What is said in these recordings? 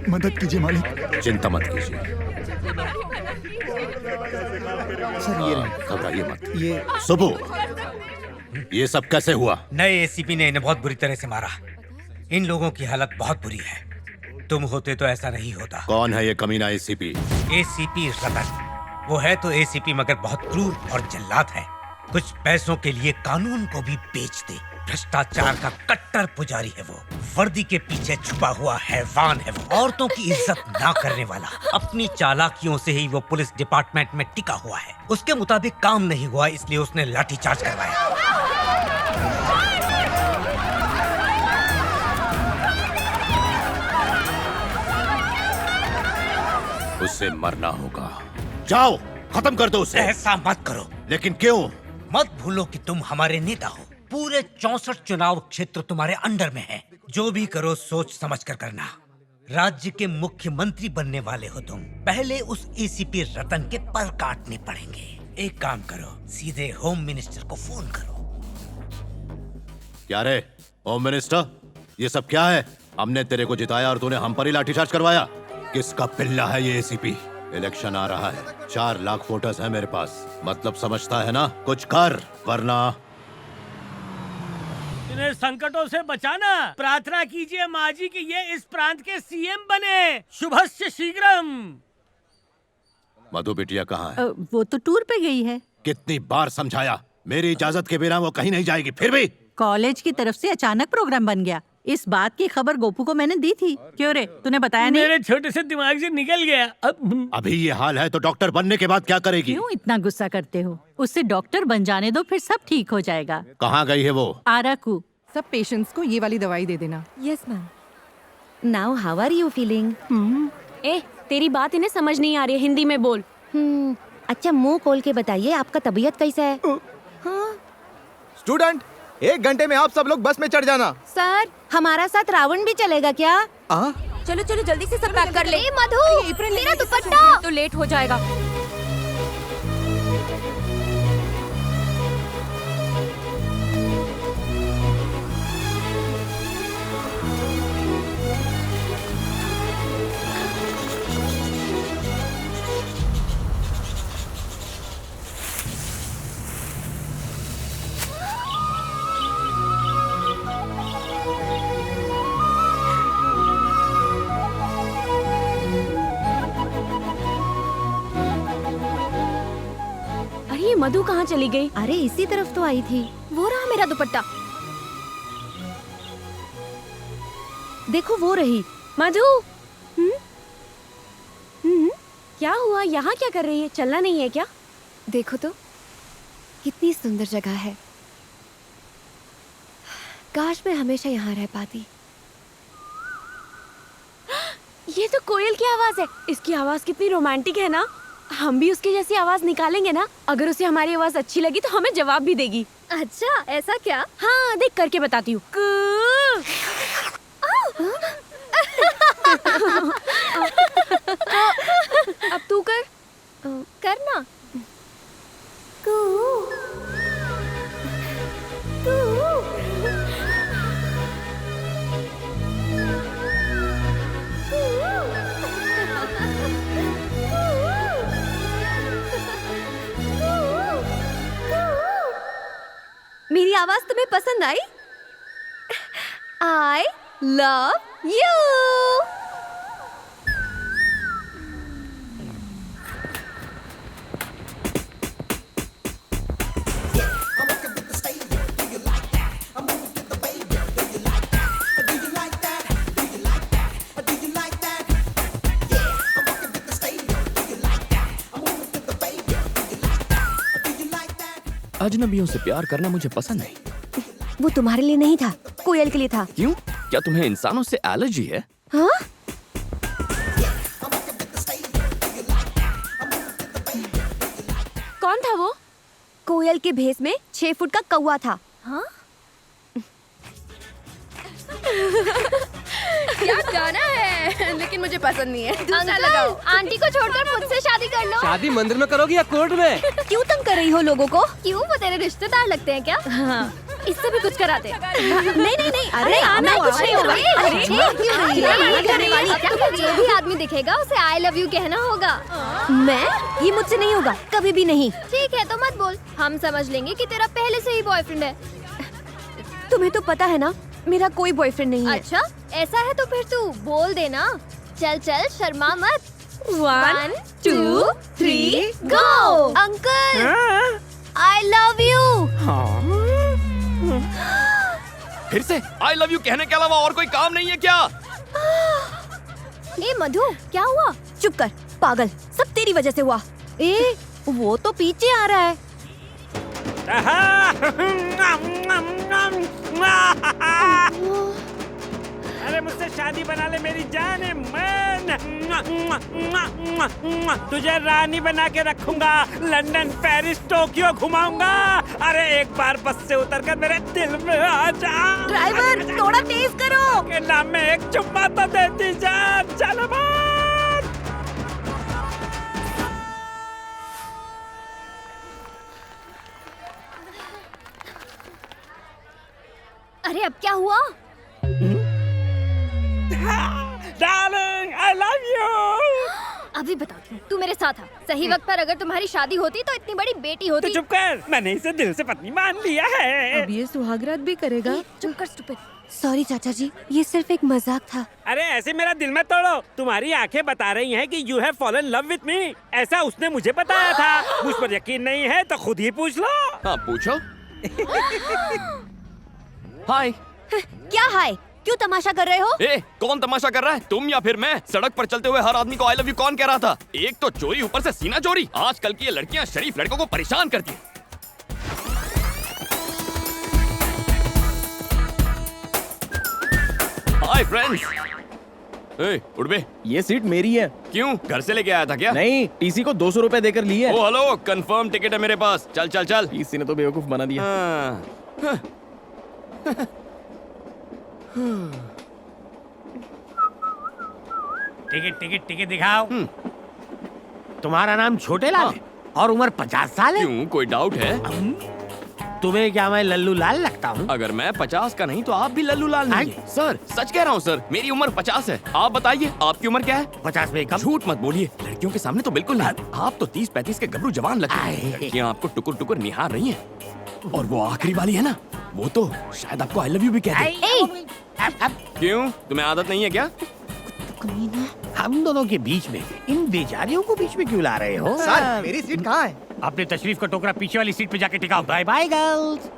मदद कीजिए मालिक। चिंता मत कीजिए सर ये रहे। घबराइए मत। ये सुबह ये सब कैसे हुआ? नए एसीपी ने इन्हें बहुत बुरी तरह से मारा। इन लोगों की हालत बहुत बुरी है। तुम होते तो ऐसा नहीं होता। कौन है ये कमीना एसीपी? एसीपी रतन। वो है तो एसीपी मगर बहुत क्रूर और जल्लाद है। कुछ पैसों के लिए कानून को भी बेच दे। भ्रष्टाचार का कट्टर पुजारी है वो। वर्दी के पीछे छुपा हुआ हैवान है वो। औरतों की इज्जत ना करने वाला। अपनी चालाकियों से ही वो पुलिस डिपार्टमेंट में टिका हुआ है। उसके मुताबिक काम नहीं हुआ इसलिए उसने लाठीचार्ज करवाया। उससे मरना होगा। जाओ खत्म कर दो उसे। ऐसा मत करो। लेकिन क्यों? मत भूलो कि तुम हमारे नेता हो। पूरे 64 चुनाव क्षेत्र तुम्हारे अंडर में है। जो भी करो सोच समझ कर करना। राज्य के मुख्यमंत्री बनने वाले हो तुम। पहले उस एसीपी रतन के पर काटने पड़ेंगे। एक काम करो, सीधे होम मिनिस्टर को फोन करो। क्या रे होम मिनिस्टर, ये सब क्या है? हमने तेरे को जिताया और तूने हम पर ही लाठीचार्ज करवाया। किसका पिल्ला है ये एसीपी? इलेक्शन आ रहा है, 4 लाख वोटर्स है मेरे पास। मतलब समझता है ना? कुछ कर वरना। इन्हें संकटों से बचाना। प्रार्थना कीजिए माँ जी कि ये इस प्रांत के सीएम बने। शुभस्य शीघ्रम। मधु बिटिया कहाँ है? वो तो टूर पे गई है। कितनी बार समझाया, मेरी इजाजत के बिना वो कहीं नहीं जाएगी। फिर भी कॉलेज की तरफ से अचानक प्रोग्राम बन गया। इस बात की खबर गोपू को मैंने दी थी। क्यों रे, तूने बताया नहीं? मेरे छोटे से दिमाग से निकल गया। अभी ये हाल है तो डॉक्टर बनने के बाद क्या करेगी? क्यों इतना गुस्सा करते हो? उससे डॉक्टर बन जाने दो, फिर सब ठीक हो जाएगा। कहाँ गई है वो? आराकू। सब पेशेंट्स को ये वाली दवाई दे देना। Yes ma'am. Now how are you feeling? ए, तेरी बात इन्हें समझ नहीं आ रही है, हिंदी में बोल। अच्छा मुंह खोल के बताइए आपका तबीयत कैसा है? हाँ? स्टूडेंट, 1 घंटे में आप सब लोग बस में चढ़ जाना। सर हमारा साथ रावण भी चलेगा क्या? चलो चलो जल्दी से सब पैक कर ले। मधु मेरा दुपट्टा। तो लेट हो जाएगा। ये मधु कहाँ चली गई? अरे इसी तरफ तो आई थी। वो रहा मेरा दुपट्टा। देखो वो रही। मधु। क्या हुआ? यहाँ क्या कर रही है? चलना नहीं है क्या? देखो तो कितनी सुंदर जगह है। काश मैं हमेशा यहाँ रह पाती। ये तो कोयल की आवाज है। इसकी आवाज कितनी रोमांटिक है ना। हम भी उसकी जैसी आवाज निकालेंगे ना। अगर उसे हमारी आवाज अच्छी लगी तो हमें जवाब भी देगी। अच्छा ऐसा क्या? हाँ देख करके बताती हूँ। अब तू कर। करना। मेरी आवाज तुम्हें पसंद आई? I love you. अजनबियों से प्यार करना मुझे पसंद नहीं। वो तुम्हारे लिए नहीं था, कोयल के लिए था। क्यों? क्या तुम्हें इंसानों से एलर्जी है? हाँ? कौन था वो? कोयल के भेष में 6 फुट का कौवा था। हाँ? क्या गाना है, लेकिन मुझे पसंद नहीं है। दूसरा लगाओ। आंटी को छोड़कर मुझसे शादी कर लो। शादी मंदिर में करोगी या कोर्ट में? क्यों तंग कर रही हो लोगों को? क्यों? वो तेरे रिश्तेदार लगते हैं क्या? हाँ। इससे भी कुछ कराते। नहीं नहीं नहीं, अरे आना कुछ नहीं होगा। अरे जो भी आदमी दिखेगा उसे आई लव यू कहना होगा। मैं? ये मुझसे नहीं होगा, कभी भी नहीं। ठीक है तो मत बोल, हम समझ लेंगे कि तेरा पहले से ही बॉयफ्रेंड है। तुम्हें तो पता है ना मेरा कोई बॉयफ्रेंड नहीं है। अच्छा ऐसा है तो फिर तू बोल देना। चल चल शर्मा मत। 1 2 3 go. Uncle I love you. फिर से आई लव यू कहने के अलावा और कोई काम नहीं है क्या? ए मधु क्या हुआ? चुप कर पागल, सब तेरी वजह से हुआ। ए वो तो पीछे आ रहा है। अरे मुझसे शादी बना ले मेरी जान मन। तुझे रानी बना के रखूंगा, लंदन पेरिस टोक्यो घुमाऊंगा। अरे एक बार बस से उतरकर मेरे दिल में आ जा। ड्राइवर थोड़ा तेज करो। के नाम में एक चुम्मा तो देती जान। चलो बात। अरे अब क्या हुआ? Darling I love you. अभी बताती हूँ, तू मेरे साथ आ। सही वक्त पर अगर तुम्हारी शादी होती तो इतनी बड़ी बेटी तो होती। चुप कर, मैंने इसे दिल से पत्नी मान लिया है। अब ये सुहागरात भी करेगा। चुप कर स्टूपिड। सॉरी चाचा जी, ये सिर्फ एक मजाक था। अरे ऐसे मेरा दिल मत तोड़ो। तुम्हारी आंखें बता रही हैं कि you have fallen love with me. ऐसा उसने मुझे बताया था। मुझ पर यकीन नहीं है तो खुद ही पूछ लो। हाँ पूछो। हाय। क्या हाय? क्यों तमाशा कर रहे हो? ए, कौन तमाशा कर रहा है, तुम या फिर मैं? सड़क पर चलते हुए हर आदमी को आई लव यू कौन कह रहा था? एक तो चोरी, ऊपर से सीना चोरी। आजकल की ये लड़कियां शरीफ लड़कों को परेशान करती हैं। Hi friends. ए, उठ बे। ये सीट मेरी है। क्यों, घर से लेके आया था क्या? नहीं, टीसी को 200 रुपए देकर ली है। ओ हेलो, कंफर्म टिकट है मेरे पास। चल चल चल। टीसी ने तो बेवकूफ बना दिया। हाँ। टिकट टिकट टिकट दिखाओ। तुम्हारा नाम छोटे लाल है और उम्र 50 साल है। क्यों, कोई डाउट है? तुम्हें क्या मैं लल्लू लाल लगता हूँ? अगर मैं 50 का नहीं तो आप भी लल्लू लाल नहीं है। सर सच कह रहा हूँ सर, मेरी उम्र 50 है। आप बताइए आपकी उम्र क्या है? 50 में कम। झूठ मत बोलिए, लड़कियों के सामने तो बिल्कुल नहीं। आप तो 30-35 के गबरू जवान लगते हैं। लड़कियाँ आपको टुकुर टुकुर निहार रही हैं। और वो आखिरी वाली है ना, वो तो शायद आपको आई लव यू भी कहते हैं। क्यों, तुम्हें आदत नहीं है क्या? हम दोनों के बीच में इन बेचारियों को बीच में क्यों ला रहे हो? सर मेरी सीट कहाँ है? अपने तशरीफ का टोकरा पीछे वाली सीट पे जाके टिकाओ। Bye bye girls.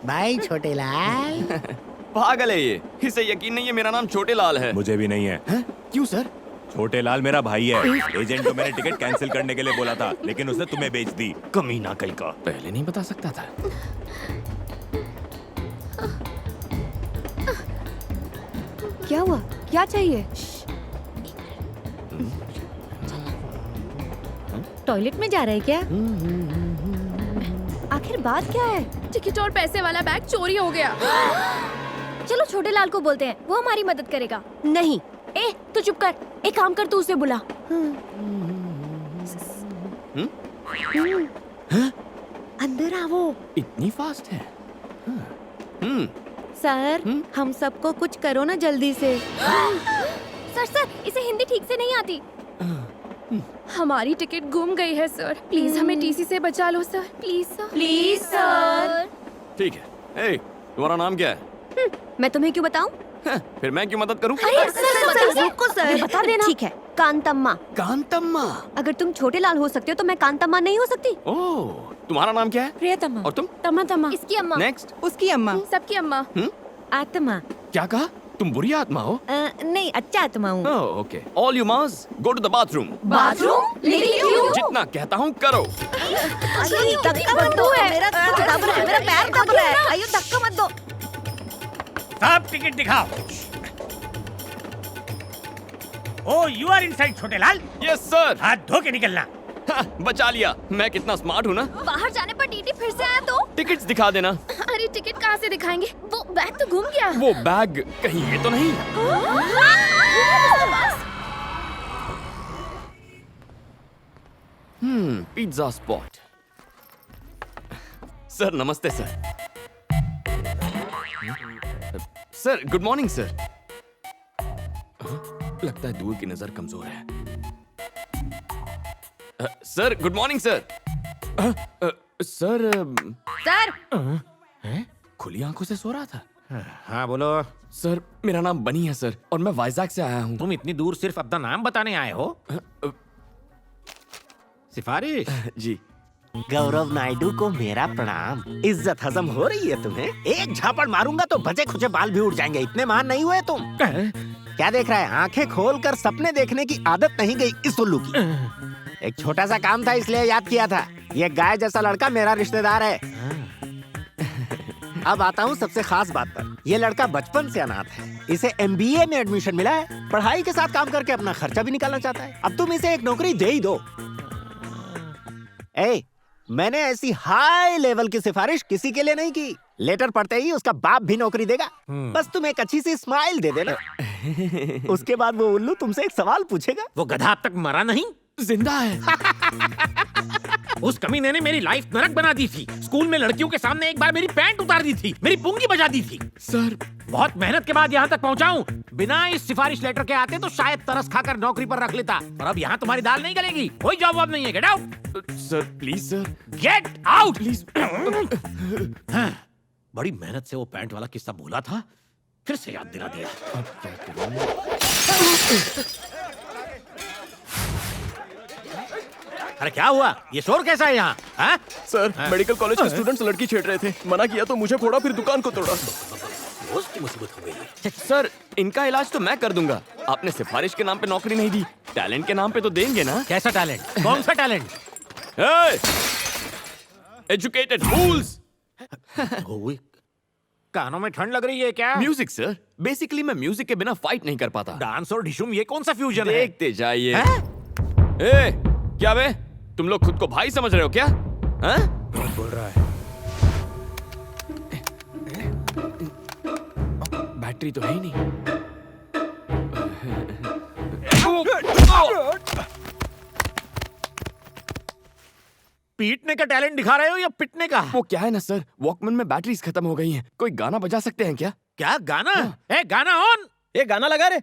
बाय छोटे लाल। पागल है ये, इसे यकीन नहीं है मेरा नाम छोटे लाल है। मुझे भी नहीं है। क्यों सर? छोटे लाल मेरा भाई है। एजेंट को मैंने टिकट कैंसिल करने के लिए बोला था, लेकिन उसने तुम्हें बेच दी। कमीना कहीं का। पहले नहीं बता सकता था। क्या हुआ? क्या चाहिए? टॉयलेट में जा रहे हैं क्या? आखिर बात क्या है? टिकट और पैसे वाला बैग चोरी हो गया। चलो छोटे लाल को बोलते हैं, वो हमारी मदद करेगा। नहीं, ए तू चुप कर। एक काम कर, तू उसे बुला। अंदर आओ। इतनी फास्ट है? सर हम सबको कुछ करो ना जल्दी से। सर सर इसे हिंदी ठीक से नहीं आती। हमारी टिकट गुम गई है सर, प्लीज हमें टीसी से बचा लो sir, please sir. Please sir. ठीक है। ए, तुम्हारा नाम क्या है? मैं तुम्हें क्यों बताऊं? फिर मैं क्यों मदद करूं? सर रुको सर, बता देना। ठीक है, कांतम्मा। कांतम्मा। अगर तुम छोटे लाल हो सकते हो तो मैं कांतम्मा नहीं हो सकती? ओह, तुम्हारा नाम क्या है? प्रियतमा। और तुम? तमा तमा। इसकी अम्मा। नेक्स्ट। उसकी अम्मा। सबकी अम्मा। आत्मा। क्या कहा? तुम बुरी आत्मा हो? नहीं, अच्छा आत्मा हूँ। Oh okay. All you must go to the bathroom. Bathroom? लेकिन क्यों? जितना कहता हूँ करो। धक्का मत दो। मेरा पैर दब रहा है। आइयो धक्का मत दो। सब टिकट दिखाओ। ओ यू आर इनसाइड छोटे लाल। Yes sir. हाथ धो के निकलना। बचा लिया, मैं कितना स्मार्ट हूँ ना। बाहर जाने पर टीटी फिर से आया तो? टिकट्स दिखा देना। अरे टिकट कहाँ से दिखाएंगे? वो बैग तो गुम गया। वो बैग कहीं ये तो नहीं? Pizza spot. सर नमस्ते sir. Sir good morning sir. लगता है दूर की नजर कमजोर है। Sir good morning sir. Sir sir खुली आंखों से सो रहा था। हाँ बोलो। सर मेरा नाम बनी है सर, और मैं वाइजैक से आया हूँ। तुम इतनी दूर सिर्फ अपना नाम बताने आए हो? सिफारिश? जी। गौरव नायडू को मेरा प्रणाम। इज्जत हजम हो रही है तुम्हें? एक झापड़ मारूंगा तो बचे खुचे बाल भी उड़ जाएंगे। इतने महान नहीं हुए तुम। क्या देख रहा है? आंखें खोलकर सपने देखने की आदत नहीं गई इस उल्लू की। एक छोटा सा काम था इसलिए याद किया था। ये गाय जैसा लड़का मेरा रिश्तेदार है। अब आता हूँ सबसे खास बात पर। ये लड़का बचपन से अनाथ है। इसे MBA में एडमिशन मिला है। पढ़ाई के साथ काम करके अपना खर्चा भी निकालना चाहता है। अब तुम इसे एक नौकरी दे ही दो। मैंने ऐसी हाई लेवल की सिफारिश किसी के लिए नहीं की। लेटर पढ़ते ही उसका बाप भी नौकरी देगा। बस तुम एक अच्छी सी स्माइल दे देना। उसके बाद वो उल्लू तुमसे एक सवाल पूछेगा। वो गधा अब तक मरा नहीं? जिंदा है। उस कमीने ने मेरी लाइफ नरक बना दी थी। स्कूल में लड़कियों के सामने एक बार मेरी पैंट उतार दी थी, मेरी पुंगी बजा दी थी। सर बहुत मेहनत के बाद यहाँ तक पहुँचा हूँ। बिना इस सिफारिश लेटर के आते तो शायद तरस खाकर नौकरी पर रख लेता। और अब यहाँ तुम्हारी दाल नहीं गलेगी। कोई जॉब वॉब नहीं है। Get out sir please sir. Get out please. बड़ी मेहनत से वो पैंट वाला किस्सा बोला था, फिर से याद दिला दिया। अरे क्या हुआ? ये शोर कैसा है यहाँ? सर मेडिकल कॉलेज के स्टूडेंट्स लड़की छेड़ रहे थे। मना किया तो मुझे फोड़ा, फिर दुकान को तोड़ा। दोस्त की मुसीबत हो गई है। सर इनका इलाज तो मैं कर दूंगा। आपने सिफारिश के नाम पे नौकरी नहीं दी, टैलेंट के नाम पे तो देंगे ना? कैसा टैलेंट? कौन सा टैलेंट? एजुकेटेड फूल्स। कानों में ठंड लग रही है क्या? Music sir. बेसिकली मैं म्यूजिक के बिना फाइट नहीं कर पाता। डांस और डिशुम, ये कौन सा फ्यूजन है? देखते जाइए। क्या बे, तुम लोग खुद को भाई समझ रहे हो क्या? कौन बोल रहा है? बैटरी तो है ही नहीं। पीटने का टैलेंट दिखा रहे हो या पिटने का? वो क्या है ना सर, वॉकमैन में बैटरीज खत्म हो गई हैं। कोई गाना बजा सकते हैं क्या? क्या गाना? गाना ऑन। ये गाना लगा रे।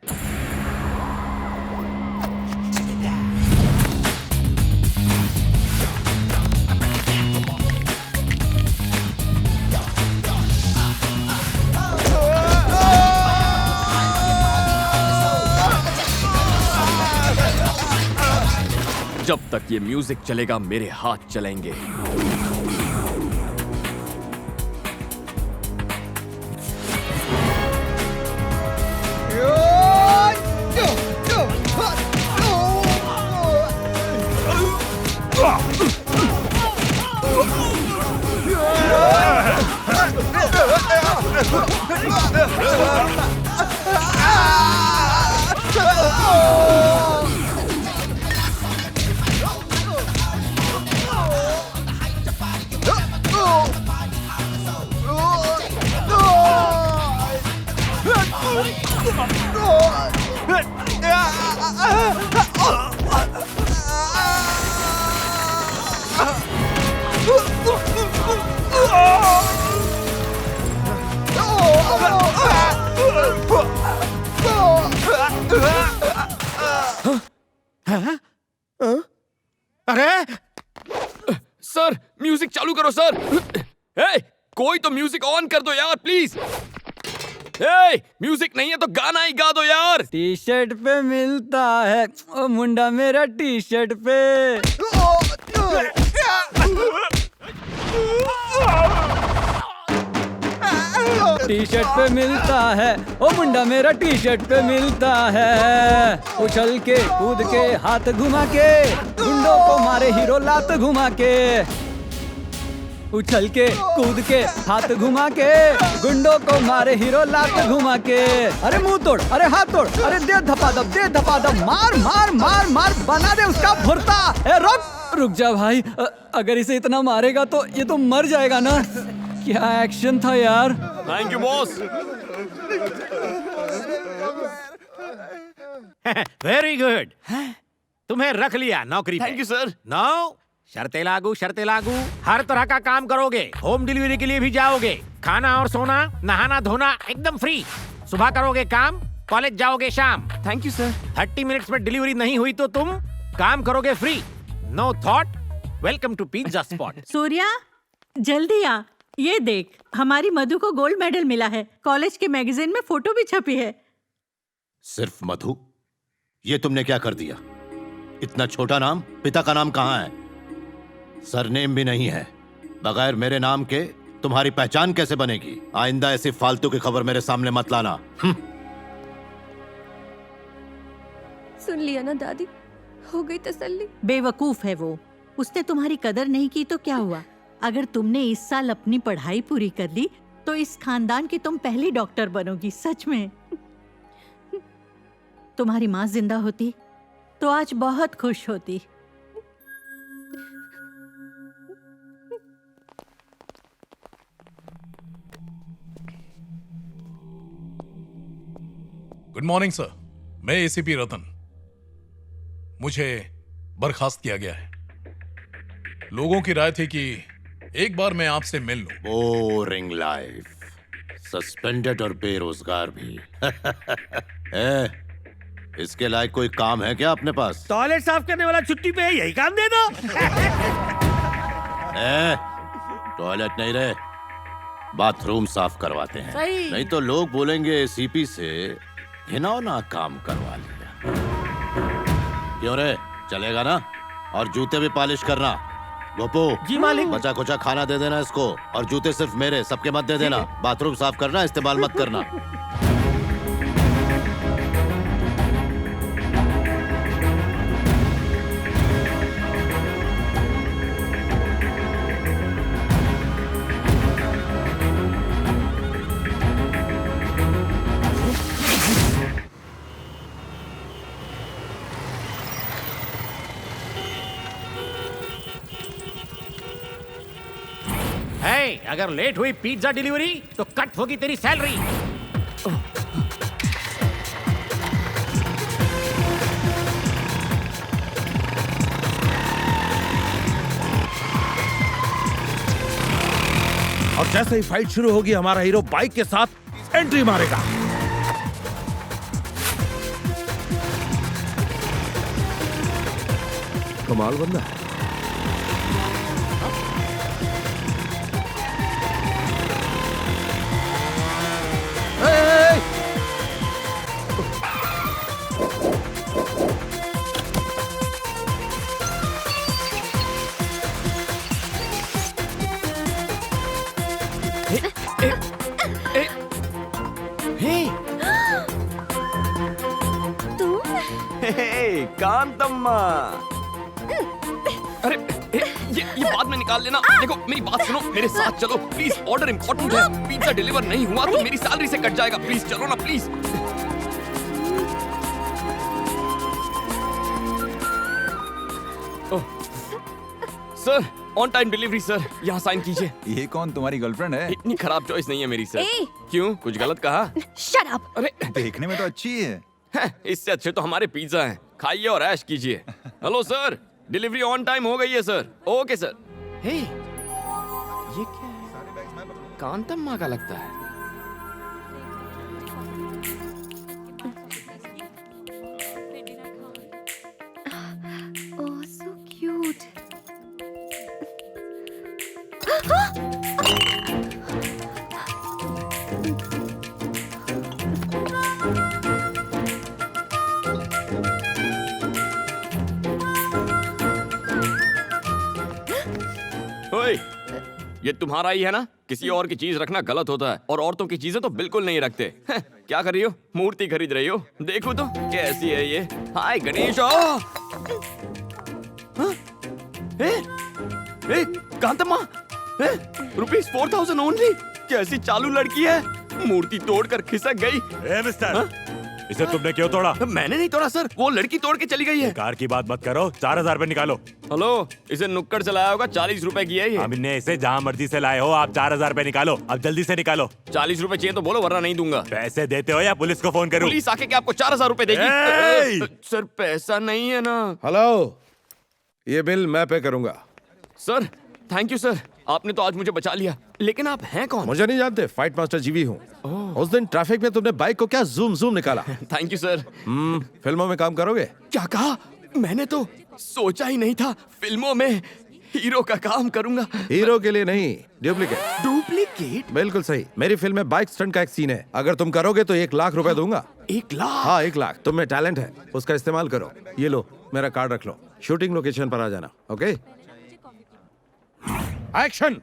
जब तक ये म्यूजिक चलेगा मेरे हाथ चलेंगे। अरे सर म्यूजिक चालू करो सर। कोई तो म्यूजिक ऑन कर दो यार प्लीज। म्यूजिक नहीं है तो गाना ही गा दो यार। टी शर्ट पे मिलता है ओ मुंडा मेरा टी शर्ट पे। टी शर्ट पे मिलता है ओ मुंडा मेरा टी शर्ट पे मिलता है। उछल के कूद के हाथ घुमा के गुंडों को मारे हीरो लात घुमा के। उछल के कूद के हाथ घुमा के गुंडों को मारे हीरो लात घुमा के। अरे मुंह तोड़, अरे हाथ तोड़, अरे दे धपाधप, दे धपाधप, मार मार मार मार, बना दे उसका भुर्ता। रुक जा भाई, अगर इसे इतना मारेगा तो ये तो मर जाएगा ना। क्या एक्शन था यार। Thank you boss. Very good, तुम्हें रख लिया नौकरी पे। Thank you sir. नो, शर्तें लागू, शर्तें लागू। हर तरह का काम करोगे, होम डिलीवरी के लिए भी जाओगे, खाना और सोना, नहाना धोना एकदम फ्री। सुबह करोगे काम, कॉलेज जाओगे शाम। Thank you sir. 30 मिनट्स में डिलीवरी नहीं हुई तो तुम काम करोगे free. No thought. Welcome to pizza spot. Surya जल्दी आ, ये देख हमारी मधु को गोल्ड मेडल मिला है। कॉलेज के मैगजीन में फोटो भी छपी है। सिर्फ मधु? ये तुमने क्या कर दिया? इतना छोटा नाम, पिता का नाम कहाँ है? सरनेम भी नहीं है। बगैर मेरे नाम के तुम्हारी पहचान कैसे बनेगी? आइंदा ऐसी फालतू की खबर मेरे सामने मत लाना। सुन लिया ना दादी, हो गई तसल्ली। बेवकूफ है वो, उसने तुम्हारी कदर नहीं की तो क्या हुआ? अगर तुमने इस साल अपनी पढ़ाई पूरी कर ली तो इस खानदान की तुम पहली डॉक्टर बनोगी। सच में। तुम्हारी माँ जिंदा होती तो आज बहुत खुश होती। गुड मॉर्निंग सर, मैं एसीपी रतन। मुझे बर्खास्त किया गया है। लोगों की राय थी कि एक बार मैं आपसे मिल लूं। बोरिंग लाइफ, सस्पेंडेड और बेरोजगार भी। इसके लायक कोई काम है क्या अपने पास? टॉयलेट साफ करने वाला छुट्टी पे है, यही काम दे दो। टॉयलेट नहीं रहे, बाथरूम साफ करवाते हैं। सही। नहीं तो लोग बोलेंगे एसीपी से घिनौना काम करवा लिया। क्यों रे, चलेगा ना? और जूते भी पॉलिश करना। गोपू जी मालिक। बचा कुचा खाना दे देना इसको, और जूते सिर्फ मेरे, सबके मत दे देना। बाथरूम साफ करना, इस्तेमाल मत करना। अगर लेट हुई पिज्जा डिलीवरी तो कट होगी तेरी सैलरी। और जैसे ही फाइट शुरू होगी हमारा हीरो बाइक के साथ एंट्री मारेगा। कमाल बंदा है। कांतम्मा, अरे ये बाद में निकाल लेना। देखो मेरी बात सुनो, मेरे साथ चलो प्लीज। ऑर्डर इम्पोर्टेंट है, पिज्जा डिलीवर नहीं हुआ तो मेरी सैलरी से कट जाएगा। प्लीज चलो ना please. Sir on time delivery sir, यहाँ साइन कीजिए। ये कौन, तुम्हारी गर्लफ्रेंड है? इतनी खराब चॉइस नहीं है मेरी सर। क्यों, कुछ गलत कहा? Shut up. अरे देखने में तो अच्छी है। इससे अच्छे तो हमारे पिज्जा हैं, खाइए और ऐश कीजिए। Hello sir, delivery on time हो गई है सर। Okay sir. हे, ये क्या है? कांतम्मा का लगता है। ओह सो क्यूट। ये तुम्हारा ही है ना? किसी और की चीज रखना गलत होता है, और औरतों की चीजें तो बिल्कुल नहीं रखते। क्या कर रही हो? मूर्ति खरीद रही हो? देखो तो कैसी है ये। हाय गणेश। कांतम्मा, ₹4000 ओनली। कैसी चालू लड़की है, मूर्ति तोड़कर खिसक गई। मिस्टर, इसे तुमने क्यों तोड़ा? मैंने नहीं तोड़ा सर, वो लड़की तोड़ के चली गई है। कार की बात मत करो, 4000 रुपए निकालो। हेलो, इसे नुक्कड़ से लाया होगा, 40 रुपए की है ये। हमने इसे जहाँ मर्जी से लाए हो, आप 4000 रुपए निकालो। अब जल्दी से निकालो। 40 रुपए चाहिए तो बोलो, वरना नहीं दूंगा। पैसे देते हो या पुलिस को फोन करूं? पुलिस आके क्या आपको 4000 रुपए देगी? सर पैसा नहीं है ना। हेलो, ये बिल मैं पे करूंगा। Sir thank you sir. आपने तो आज मुझे बचा लिया, लेकिन आप हैं कौन? मुझे नहीं जानते, फाइट मास्टर जीवी हूँ। उस दिन ट्रैफिक में तुमने बाइक को क्या जूम जूम निकाला। Thank you sir. फिल्मों में काम करोगे? क्या कहा? मैंने तो सोचा ही नहीं था फिल्मों में हीरो का काम करूंगा। हीरो के लिए नहीं, डुप्लीकेट। डुप्लीकेट? बिल्कुल सही। मेरी फिल्म में बाइक स्टंट का एक सीन है, अगर तुम करोगे तो 1 लाख रुपए दूंगा। 1 लाख? हाँ 1 लाख। तुम में टैलेंट है, उसका इस्तेमाल करो। ये लो मेरा कार्ड रख लो, शूटिंग लोकेशन पर आ जाना। Okay action.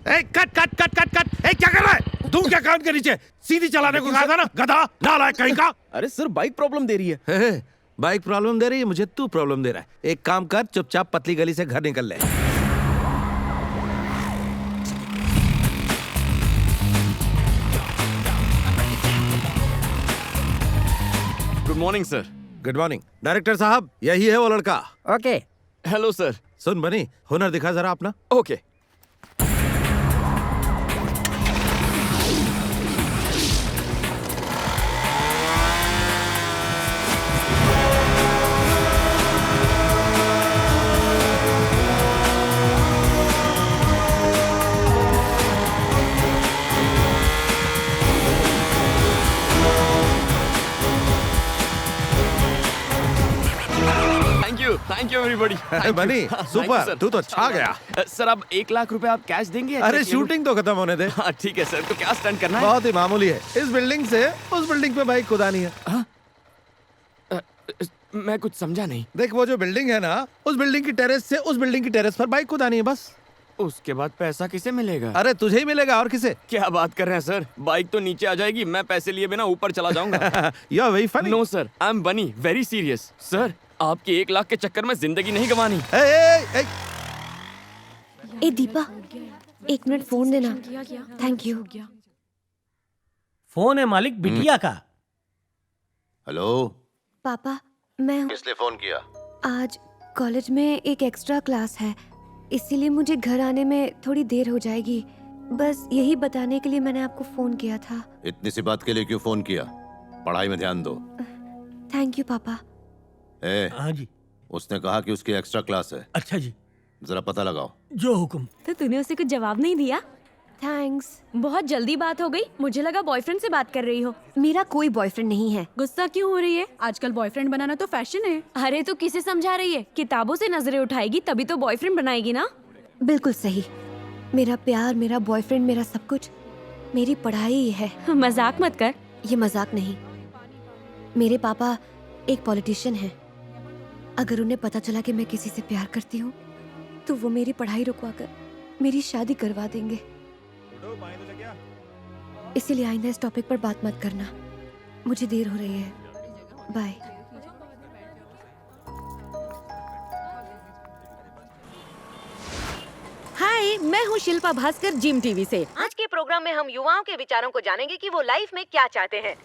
Cut cut cut cut cut. क्या कर रहा है तू? क्या कान के नीचे सीधी चलाने को कहा था ना, गधा नालायक कहीं का। अरे सर बाइक प्रॉब्लम दे रही है। बाइक प्रॉब्लम दे रही है, मुझे तू प्रॉब्लम दे रहा है। एक काम कर, चुपचाप पतली गली से घर निकल ले। Good morning sir. Good morning. Director साहब यही है वो लड़का। ओके। Hello sir. सुन बनी, हुनर दिखा जरा अपना। ओके। Thank you everybody. बनी सुपर, तू तो छा गया। सर अब 1 लाख रुपए आप कैश देंगे? अरे शूटिंग तो खत्म होने दे। हाँ ठीक है सर, तो क्या स्टंट करना है? बहुत ही मामूली है, इस बिल्डिंग से उस बिल्डिंग पे बाइक कुदानी है। मैं कुछ समझा नहीं। देख वो जो बिल्डिंग है ना, उस बिल्डिंग की टेरेस से उस बिल्डिंग की टेरेस पर बाइक कुदानी है बस। उसके बाद पैसा किसे मिलेगा? अरे तुझे ही मिलेगा, और किसे? क्या बात कर रहे हैं सर, बाइक तो नीचे आ जाएगी, मैं पैसे लिए बिना ऊपर चला जाऊंगा। You are very funny. No sir, I am Bunny very serious. Sir आपके 1 लाख के चक्कर में जिंदगी नहीं गंवानी। ए दीपा, 1 मिनट फोन देना। Thank you. फोन है मालिक बिटिया का। हेलो पापा, मैं किसने फोन किया? आज कॉलेज में एक एक्स्ट्रा क्लास है, इसीलिए मुझे घर आने में थोड़ी देर हो जाएगी। बस यही बताने के लिए मैंने आपको फोन किया था। इतनी सी बात के लिए क्यों फोन किया? पढ़ाई में ध्यान दो। थैंक यू पापा। हाँ जी। उसने कहा कि उसकी एक्स्ट्रा क्लास है। अच्छा जी। जरा पता लगाओ। जो हुक्म। तो तूने उसे कुछ जवाब नहीं दिया? थैंक्स। बहुत जल्दी बात हो गई, मुझे लगा बॉयफ्रेंड से बात कर रही हो। मेरा कोई बॉयफ्रेंड नहीं है। गुस्सा क्यों हो रही है? आजकल बॉयफ्रेंड बनाना तो फैशन है। अरे तो किसे समझा रही है? किताबों से नजरें उठाएगी तभी तो बॉयफ्रेंड बनाएगी ना। बिल्कुल सही। मेरा प्यार, मेरा बॉयफ्रेंड, मेरा सब कुछ मेरी पढ़ाई है। मजाक मत कर। ये मजाक नहीं। मेरे पापा एक पॉलिटिशियन हैं। अगर उन्हें पता चला कि मैं किसी से प्यार करती हूँ तो वो मेरी पढ़ाई रुकवाकर मेरी शादी करवा देंगे। इसीलिए आइंदा इस टॉपिक पर बात मत करना। मुझे देर हो रही है। बाय। हाय, मैं हूँ शिल्पा भास्कर, जिम टीवी से। आज के प्रोग्राम में हम युवाओं के विचारों को जानेंगे कि वो लाइफ में क्या चाहते हैं।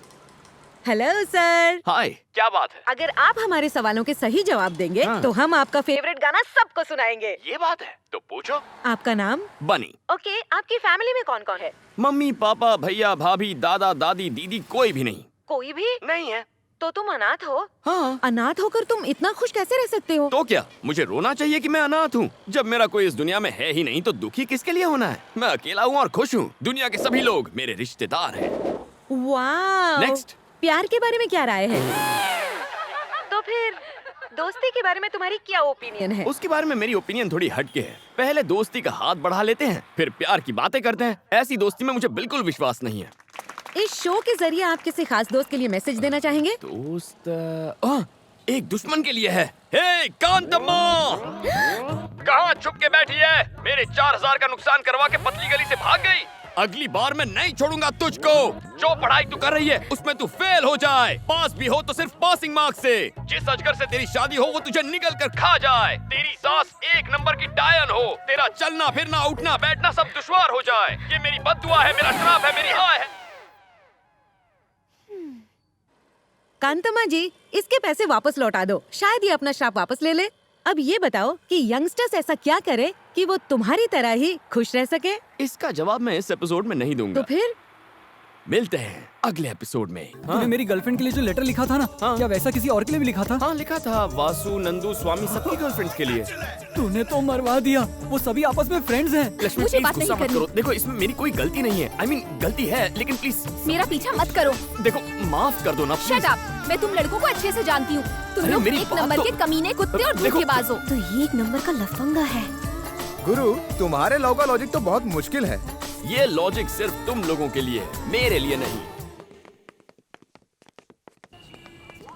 Hello sir. हाय, क्या बात है? अगर आप हमारे सवालों के सही जवाब देंगे तो हम आपका फेवरेट गाना सबको सुनाएंगे। ये बात है तो पूछो। आपका नाम? बनी। ओके, आपकी फैमिली में कौन कौन है? मम्मी पापा भैया भाभी दादा दादी दीदी कोई भी नहीं। कोई भी नहीं है। तो तुम अनाथ हो? हाँ। अनाथ होकर तुम इतना खुश कैसे रह सकते हो? तो क्या मुझे रोना चाहिए कि मैं अनाथ हूँ? जब मेरा कोई इस दुनिया में है ही नहीं तो दुखी किसके लिए होना है? मैं अकेला हूँ और खुश हूँ। दुनिया के सभी लोग मेरे रिश्तेदार हैं। वाह। नेक्स्ट। प्यार के बारे में क्या राय है? तो फिर दोस्ती के बारे में तुम्हारी क्या ओपिनियन है? उसके बारे में मेरी ओपिनियन थोड़ी हटके है। पहले दोस्ती का हाथ बढ़ा लेते हैं, फिर प्यार की बातें करते हैं। ऐसी दोस्ती में मुझे बिल्कुल विश्वास नहीं है। इस शो के जरिए आप किसी खास दोस्त के लिए मैसेज देना चाहेंगे? दोस्त एक दुश्मन के लिए है। हे कांतम्मा, कहाँ छुप के बैठी है? मेरे 4000 का नुकसान करवा के पतली गली से भाग गई। अगली बार मैं नहीं छोड़ूंगा तुझको। जो पढ़ाई तू कर रही है उसमें तू फेल हो जाए, पास भी हो तो सिर्फ पासिंग मार्क्स से। जिस अजगर से तेरी शादी हो वो तुझे निगल कर खा जाए। तेरी सास 1 नंबर की डायन हो। तेरा चलना फिरना उठना बैठना सब दुश्वार हो जाए। ये मेरी बद्दुआ है, मेरा श्राप है, मेरी हाय है। कांतम्मा जी, इसके पैसे वापस लौटा दो, शायद ये अपना श्राप वापस ले ले। अब ये बताओ कि यंगस्टर्स ऐसा क्या करे कि वो तुम्हारी तरह ही खुश रह सके? इसका जवाब मैं इस एपिसोड में नहीं दूंगा। तो फिर? मिलते हैं अगले एपिसोड में। तूने मेरी गर्लफ्रेंड के लिए जो लेटर लिखा था ना, क्या वैसा किसी और के लिए भी लिखा था? हाँ लिखा था, वासु, नंदू, स्वामी सबकी गर्लफ्रेंड्स के लिए। तूने तो मरवा दिया, वो सभी आपस में फ्रेंड्स हैं। लक्ष्मी मुझे प्लीज बात नहीं गुस्सा मत करनी। करो। देखो इसमें मेरी कोई गलती नहीं है, I mean, गलती है लेकिन प्लीज मेरा पीछा मत करो। देखो माफ कर दो ना प्लीज। शट अप, मैं तुम लड़कों को अच्छे से जानती हूँ। तुम अरे लोग मेरी एक बात नंबर तो- के कमीने, कुत्ते और देखो- धोखेबाज हो। तो ये एक नंबर का लफंगा है। गुरु तुम्हारे लॉ का लॉजिक तो बहुत मुश्किल है। ये लॉजिक सिर्फ तुम लोगों के लिए है, मेरे लिए नहीं।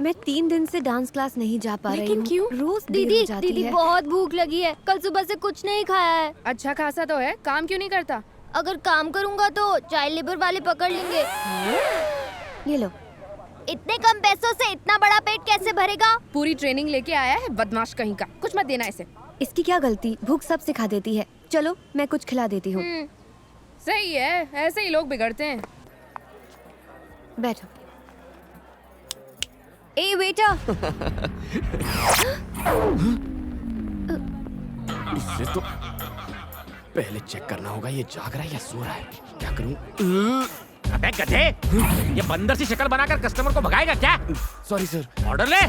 मैं 3 दिन से डांस क्लास नहीं जा पा रही लेकिन हूँ। क्यों? रोज दीदी, दीदी बहुत भूख लगी है, कल सुबह से कुछ नहीं खाया है। अच्छा खासा तो है, काम क्यों नहीं करता? अगर काम करूँगा तो चाइल्ड लेबर वाले पकड़ लेंगे। ये लो। इतने कम पैसों से इतना बड़ा पेट कैसे भरेगा? पूरी ट्रेनिंग लेके आया है बदमाश कहीं का। कुछ मत देना इसे। इसकी क्या गलती, भूख सब सिखा देती है। चलो मैं कुछ खिला देती हूँ। सही है, ऐसे ही लोग बिगड़ते हैं। बैठो। ए बेटा। इससे तो पहले चेक करना होगा ये जाग रहा है या सो रहा है। क्या करूं? अबे गधे, ये बंदर सी शक्ल बनाकर कस्टमर को भगाएगा क्या? Sorry sir. ऑर्डर ले।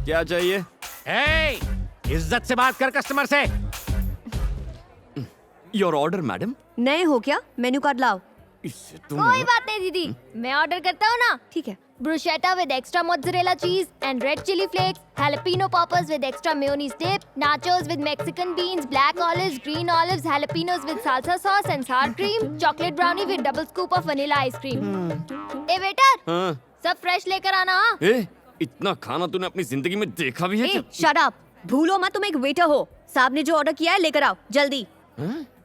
क्या चाहिए? इज्जत से बात कर कस्टमर से। Your order madam. नए हो क्या? मेन्यू कार्ड लाओ। इससे कोई बात नहीं दीदी, मैं ऑर्डर करता हूँ ना। ठीक है। Bruschetta with extra mozzarella cheese and red chili flakes, jalapeno poppers with extra mayonnaise dip, nachos with Mexican beans, black olives, green olives, jalapenos with salsa sauce and sour cream, chocolate brownie with double scoop of vanilla ice cream. A waiter, हाँ। सब fresh लेकर आना। हाँ? इतना खाना तूने अपनी जिंदगी में देखा भी है क्या? शट अप, भूलो मत तुम एक वेटर हो। साहब ने जो ऑर्डर किया है लेकर आओ जल्दी।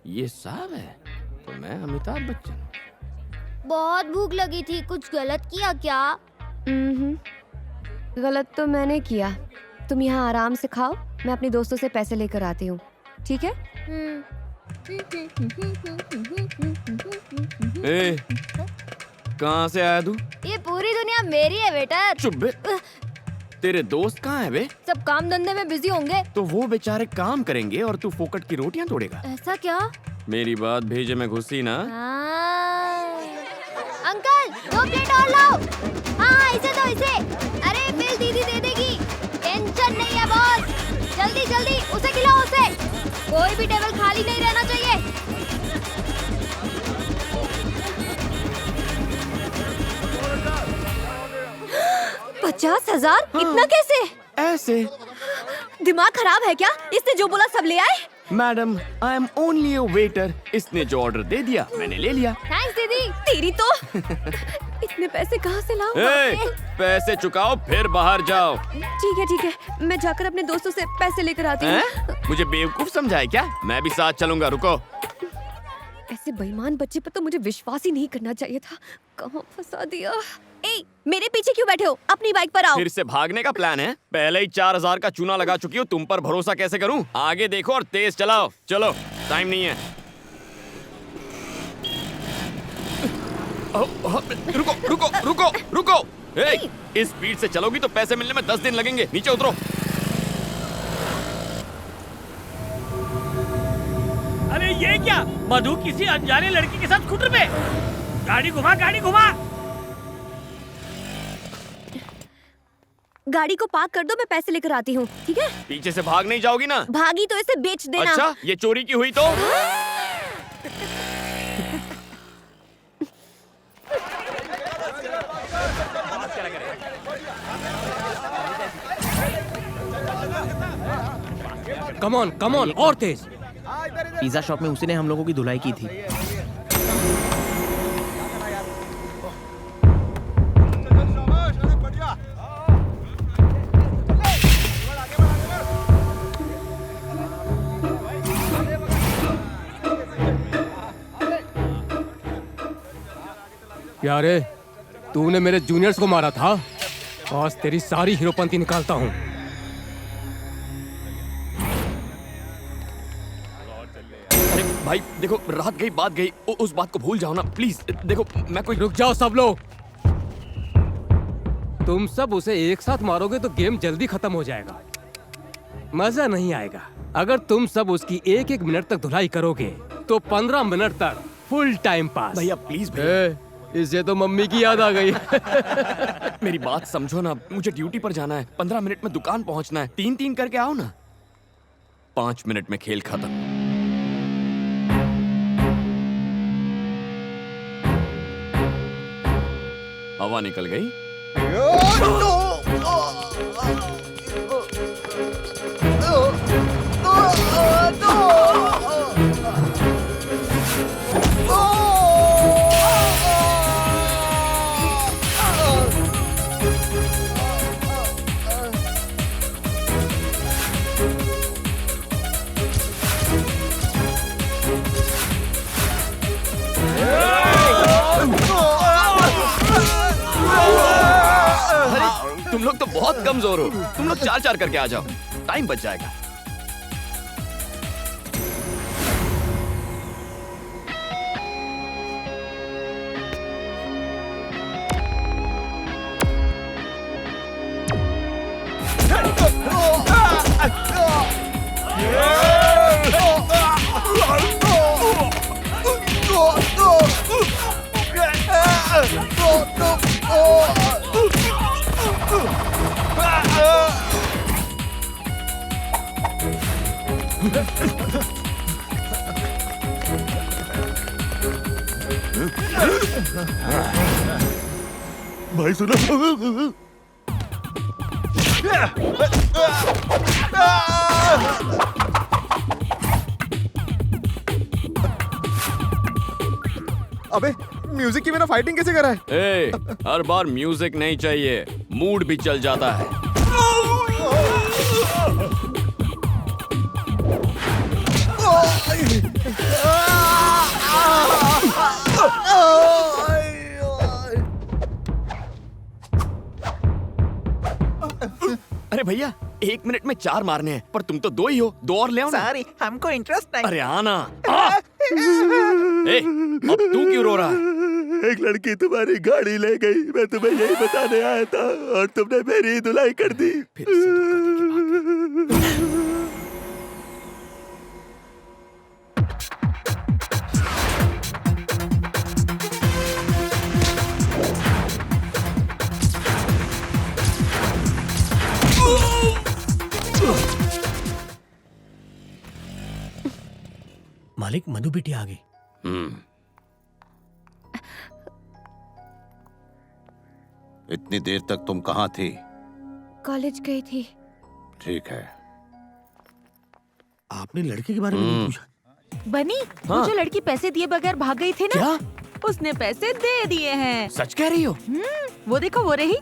ये साहब है तो मैं अमिताभ बच्चन। बहुत भूख लगी थी, कुछ गलत किया क्या? गलत तो मैंने किया। तुम यहाँ आराम से खाओ, मैं अपने दोस्तों से पैसे लेकर आती हूँ, ठीक है? कहाँ से आया तू? ये पूरी दुनिया मेरी है बेटा। चुप बे। तेरे दोस्त कहाँ है बे? सब काम धंधे में बिजी होंगे। तो वो बेचारे काम करेंगे और तू फोकट की रोटियां तोड़ेगा। ऐसा क्या? मेरी बात भेजे में घुसी ना। अंकल 2 प्लेट और लाओ। हाँ इसे दो, इसे। अरे बिल दीदी दे देगी, टेंशन नहीं है बॉस। जल्दी जल्दी उसे खिलाओ उसे। कोई भी टेबल खाली नहीं रहना चाहिए। 50,000? इतना कैसे? ऐसे। दिमाग खराब है क्या? इसने जो बोला सब ले आए। Madam I am only a waiter. इसने जो ऑर्डर दे दिया मैंने ले लिया। थैंक्स दीदी। तेरी तो इतने पैसे कहाँ से लाऊं? पैसे चुकाओ फिर बाहर जाओ। ठीक है, मैं जाकर अपने दोस्तों से पैसे लेकर आती हूँ। मुझे बेवकूफ समझा है क्या? मैं भी साथ चलूंगा, रुको। ऐसे बेईमान बच्चे पर तो मुझे विश्वास ही नहीं करना चाहिए था। कहाँ फंसा दिया? मेरे पीछे क्यों बैठे हो? अपनी बाइक पर आओ। फिर से भागने का प्लान है? पहले ही 4,000 का चूना लगा चुकी हूँ, तुम पर भरोसा कैसे करूँ? आगे देखो और तेज चलाओ। चलो टाइम नहीं है। रुको रुको रुको रुको। इस स्पीड से चलोगी तो पैसे मिलने में 10 दिन लगेंगे। नीचे उतरो। अरे ये क्या? मधु किसी अनजाने लड़की के साथ स्कूटर पे। गाड़ी घुमा, गाड़ी घुमा। गाड़ी को पार्क कर दो, मैं पैसे लेकर आती हूँ, ठीक है? पीछे से भाग नहीं जाओगी ना? भागी तो इसे बेच देना। अच्छा, ये चोरी की हुई तो? कम ऑन और तेज। पिज्जा शॉप में उसी ने हम लोगों की धुलाई की थी। क्या रे, तूने मेरे जूनियर्स को मारा था? आज तेरी सारी हीरोपंती निकालता हूँ। अरे भाई देखो, रात गई बात गई, उस बात को भूल जाओ ना प्लीज। देखो मैं कोई। रुक जाओ सब लोग। तुम सब उसे एक साथ मारोगे तो गेम जल्दी खत्म हो जाएगा, मजा नहीं आएगा। अगर तुम सब उसकी 1-1 मिनट तक धुलाई करोगे तो 15 मिनट तक फुल टाइम पास। भैया प्लीज भैया, इससे तो मम्मी की याद आ गई। मेरी बात समझो ना, मुझे ड्यूटी पर जाना है, 15 मिनट में दुकान पहुंचना है, 3-3 करके आओ ना। 5 मिनट में खेल खत्म। हवा निकल गई। तुम लोग तो बहुत कमजोर हो, तुम लोग 4-4 करके आ जाओ, टाइम बच जाएगा। भाई सुनो। अबे म्यूजिक की बिना फाइटिंग कैसे करा है? ए, हर बार म्यूजिक नहीं चाहिए, मूड भी चल जाता है। अरे भैया 1 मिनट में 4 मारने हैं, पर तुम तो 2 ही हो, 2 और ले आओ ना। सॉरी, हमको इंटरेस्ट नहीं। अरे आना। ए, अब तू क्यों रो रहा है? एक लड़की तुम्हारी गाड़ी ले गई, मैं तुम्हें यही बताने आया था और तुमने मेरी धुलाई कर दी। फिर से धोखा की बात। मालिक, मधु बेटी आ गई। इतनी देर तक तुम कहाँ थी? कॉलेज गई थी। ठीक है। आपने लड़के के बारे में नहीं पूछा? बनी, हाँ। वो जो लड़की पैसे दिए बगैर भाग गई थी ना, क्या? उसने पैसे दे दिए हैं। सच कह रही हो? वो देखो, वो रही।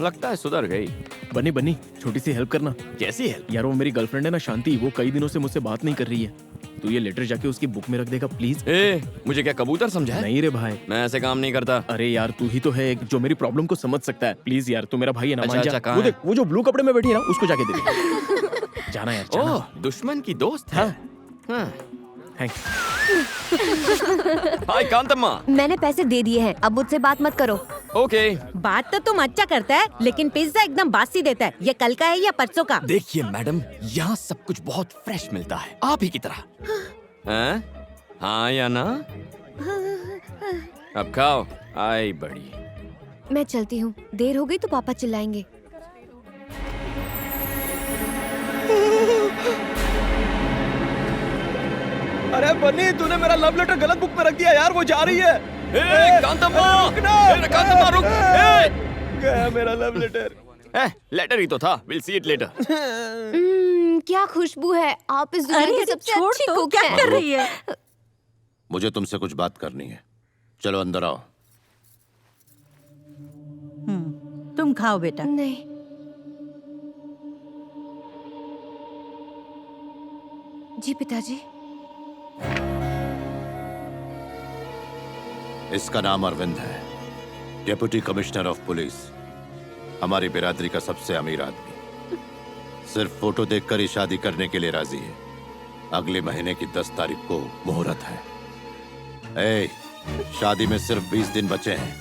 लगता है सुधर गई। बनी बनी, छोटी सी हेल्प करना। कैसी हेल्प? यार वो मेरी गर्लफ्रेंड है ना शांति, वो कई दिनों से मुझसे बात नहीं कर रही है। तू ये लेटर जाके उसकी बुक में रख देगा प्लीज। ए, मुझे क्या कबूतर समझा है? नहीं रे भाई, मैं ऐसे काम नहीं करता। अरे यार तू ही तो है एक जो मेरी प्रॉब्लम को समझ सकता है। प्लीज यार, तू मेरा भाई है ना, मान जा। अच्छा, कहाँ वो है? देख, वो जो ब्लू कपड़े में बैठी है ना, उसको जाके दे दे। जाना यार, जाना। ओह, दुश्मन की दोस्त है। हाँ। हाय कांतम्मा। मैंने पैसे दे दिए हैं, अब मुझसे बात मत करो। ओके। बात तो तुम अच्छा करता है, लेकिन पिज्जा एकदम बासी देता है। ये कल का है या परसों का? देखिए मैडम, यहाँ सब कुछ बहुत फ्रेश मिलता है, आप ही की तरह। हैं? हाँ या ना? अब खाओ। आई बड़ी। मैं चलती हूँ, देर हो गई तो पापा चिल्लाएंगे। अरे बन्नी, तूने मेरा लव लेटर गलत बुक में रख दिया यार, वो जा रही है। कांतम्मा, कांतम्मा रुक। गया मेरा लव लेटर। लेटर ही तो था। Will see it later. क्या खुशबू है, आप इस दुनिया की सबसे छोड़ अच्छी तो, कुक क्या हैं। कर रही है? मुझे तुमसे कुछ बात करनी है, चलो अंदर आओ। तुम खाओ बेटा। नहीं, जी पिताजी। इसका नाम अरविंद है, डेप्यूटी कमिश्नर ऑफ पुलिस, हमारी बिरादरी का सबसे अमीर आदमी। सिर्फ फोटो देखकर ही शादी करने के लिए राजी है। अगले महीने की 10 तारीख को मुहूर्त है। ए, शादी में सिर्फ 20 दिन बचे हैं।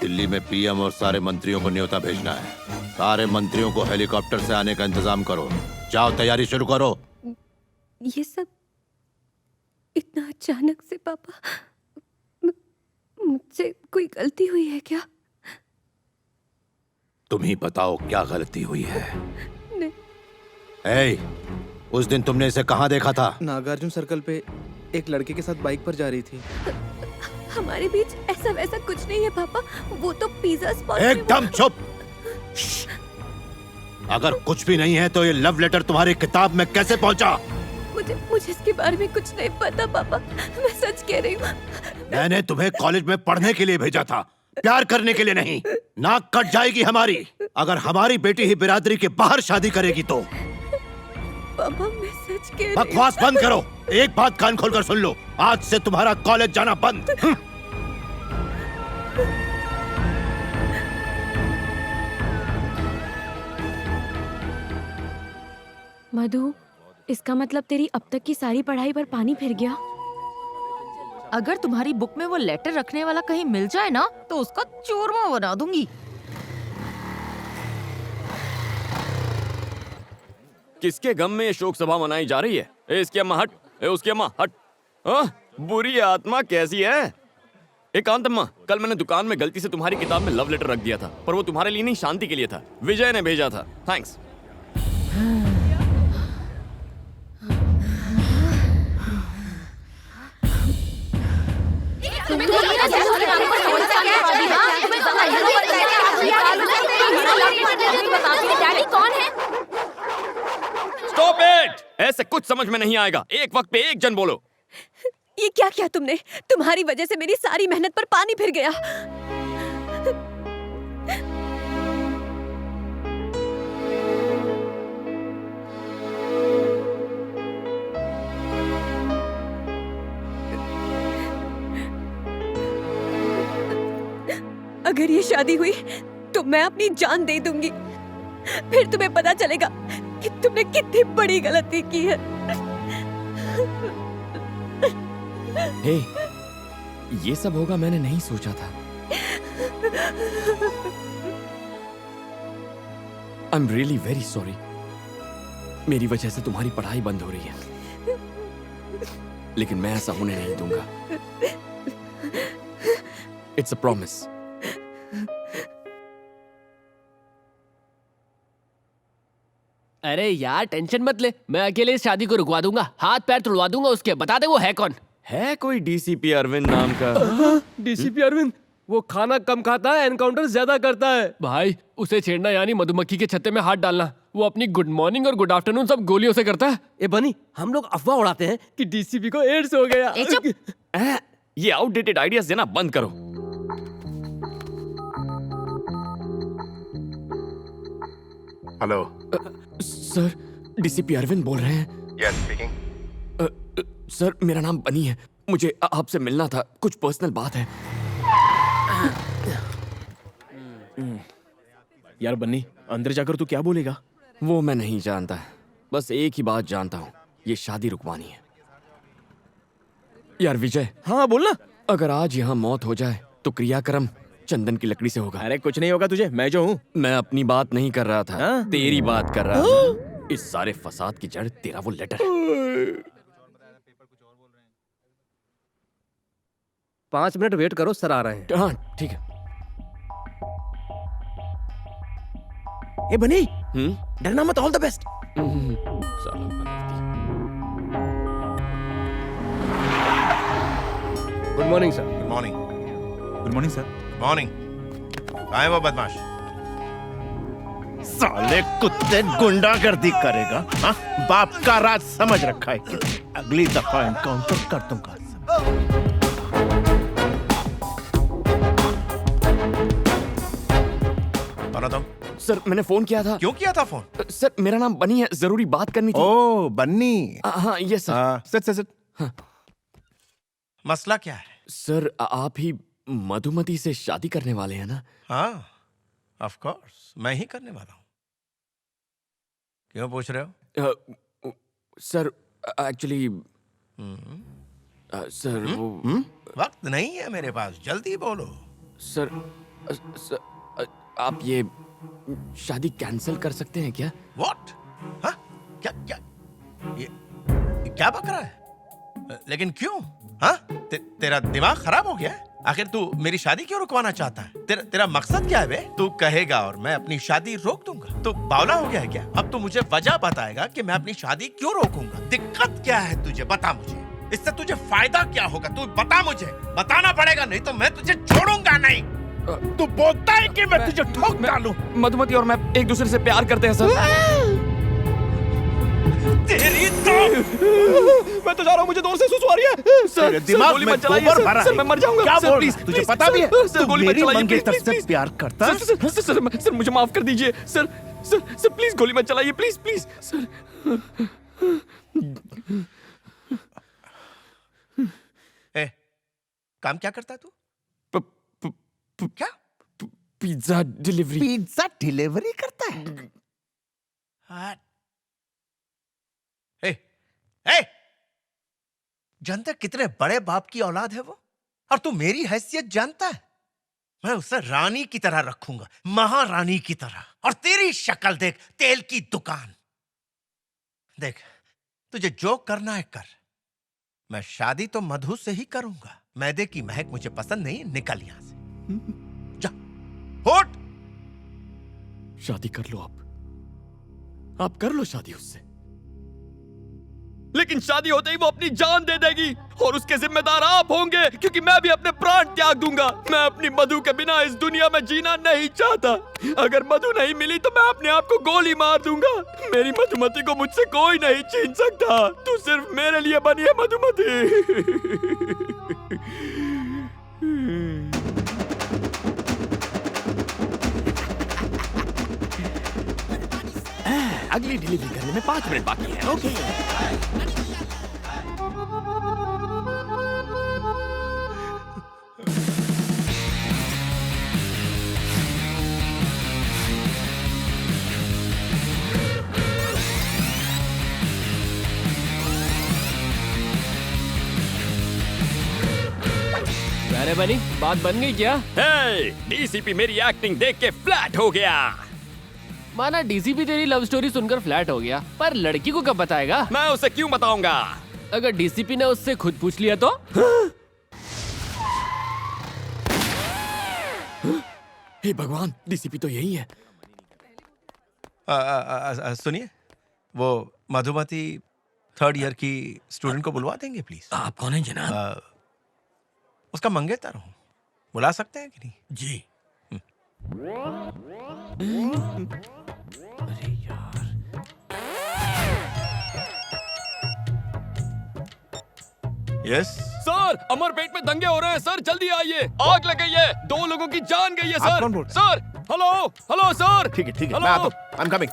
दिल्ली में पीएम और सारे मंत्रियों को न्योता भेजना है। सारे मंत्रियों को हेलीकॉप्टर से आने का इंतजाम करो। जाओ, तैयारी शुरू करो। ये सब इतना अचानक से पापा, मुझसे कोई गलती हुई है क्या? तुम ही बताओ क्या गलती हुई है। नहीं। ए, उस दिन तुमने इसे कहाँ देखा था? नागार्जुन सर्कल पे एक लड़के के साथ बाइक पर जा रही थी। हमारे बीच ऐसा वैसा कुछ नहीं है पापा, वो तो पिज्जा स्पॉट। एकदम चुप। अगर कुछ भी नहीं है तो ये लव लेटर तुम्हारी किताब में कैसे पहुंचा? मुझे इसके बारे में कुछ नहीं पता पापा, मैं सच कह रही हूँ। मैंने तुम्हें कॉलेज में पढ़ने के लिए भेजा था, प्यार करने के लिए नहीं। नाक कट जाएगी हमारी अगर हमारी बेटी ही बिरादरी के बाहर शादी करेगी तो। पापा मैं सच कह रही हूँ। बकवास बंद करो। एक बात कान खोलकर सुन लो, आज से तुम्हारा कॉलेज जाना बंद। मधु, इसका मतलब तेरी अब तक की सारी पढ़ाई पर पानी फिर गया? अगर तुम्हारी बुक में वो लेटर रखने वाला कहीं मिल जाए ना तो उसका चूरमा बना दूंगी। किसके गम में ये शोक सभा मनाई जा रही है? इसकी अम्मा हट, उसकी अम्मा हट। बुरी आत्मा कैसी है? एकांत अम्मा, कल मैंने दुकान में गलती से तुम्हारी किताब में लव लेटर रख दिया था, पर वो तुम्हारे लिए नहीं, शांति के लिए था। विजय ने भेजा था। थैंक्स। डैडी कौन है? Stop it! ऐसे कुछ समझ में नहीं आएगा। एक वक्त पे एक जन बोलो। ये क्या किया तुमने? तुम्हारी वजह से मेरी सारी मेहनत पर पानी फिर गया। अगर ये शादी हुई तो मैं अपनी जान दे दूंगी। फिर तुम्हें पता चलेगा कि तुमने कितनी बड़ी गलती की है। हे, ये सब होगा मैंने नहीं सोचा था। I am really very sorry. मेरी वजह से तुम्हारी पढ़ाई बंद हो रही है, लेकिन मैं ऐसा होने नहीं दूंगा। It's a promise. अरे यार टेंशन मत ले, मैं अकेले इस शादी को रुकवा दूंगा, हाथ पैर तुड़वा दूंगा उसके। बता दे वो है कौन? है कोई डीसीपी अरविंद नाम का? डीसीपी अरविंद? वो खाना कम खाता है, एनकाउंटर ज्यादा करता है। भाई उसे छेड़ना यानी मधुमक्खी के छत्ते में हाथ डालना। वो अपनी गुड मॉर्निंग और गुड आफ्टरनून सब गोलियों से करता है। ए बनी, हम लोग अफवाह उड़ाते हैं कि डीसीपी को एड्स हो गया। ये आउटडेटेड आइडियाज देना बंद करो। हेलो सर, डीसीपी अरविंद बोल रहे हैं। Yes speaking. सर मेरा नाम बनी है, मुझे आपसे मिलना था, कुछ पर्सनल बात है। यार बन्नी, अंदर जाकर तू क्या बोलेगा? वो मैं नहीं जानता, बस एक ही बात जानता हूँ, ये शादी रुकवानी है। यार विजय। हाँ बोलना। अगर आज यहाँ मौत हो जाए तो क्रियाक्रम चंदन की लकड़ी से होगा। अरे कुछ नहीं होगा तुझे, मैं जो हूँ। मैं अपनी बात नहीं कर रहा था, तेरी बात कर रहा था। इस सारे फसाद की जड़ तेरा वो लेटर है। 5 मिनट वेट करो, सर आ रहे हैं। हाँ ठीक है। ए बनी, डरना मत, all the best. Good morning sir. Good morning. Good morning sir. Morning. कहाँ है वो बदमाश? साले कुत्ते गुंडागर्दी करेगा, हाँ? बाप का राज समझ रखा है कि अगली दफा एनकाउंटर कर दूंगा। सर मैंने फोन किया था। क्यों किया था फोन? सर मेरा नाम बनी है, जरूरी बात करनी थी। ओ बन्नी। हाँ ये सर। सच। हाँ। मसला क्या है? सर आप ही मधुमती से शादी करने वाले हैं ना? हाँ ऑफ कोर्स, मैं ही करने वाला हूँ। क्यों पूछ रहे हो? सर एक्चुअली सर वो वक्त नहीं है मेरे पास, जल्दी बोलो। सर आप ये शादी कैंसिल कर सकते हैं क्या? व्हाट? हाँ? क्या ये क्या बक रहा है? लेकिन क्यों? हाँ? तेरा दिमाग खराब हो गया है? आखिर तू मेरी शादी क्यों रुकवाना चाहता है? तेरा मकसद क्या है बे? तू कहेगा और मैं अपनी शादी रोक दूंगा। तो बावला हो गया है क्या? अब तू मुझे वजह बताएगा कि मैं अपनी शादी क्यों रोकूंगा। दिक्कत क्या है तुझे? बता मुझे। इससे तुझे फायदा क्या होगा? तू बता मुझे। बताना पड़ेगा, नहीं तो मैं तुझे छोड़ूंगा नहीं। तू बोलता है कि मैं तुझे ठोक डालूं। मधुमती और मैं एक दूसरे से प्यार करते हैं सर। तेरी तो मैं तो जा रहा हूँ, मुझे दूर से सुसु आ रही है। सर दिमाग गोली में मत चलाइए गोबर भरा सर, है। मैं मर जाऊंगा। क्या सर, बोल प्लीज, रहा है? तुझे प्लीज, पता भी है सर, तू गोली मत मेरी चलाइए, मंगेतर प्लीज, से प्लीज, प्यार करता है? सर मुझे माफ कर दीजिए सर। सर प्लीज गोली मत चलाइए, प्लीज प्लीज सर। ए, काम क्या करता है तू? क्या? Pizza delivery. पिज्जा डिलीवरी करता है? हाँ। ए, जानता है कितने बड़े बाप की औलाद है वो? और तू मेरी हैसियत जानता है? मैं उसे रानी की तरह रखूंगा, महारानी की तरह। और तेरी शक्ल देख, तेल की दुकान। देख, तुझे जो करना है कर। मैं शादी तो मधु से ही करूंगा। मैदे की महक मुझे पसंद नहीं, निकल यहां से। जा, होट। शादी कर लो आप कर लो शादी उससे, लेकिन शादी होते ही वो अपनी जान दे देगी और उसके जिम्मेदार आप होंगे, क्योंकि मैं भी अपने प्राण त्याग दूंगा। मैं अपनी मधु के बिना इस दुनिया में जीना नहीं चाहता। अगर मधु नहीं मिली तो मैं अपने आप को गोली मार दूंगा। मेरी मधुमती को मुझसे कोई नहीं छीन सकता। तू सिर्फ मेरे लिए बनी है मधुमती। अगली डिलीवरी करने में 5 मिनट बाकी है। ओके। अरे बनी, बात बन गई क्या? डीसीपी मेरी एक्टिंग देख के फ्लैट हो गया। माना डीसीपी तेरी लव स्टोरी सुनकर फ्लैट हो गया, पर लड़की को कब बताएगा? मैं उसे क्यों बताऊंगा? अगर डीसीपी ने उससे खुद पूछ लिया तो? हे भगवान, डीसीपी तो यही है। सुनिए, वो मधुमती 3rd ईयर की स्टूडेंट को बुलवा देंगे प्लीज? आप कौन हैं जनाब? उसका मंगेतर हूँ, बुला सकते हैं कि नहीं? जी। अरे यार, यस सर, अमरपेट में दंगे हो रहे हैं सर, जल्दी आइए। आग लग गई है, 2 लोगों की जान गई है आप सर। कौन बोल? Sir, hello hello sir. ठीक है हेलो। मैं आता हूं। I am coming.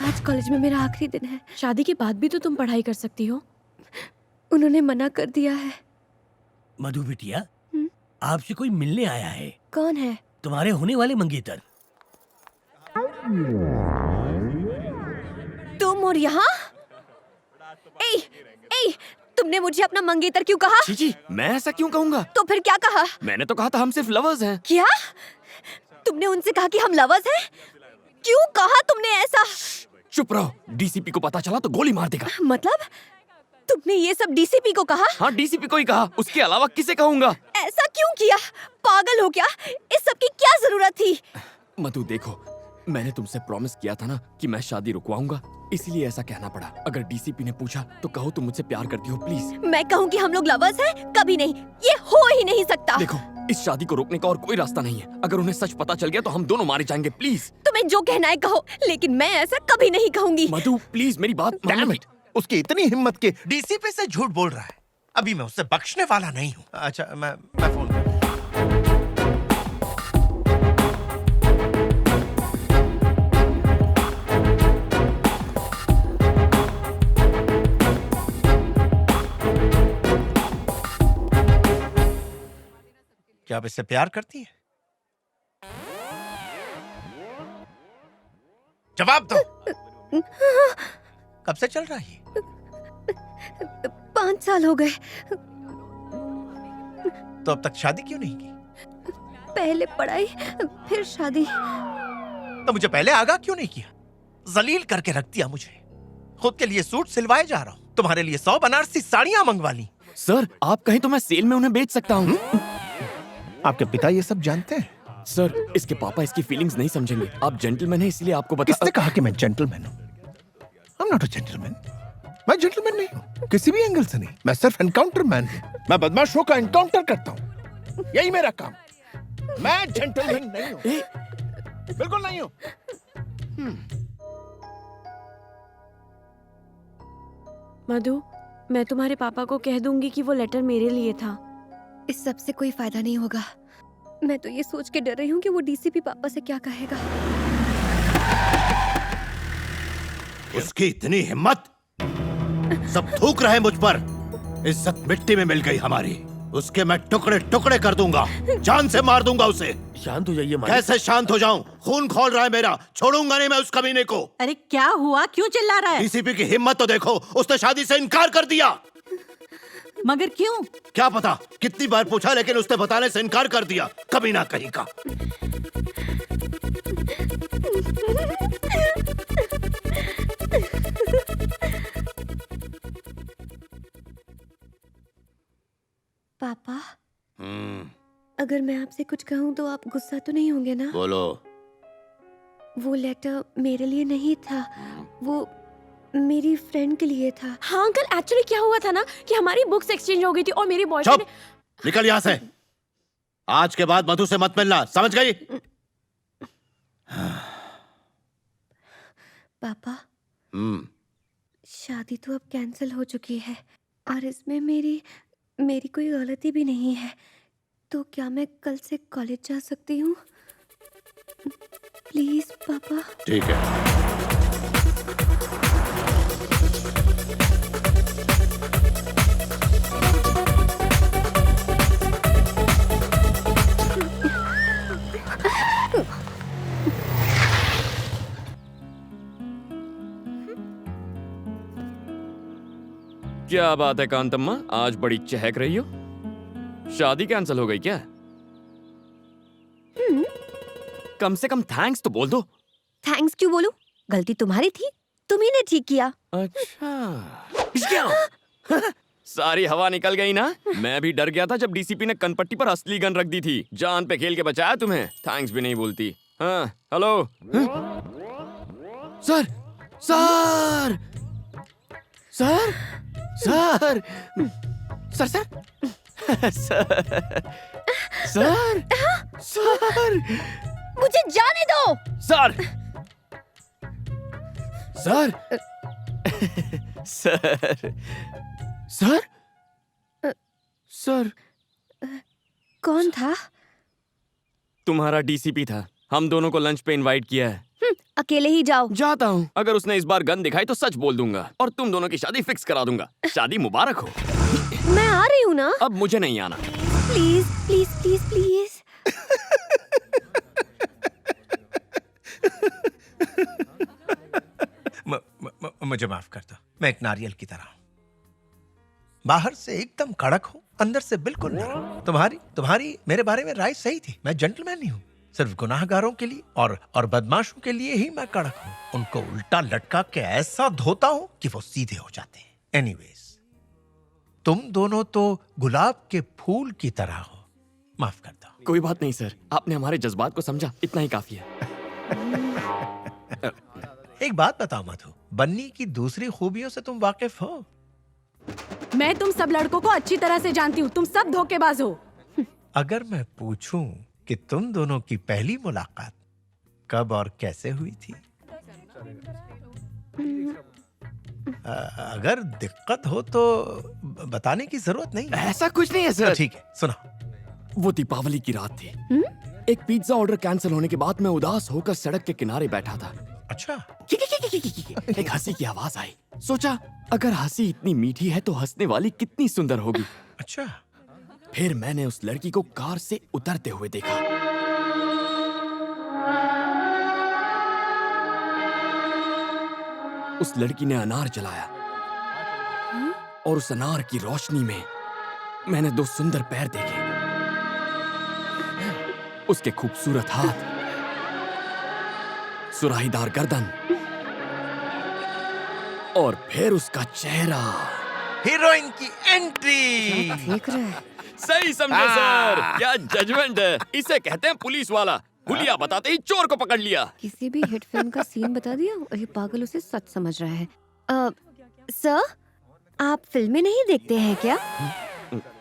आज कॉलेज में मेरा आखिरी दिन है। शादी के बाद भी तो तुम पढ़ाई कर सकती हो। उन्होंने मना कर दिया है। मधु बिटिया, आपसे कोई मिलने आया है। कौन है? तुम्हारे होने वाले मंगेतर। तुम और यहाँ? तुमने मुझे अपना मंगेतर क्यों कहा? जी, मैं ऐसा क्यों कहूँगा? तो फिर क्या कहा? मैंने तो कहा था हम सिर्फ लवर्स हैं। क्या? तुमने उनसे कहा कि हम लवर्स हैं? क्यों कहा तुमने ऐसा? चुप रहो, डीसीपी को पता चला तो गोली मार देगा। मतलब तुमने ये सब डीसीपी को कहा? हाँ, डीसीपी को ही कहा, उसके अलावा किसे कहूँगा? ऐसा क्यों किया? पागल हो क्या? इस सब की क्या जरूरत थी? मधु देखो, मैंने तुमसे प्रॉमिस किया था ना कि मैं शादी रुकवाऊंगा, इसलिए ऐसा कहना पड़ा। अगर डीसीपी ने पूछा तो कहो तुम मुझसे प्यार करती हो प्लीज। मैं कहूँ कि हम लोग लवर्स हैं? कभी नहीं, ये हो ही नहीं सकता। देखो, इस शादी को रोकने का और कोई रास्ता नहीं है। अगर उन्हें सच पता चल गया तो हम दोनों मारे जाएंगे। प्लीज तुम्हें जो कहना है कहो, लेकिन मैं ऐसा कभी नहीं कहूंगी। मधु प्लीज मेरी बात Damn it! उसकी इतनी हिम्मत के डीसीपी से झूठ बोल रहा है। अभी मैं उससे बख्शने वाला नहीं हूँ। अच्छा, मैं फोन कर। क्या आप इससे प्यार करती हैं? जवाब दो। कब से चल रहा है? 5 साल हो गए। तो अब तक शादी क्यों नहीं की? पहले पढ़ाई, फिर शादी। तो मुझे पहले आगाह क्यों नहीं किया? जलील करके रख दिया मुझे। खुद के लिए सूट सिलवाए जा रहा हूँ, तुम्हारे लिए 100 बनारसी साड़ियां मंगवा ली। सर आप कहीं तो मैं सेल में उन्हें बेच सकता हूँ। आपके पिता ये सब जानते हैं? सर इसके पापा इसकी फीलिंग्स नहीं समझेंगे। आप जेंटलमैन हैं इसलिए आपको बता। किसने कहा कि मैं जेंटलमैन हूँ? I'm not a gentleman. मैं जेंटलमैन नहीं हूँ, किसी भी एंगल से नहीं। मैं सिर्फ एनकाउंटर मैन हूँ। मैं बदमाशों का एनकाउंटर करता हूँ, यही मेरा काम। मैं जेंटलमैन नहीं हूँ, बिल्कुल नहीं हूँ। मधु, मैं तुम्हारे पापा को कह दूंगी कि वो लेटर मेरे लिए था। इस सब से कोई फायदा नहीं होगा। मैं तो ये सोच के डर रही हूँ कि वो डीसीपी पापा से क्या कहेगा। उसकी इतनी हिम्मत! सब थूक रहे मुझ पर। इज्जत मिट्टी में मिल गई हमारी। उसके मैं टुकड़े टुकड़े कर दूंगा, जान से मार दूंगा उसे। शांत हो जाइए मालिक। कैसे शांत हो जाऊं? खून खोल रहा है मेरा, छोड़ूंगा नहीं मैं उस कमीने को। अरे क्या हुआ, क्यों चिल्ला रहा है? डीसीपी की हिम्मत तो देखो, उसने शादी से इनकार कर दिया। मगर क्यों? क्या पता, कितनी बार पूछा लेकिन उसने बताने से इनकार कर दिया। कमीना कहीं का। पापा, अगर मैं आपसे कुछ कहूँ तो आप गुस्सा तो नहीं होंगे ना? बोलो। वो लेटर मेरे लिए नहीं था, वो मेरी फ्रेंड के लिए था। हाँ अंकल, एक्चुअली क्या हुआ था ना कि हमारी बुक्स एक्सचेंज हो गई थी और मेरी बॉयफ्रेंड। चुप! निकल यहाँ से। आज के बाद मधु से मत मिलना, समझ गई? पापा, शादी तो अब कैंसिल हो चुकी है और इसमें मेरी कोई गलती भी नहीं है। तो क्या मैं कल से कॉलेज जा सकती हूँ? प्लीज पापा। ठीक है। क्या बात है कांतम्मा, आज बड़ी चहक रही हो। शादी कैंसिल हो गई क्या? कम से कम थैंक्स तो बोल दो। थैंक्स क्यों बोलूं? गलती तुम्हारी थी, तुम्ही ने ठीक किया। अच्छा। सारी हवा निकल गई ना? मैं भी डर गया था जब डीसीपी ने कनपट्टी पर असली गन रख दी थी। जान पे खेल के बचाया तुम्हें, थैंक्स भी नहीं बोलती। हाँ hello sir, sir sir sir sir sir sir sir मुझे जाने दो। Sir sir sir sir sir कौन था? तुम्हारा डीसीपी था। हम दोनों को लंच पे इनवाइट किया है। अकेले ही जाओ। जाता हूँ। अगर उसने इस बार गन दिखाई तो सच बोल दूंगा और तुम दोनों की शादी फिक्स करा दूंगा। शादी मुबारक हो। मैं आ रही हूँ ना। अब मुझे नहीं आना। Please please please please. मुझे माफ कर दो, मैं एक नारियल की तरह हूँ। बाहर से एकदम कड़क हूँ, अंदर से बिल्कुल नरम। तुम्हारी मेरे बारे में राय सही थी। मैं जेंटलमैन नहीं हूँ, सिर्फ गुनाहगारों के लिए और बदमाशों के लिए ही मैं कड़क हूँ। उनको उल्टा लटका के ऐसा धोता हूँ कि वो सीधे हो जाते हैं। एनीवेज, तुम दोनों तो गुलाब के फूल की तरह हो। माफ कर दो। कोई बात नहीं सर, आपने हमारे जज्बात को समझा, इतना ही काफी है। एक बात बताओ मधु, बन्नी की दूसरी खूबियों से तुम वाकिफ हो? मैं तुम सब लड़कों को अच्छी तरह से जानती हूँ, तुम सब धोखेबाज हो। अगर मैं पूछूं कि तुम दोनों की पहली मुलाकात कब और कैसे हुई थी? अगर दिक्कत हो तो बताने की जरूरत नहीं। ऐसा कुछ नहीं है सर। तो ठीक है, सुना। वो दीपावली की रात थी। एक पिज्जा ऑर्डर कैंसिल होने के बाद मैं उदास होकर सड़क के किनारे बैठा था। अच्छा। एक हंसी की आवाज आई। सोचा अगर हंसी इतनी मीठी है तो हंसने वाली कितनी सुंदर होगी। अच्छा। फिर मैंने उस लड़की को कार से उतरते हुए देखा। उस लड़की ने अनार जलाया और उस अनार की रोशनी में मैंने दो सुंदर पैर देखे। उसके खूबसूरत हाथ, सुराहीदार गर्दन और फिर उसका चेहरा। हीरोइन की एंट्री। देख रहे हैं? सही समझे सर, क्या जजमेंट है। इसे कहते हैं पुलिस वाला। हुलिया बताते ही चोर को पकड़ लिया। किसी भी हिट फिल्म का सीन बता दिया और ये पागल उसे सच समझ रहा है। सर, आप फिल्में नहीं देखते हैं क्या?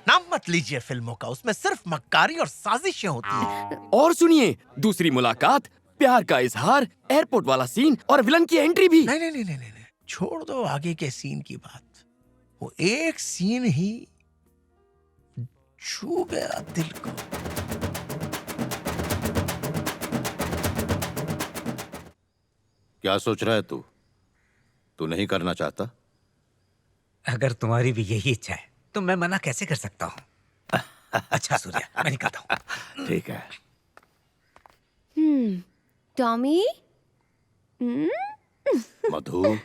नाम मत लीजिए फिल्मों का, उसमें सिर्फ मक्कारी और साजिशें होती हैं। और सुनिए, दूसरी मुलाकात, प्यार का इजहार, एयरपोर्ट वाला सीन और विलन की एंट्री भी। नहीं नहीं नहीं नहीं नहीं, छोड़ दो आगे के सीन की बात। वो एक सीन ही छू गया दिल को। क्या सोच रहा है तू? तू नहीं करना चाहता? अगर तुम्हारी भी यही इच्छा है तो मैं मना कैसे कर सकता हूँ? अच्छा सूर्या, मैं निकलता हूँ। ठीक है। टॉमी। मधु,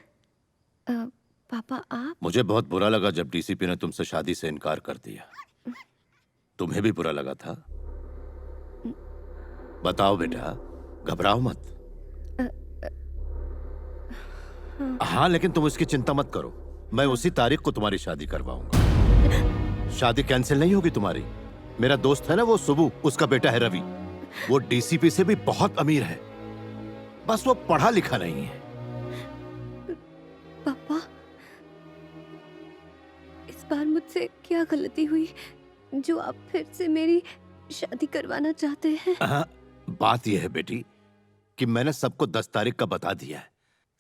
पापा आप? मुझे बहुत बुरा लगा जब डीसीपी ने तुमसे शादी से इनकार कर दिया। तुम्हें भी बुरा लगा था? बताओ बेटा, घबराओ मत। हाँ, लेकिन तुम उसकी चिंता मत करो। मैं उसी तारीख को तुम्हारी शादी करवाऊंगा। शादी कैंसिल नहीं होगी तुम्हारी। मेरा दोस्त है ना वो सुबू, उसका बेटा है रवि। वो डीसीपी से भी बहुत अमीर है, बस वो पढ़ा लिखा नहीं है। पापा, इस बार मुझसे क्या गलती हुई जो आप फिर से मेरी शादी करवाना चाहते हैं? बात यह है बेटी कि मैंने सबको 10 तारीख का बता दिया है।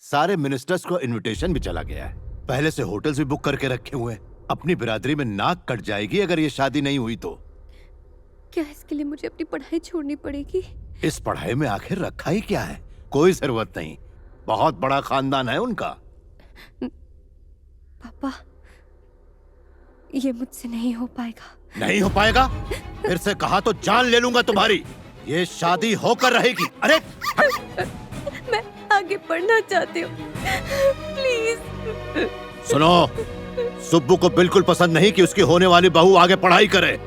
सारे मिनिस्टर्स को इनविटेशन भी चला गया है। पहले से होटल्स भी बुक करके रखे हुए हैं। अपनी बिरादरी में नाक कट जाएगी अगर ये शादी नहीं हुई तो। क्या इसके लिए मुझे अपनी पढ़ाई छोड़नी पड़ेगी? इस पढ़ाई में आखिर रखा ही क्या है? कोई जरूरत नहीं, बहुत बड़ा खानदान है उनका। पापा, ये मुझसे नहीं हो पाएगा। नहीं हो पाएगा? फिर से कहा तो जान ले लूंगा तुम्हारी। ये शादी होकर रहेगी। अरे मैं आगे पढ़ना चाहती हूँ, प्लीज। सुनो, सुब्बू को बिल्कुल पसंद नहीं कि उसकी होने वाली बहू आगे पढ़ाई करे।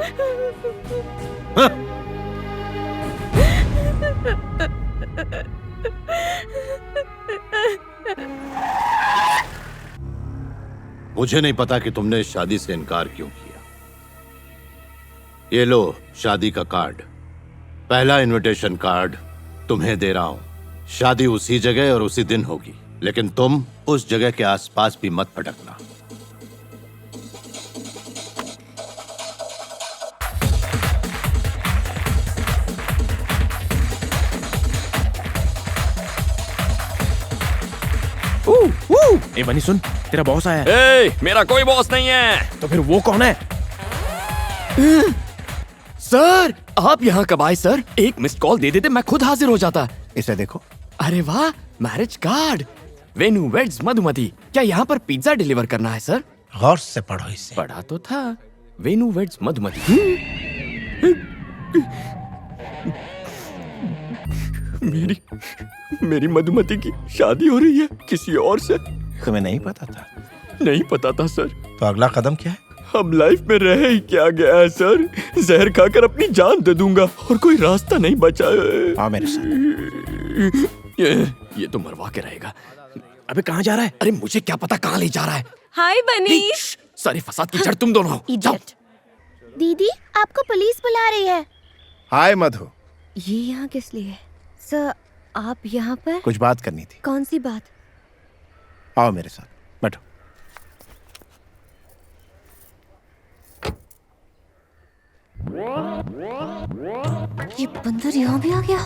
मुझे नहीं पता कि तुमने इस शादी से इनकार क्यों किया। ये लो शादी का कार्ड, पहला इनविटेशन कार्ड तुम्हें दे रहा हूं। शादी उसी जगह और उसी दिन होगी, लेकिन तुम उस जगह के आसपास भी मत भटकना। ए बनी सुन, तेरा बॉस आया है। ए, मेरा कोई बॉस नहीं है। तो फिर वो कौन है? सर, आप यहाँ कब आए सर? एक मिस्ड कॉल दे देते मैं खुद हाजिर हो जाता। इसे देखो। अरे वाह, marriage card. Venue weds Madhumati. क्या यहाँ पर पिज्जा डिलीवर करना है सर? गौर से पढ़ो इसे। पढ़ा तो था, वेन्यू वेड्स मधुमती। मेरी मधुमती की शादी हो रही है किसी और से। तुम्हें नहीं पता था? नहीं पता था सर। तो अगला कदम क्या है? अब लाइफ में रह ही क्या गया है सर? जहर खाकर अपनी जान दे दूंगा और कोई रास्ता नहीं बचा है। आओ मेरे साथ। ये तो मरवा के रहेगा। अबे कहाँ जा रहा है? अरे मुझे क्या पता कहाँ ले जा रहा है। हाय बनी। सारे फसाद की जड़ तुम दोनों हो। जाओ। दीदी, आपको पुलिस बुला रही है। हाय मधु। ये यहाँ किस लिए? सर, आप यहाँ पर? कुछ बात करनी थी। कौन सी बात? आओ मेरे साथ, बैठो। ये बंदर यहाँ भी आ गया।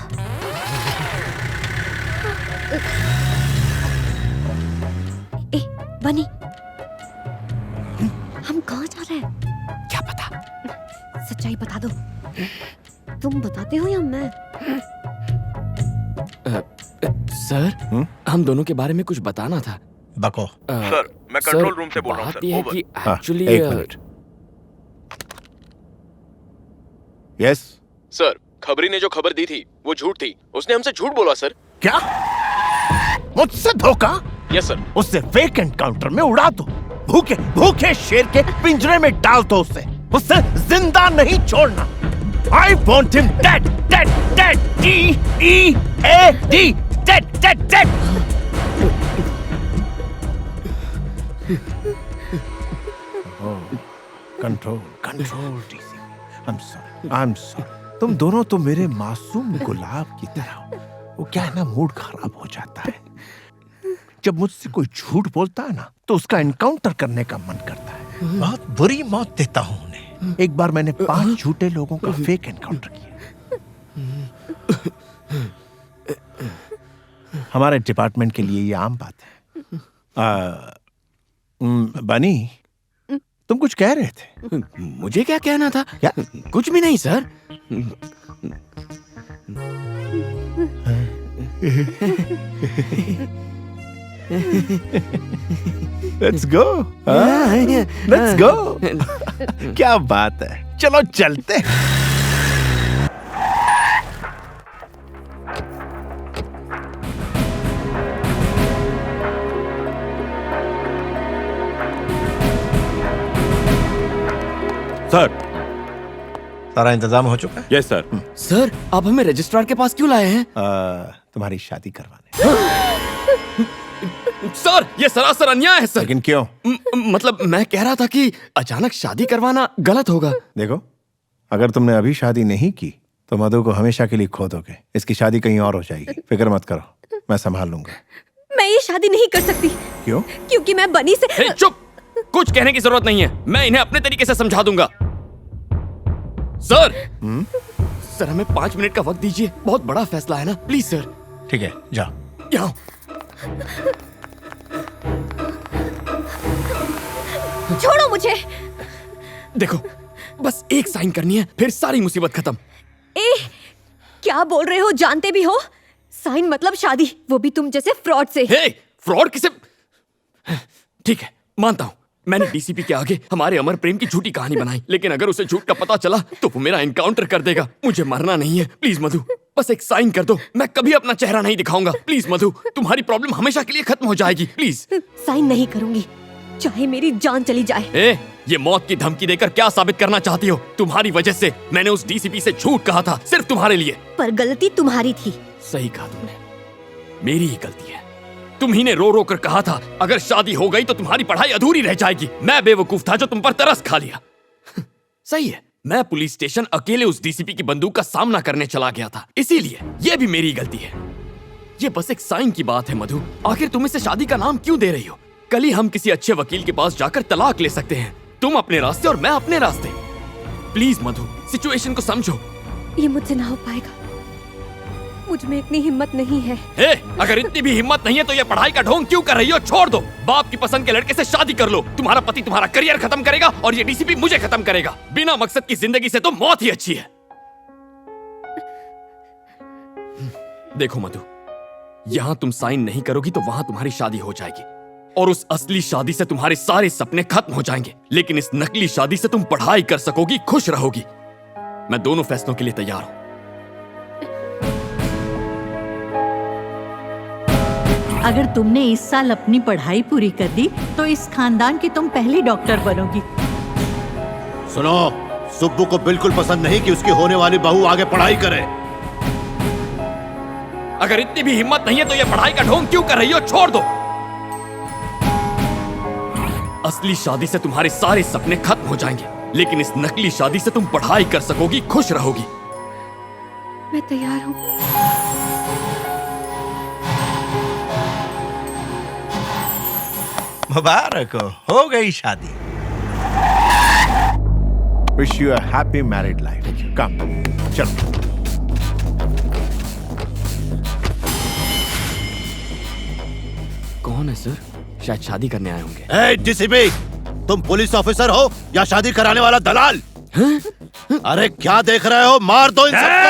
ए, बनी, हम कहाँ जा रहे हैं? क्या पता? सच्चाई बता दो। तुम बताते हो या मैं? सर, हम दोनों के बारे में कुछ बताना था। बको। सर, मैं कंट्रोल रूम से बोल रहा हूँ सर। बात यह है कि एक्चुअली एक मिनट। यस सर, खबरी ने जो खबर दी थी वो झूठ थी। उसने हमसे झूठ बोला सर। क्या? मुझसे धोखा? Yes sir. उससे फेक एनकाउंटर में उड़ा दो। भूखे भूखे शेर के पिंजरे में डाल दो उसे जिंदा नहीं छोड़ना। I want him dead, dead, dead, D-E-A-D, dead, dead, dead. Control control TC. I am sorry. तुम दोनों तो मेरे मासूम गुलाब की तरह हो। वो क्या है ना, मूड खराब हो जाता है जब मुझसे कोई झूठ बोलता है ना, तो उसका एनकाउंटर करने का मन करता है। बहुत बुरी मौत देता हूं उन्हें। एक बार मैंने 5 झूठे लोगों का फेक एनकाउंटर किया। हमारे डिपार्टमेंट के लिए ये आम बात है। बनी, तुम कुछ कह रहे थे। मुझे क्या कहना था? क्या? कुछ भी नहीं sir. Let's go, let's go. क्या बात है, चलो चलते हैं। सर, सारा इंतजाम हो चुका है? Yes sir. सर, आप हमें रजिस्ट्रार के पास क्यों लाए हैं? तुम्हारी शादी करवाने। सर, ये सरासर अन्याय है सर। लेकिन क्यों? मतलब मैं कह रहा था कि अचानक शादी करवाना गलत होगा। देखो, अगर तुमने अभी शादी नहीं की तो मधु को हमेशा के लिए खो दोगे। इसकी शादी कहीं और हो जाएगी। फिक्र मत करो, मैं संभाल लूंगा। मैं ये शादी नहीं कर सकती। क्यों? क्योंकि मैं बनी से। चुप! कुछ कहने की जरूरत नहीं है, मैं इन्हें अपने तरीके से समझा दूंगा। सर, सर हमें 5 मिनट का वक्त दीजिए, बहुत बड़ा फैसला है ना, प्लीज सर। ठीक है, जाओ। जाओ। छोड़ो मुझे। देखो, बस एक साइन करनी है, फिर सारी मुसीबत खत्म। ए, क्या बोल रहे हो? जानते भी हो? साइन मतलब शादी, वो भी तुम जैसे फ्रॉड से। हे, फ्रॉड किसे? ठीक है, मानता हूं, मैंने डीसीपी के आगे हमारे अमर प्रेम की झूठी कहानी बनाई, लेकिन अगर उसे झूठ का पता चला तो वो मेरा एनकाउंटर कर देगा। मुझे मरना नहीं है, प्लीज मधु, बस एक साइन कर दो। मैं कभी अपना चेहरा नहीं दिखाऊंगा। प्लीज मधु, तुम्हारी प्रॉब्लम हमेशा के लिए खत्म हो जाएगी, प्लीज। साइन नहीं करूंगी, चाहे मेरी जान चली जाए। ए, ये मौत की धमकी देकर क्या साबित करना चाहती हो? तुम्हारी वजह से मैंने उस डीसीपी से झूठ कहा था, सिर्फ तुम्हारे लिए। पर गलती तुम्हारी थी। सही कहा तुमने, मेरी ही गलती है। तुम ही ने रो रो कर कहा था अगर शादी हो गई तो तुम्हारी पढ़ाई अधूरी रह जाएगी। मैं बेवकूफ था जो तुम पर तरस खा लिया। सही है, मैं पुलिस स्टेशन अकेले उस डीसीपी की बंदूक का सामना करने चला गया था, इसीलिए ये भी मेरी गलती है। ये बस एक साइन की बात है मधु। आखिर तुम इसे शादी का नाम क्यों दे रही हो? कल ही हम किसी अच्छे वकील के पास जाकर तलाक ले सकते हैं, तुम अपने रास्ते और मैं अपने रास्ते। प्लीज मधु, सिचुएशन को समझो। ये मुझसे ना हो पाएगा, मुझ में इतनी हिम्मत नहीं है। हे, अगर इतनी भी हिम्मत नहीं है तो ये पढ़ाई का ढोंग क्यों कर रही हो? छोड़ दो, बाप की पसंद के लड़के से शादी कर लो। तुम्हारा पति तुम्हारा करियर खत्म करेगा और ये डीसीपी मुझे खत्म करेगा। बिना मकसद की जिंदगी से तो मौत ही अच्छी है। देखो मधु, यहां तुम साइन नहीं करोगी तो वहां तुम्हारी शादी हो जाएगी और उस असली शादी से तुम्हारे सारे सपने खत्म हो जाएंगे, लेकिन इस नकली शादी से तुम पढ़ाई कर सकोगी, खुश रहोगी। मैं दोनों फैसलों के लिए तैयार हूं। अगर तुमने इस साल अपनी पढ़ाई पूरी कर दी तो इस खानदान की तुम पहली डॉक्टर बनोगी। सुनो, सुब्बू को बिल्कुल पसंद नहीं कि उसकी होने वाली बहू आगे पढ़ाई करे। अगर इतनी भी हिम्मत नहीं है तो ये पढ़ाई का ढोंग क्यों कर रही हो? छोड़ दो। असली शादी से तुम्हारे सारे सपने खत्म हो जाएंगे, लेकिन इस नकली शादी से तुम पढ़ाई कर सकोगी, खुश रहोगी। मैं तैयार हूं। मुबारक हो गई शादी। Wish you a happy married life. Come, चलो। कौन है सर? शायद शादी करने आए होंगे। ए, डीसीपी, तुम पुलिस ऑफिसर हो या शादी कराने वाला दलाल? अरे क्या देख रहे हो? मार दो इन सबको।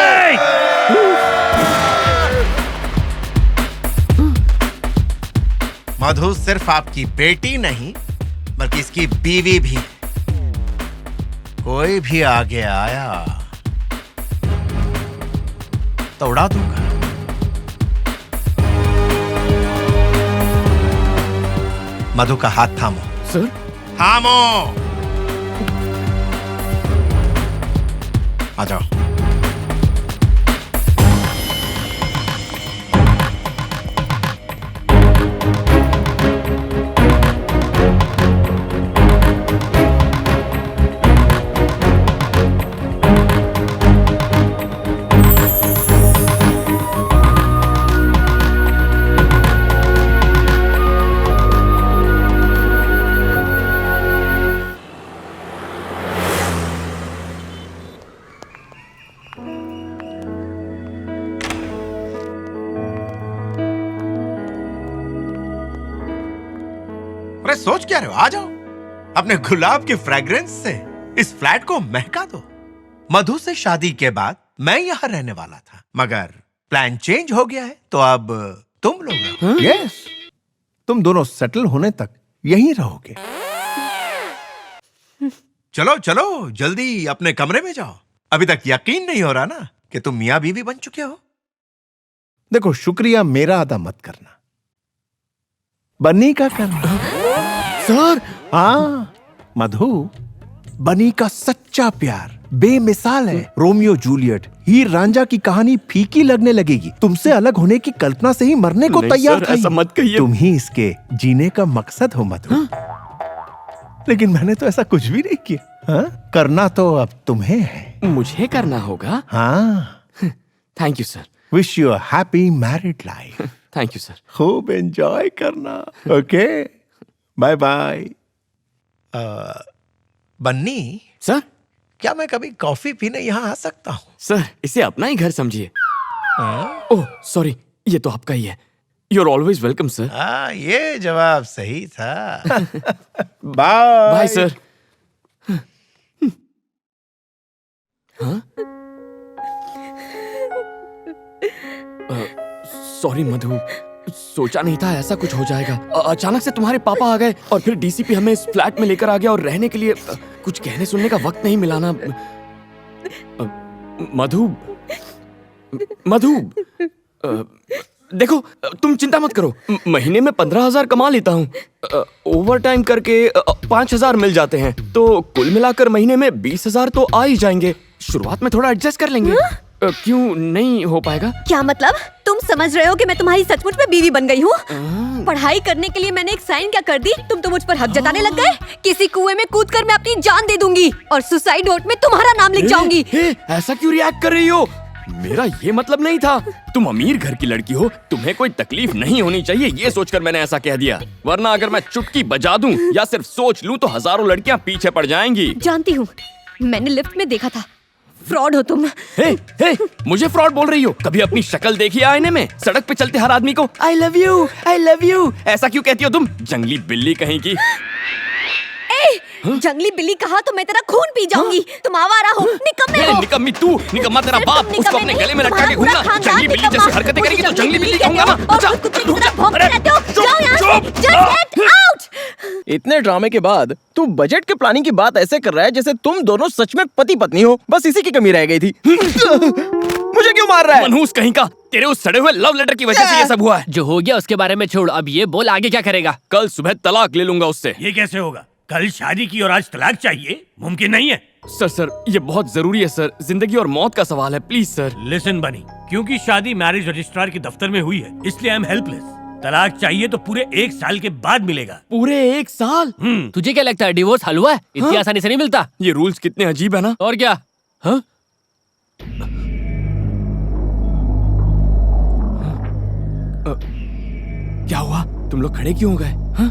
मधु सिर्फ आपकी बेटी नहीं बल्कि इसकी बीवी भी। कोई भी आगे आया तो उड़ा दूंगा। मधु का हाथ थामो। सर? थामो। आ जाओ। सोच क्या रहे हो? आ जाओ, अपने गुलाब की फ्रेग्रेंस से इस फ्लैट को महका दो। मधु से शादी के बाद मैं यहाँ रहने वाला था, मगर प्लान चेंज हो गया है, तो अब तुम लोग रहो। यस, तुम दोनों सेटल होने तक यहीं रहोगे। चलो चलो, जल्दी अपने कमरे में जाओ। अभी तक यकीन नहीं हो रहा ना कि तुम मियाँ बीवी बन चुके हो। देखो, शुक्रिया मेरा अदा मत करना, बनी का करना। सर, हाँ मधु, बनी का सच्चा प्यार बेमिसाल है। रोमियो जूलियट, हीर रांझा की कहानी फीकी लगने लगेगी। तुमसे अलग होने की कल्पना से ही मरने को तैयार था। ऐसा मत कहिए। तुम ही इसके जीने का मकसद हो मधु। लेकिन मैंने तो ऐसा कुछ भी नहीं किया। हाँ? करना तो अब तुम्हें है। मुझे करना होगा? हाँ। Thank you sir. Wish you a happy married life. Thank you sir. खूब एंजॉय करना। Okay, bye bye. Bunny sir, क्या मैं कभी कॉफी पीने यहाँ आ सकता हूँ? सर, इसे अपना ही घर समझिए। ओह सॉरी, ये तो आपका ही है। You are always welcome sir. हाँ, ये जवाब सही था। Bye bye sir. हाँ? सॉरी मधु, सोचा नहीं था ऐसा कुछ हो जाएगा। अचानक से तुम्हारे पापा आ गए और फिर डीसीपी हमें इस फ्लैट में लेकर आ गया और रहने के लिए कुछ कहने सुनने का वक्त नहीं मिला ना। मधु, मधु, देखो, तुम चिंता मत करो, महीने में 15,000 कमा लेता हूँ। ओवर टाइम करके 5,000 मिल जाते हैं, तो कुल मिलाकर महीने में 20,000 तो आ ही जाएंगे। शुरुआत में थोड़ा एडजस्ट कर लेंगे। क्यों नहीं हो पाएगा? क्या मतलब? तुम समझ रहे हो कि मैं तुम्हारी सचमुच में बीवी बन गई हूँ? पढ़ाई करने के लिए मैंने एक साइन क्या कर दी, तुम तो मुझ पर हक जताने लग गए। किसी कुएं में कूदकर मैं अपनी जान दे दूंगी और सुसाइड नोट में तुम्हारा नाम लिख जाऊंगी। ऐसा क्यों रिएक्ट कर रही हो? मेरा ये मतलब नहीं था। तुम अमीर घर की लड़की हो, तुम्हें कोई तकलीफ नहीं होनी चाहिए, ये सोचकर मैंने ऐसा कह दिया। वरना अगर मैं चुटकी बजा दूं या सिर्फ सोच लूं तो हजारों लड़कियां पीछे पड़ जाएंगी। जानती हूँ, मैंने लिफ्ट में देखा था। फ्रॉड हो तुम। हे, मुझे फ्रॉड बोल रही हो? कभी अपनी शक्ल देखी आईने में? सड़क पे चलते हर आदमी को आई लव यू ऐसा क्यों कहती हो तुम? जंगली बिल्ली कहीं की। जंगली बिल्ली कहा तो मैं तेरा खून पी जाऊंगी। तुम आवारा हो, निकम्मे हो। निकम्मी तू, निकम्मा तेरा बाप, उसको अपने गले में लटका के घूमना। जंगली बिल्ली जैसी हरकतें करेगी तो जंगली बिल्ली कहूंगा ना। इतने ड्रामे के बाद तू बजट के प्लानिंग की बात ऐसे कर रहा है जैसे तुम दोनों सच में पति पत्नी हो। बस इसी की कमी रह गई थी। मुझे क्यों मार रहा है? मनहूस कहीं का, तेरे उस सड़े हुए लव लेटर की वजह से ये सब हुआ है। जो हो गया उसके बारे में छोड़, अब ये बोल आगे क्या करेगा? कल सुबह तलाक ले लूंगा उससे। ये कैसे होगा? कल शादी की और आज तलाक चाहिए? मुमकिन नहीं है। सर, ये बहुत जरूरी है सर, जिंदगी और मौत का सवाल है, प्लीज सर। लिसन बनी, क्योंकि शादी मैरिज रजिस्ट्रार के दफ्तर में हुई है, इसलिए आई एम हेल्पलेस। तलाक चाहिए तो पूरे 1 साल के बाद मिलेगा। पूरे 1 साल? तुझे क्या लगता है डिवोर्स हलवा है? इतनी आसानी से नहीं मिलता। ये रूल्स कितने अजीब है ना। और क्या? हाँ? क्या हुआ? तुम लोग खड़े क्यों हो गए? हाँ?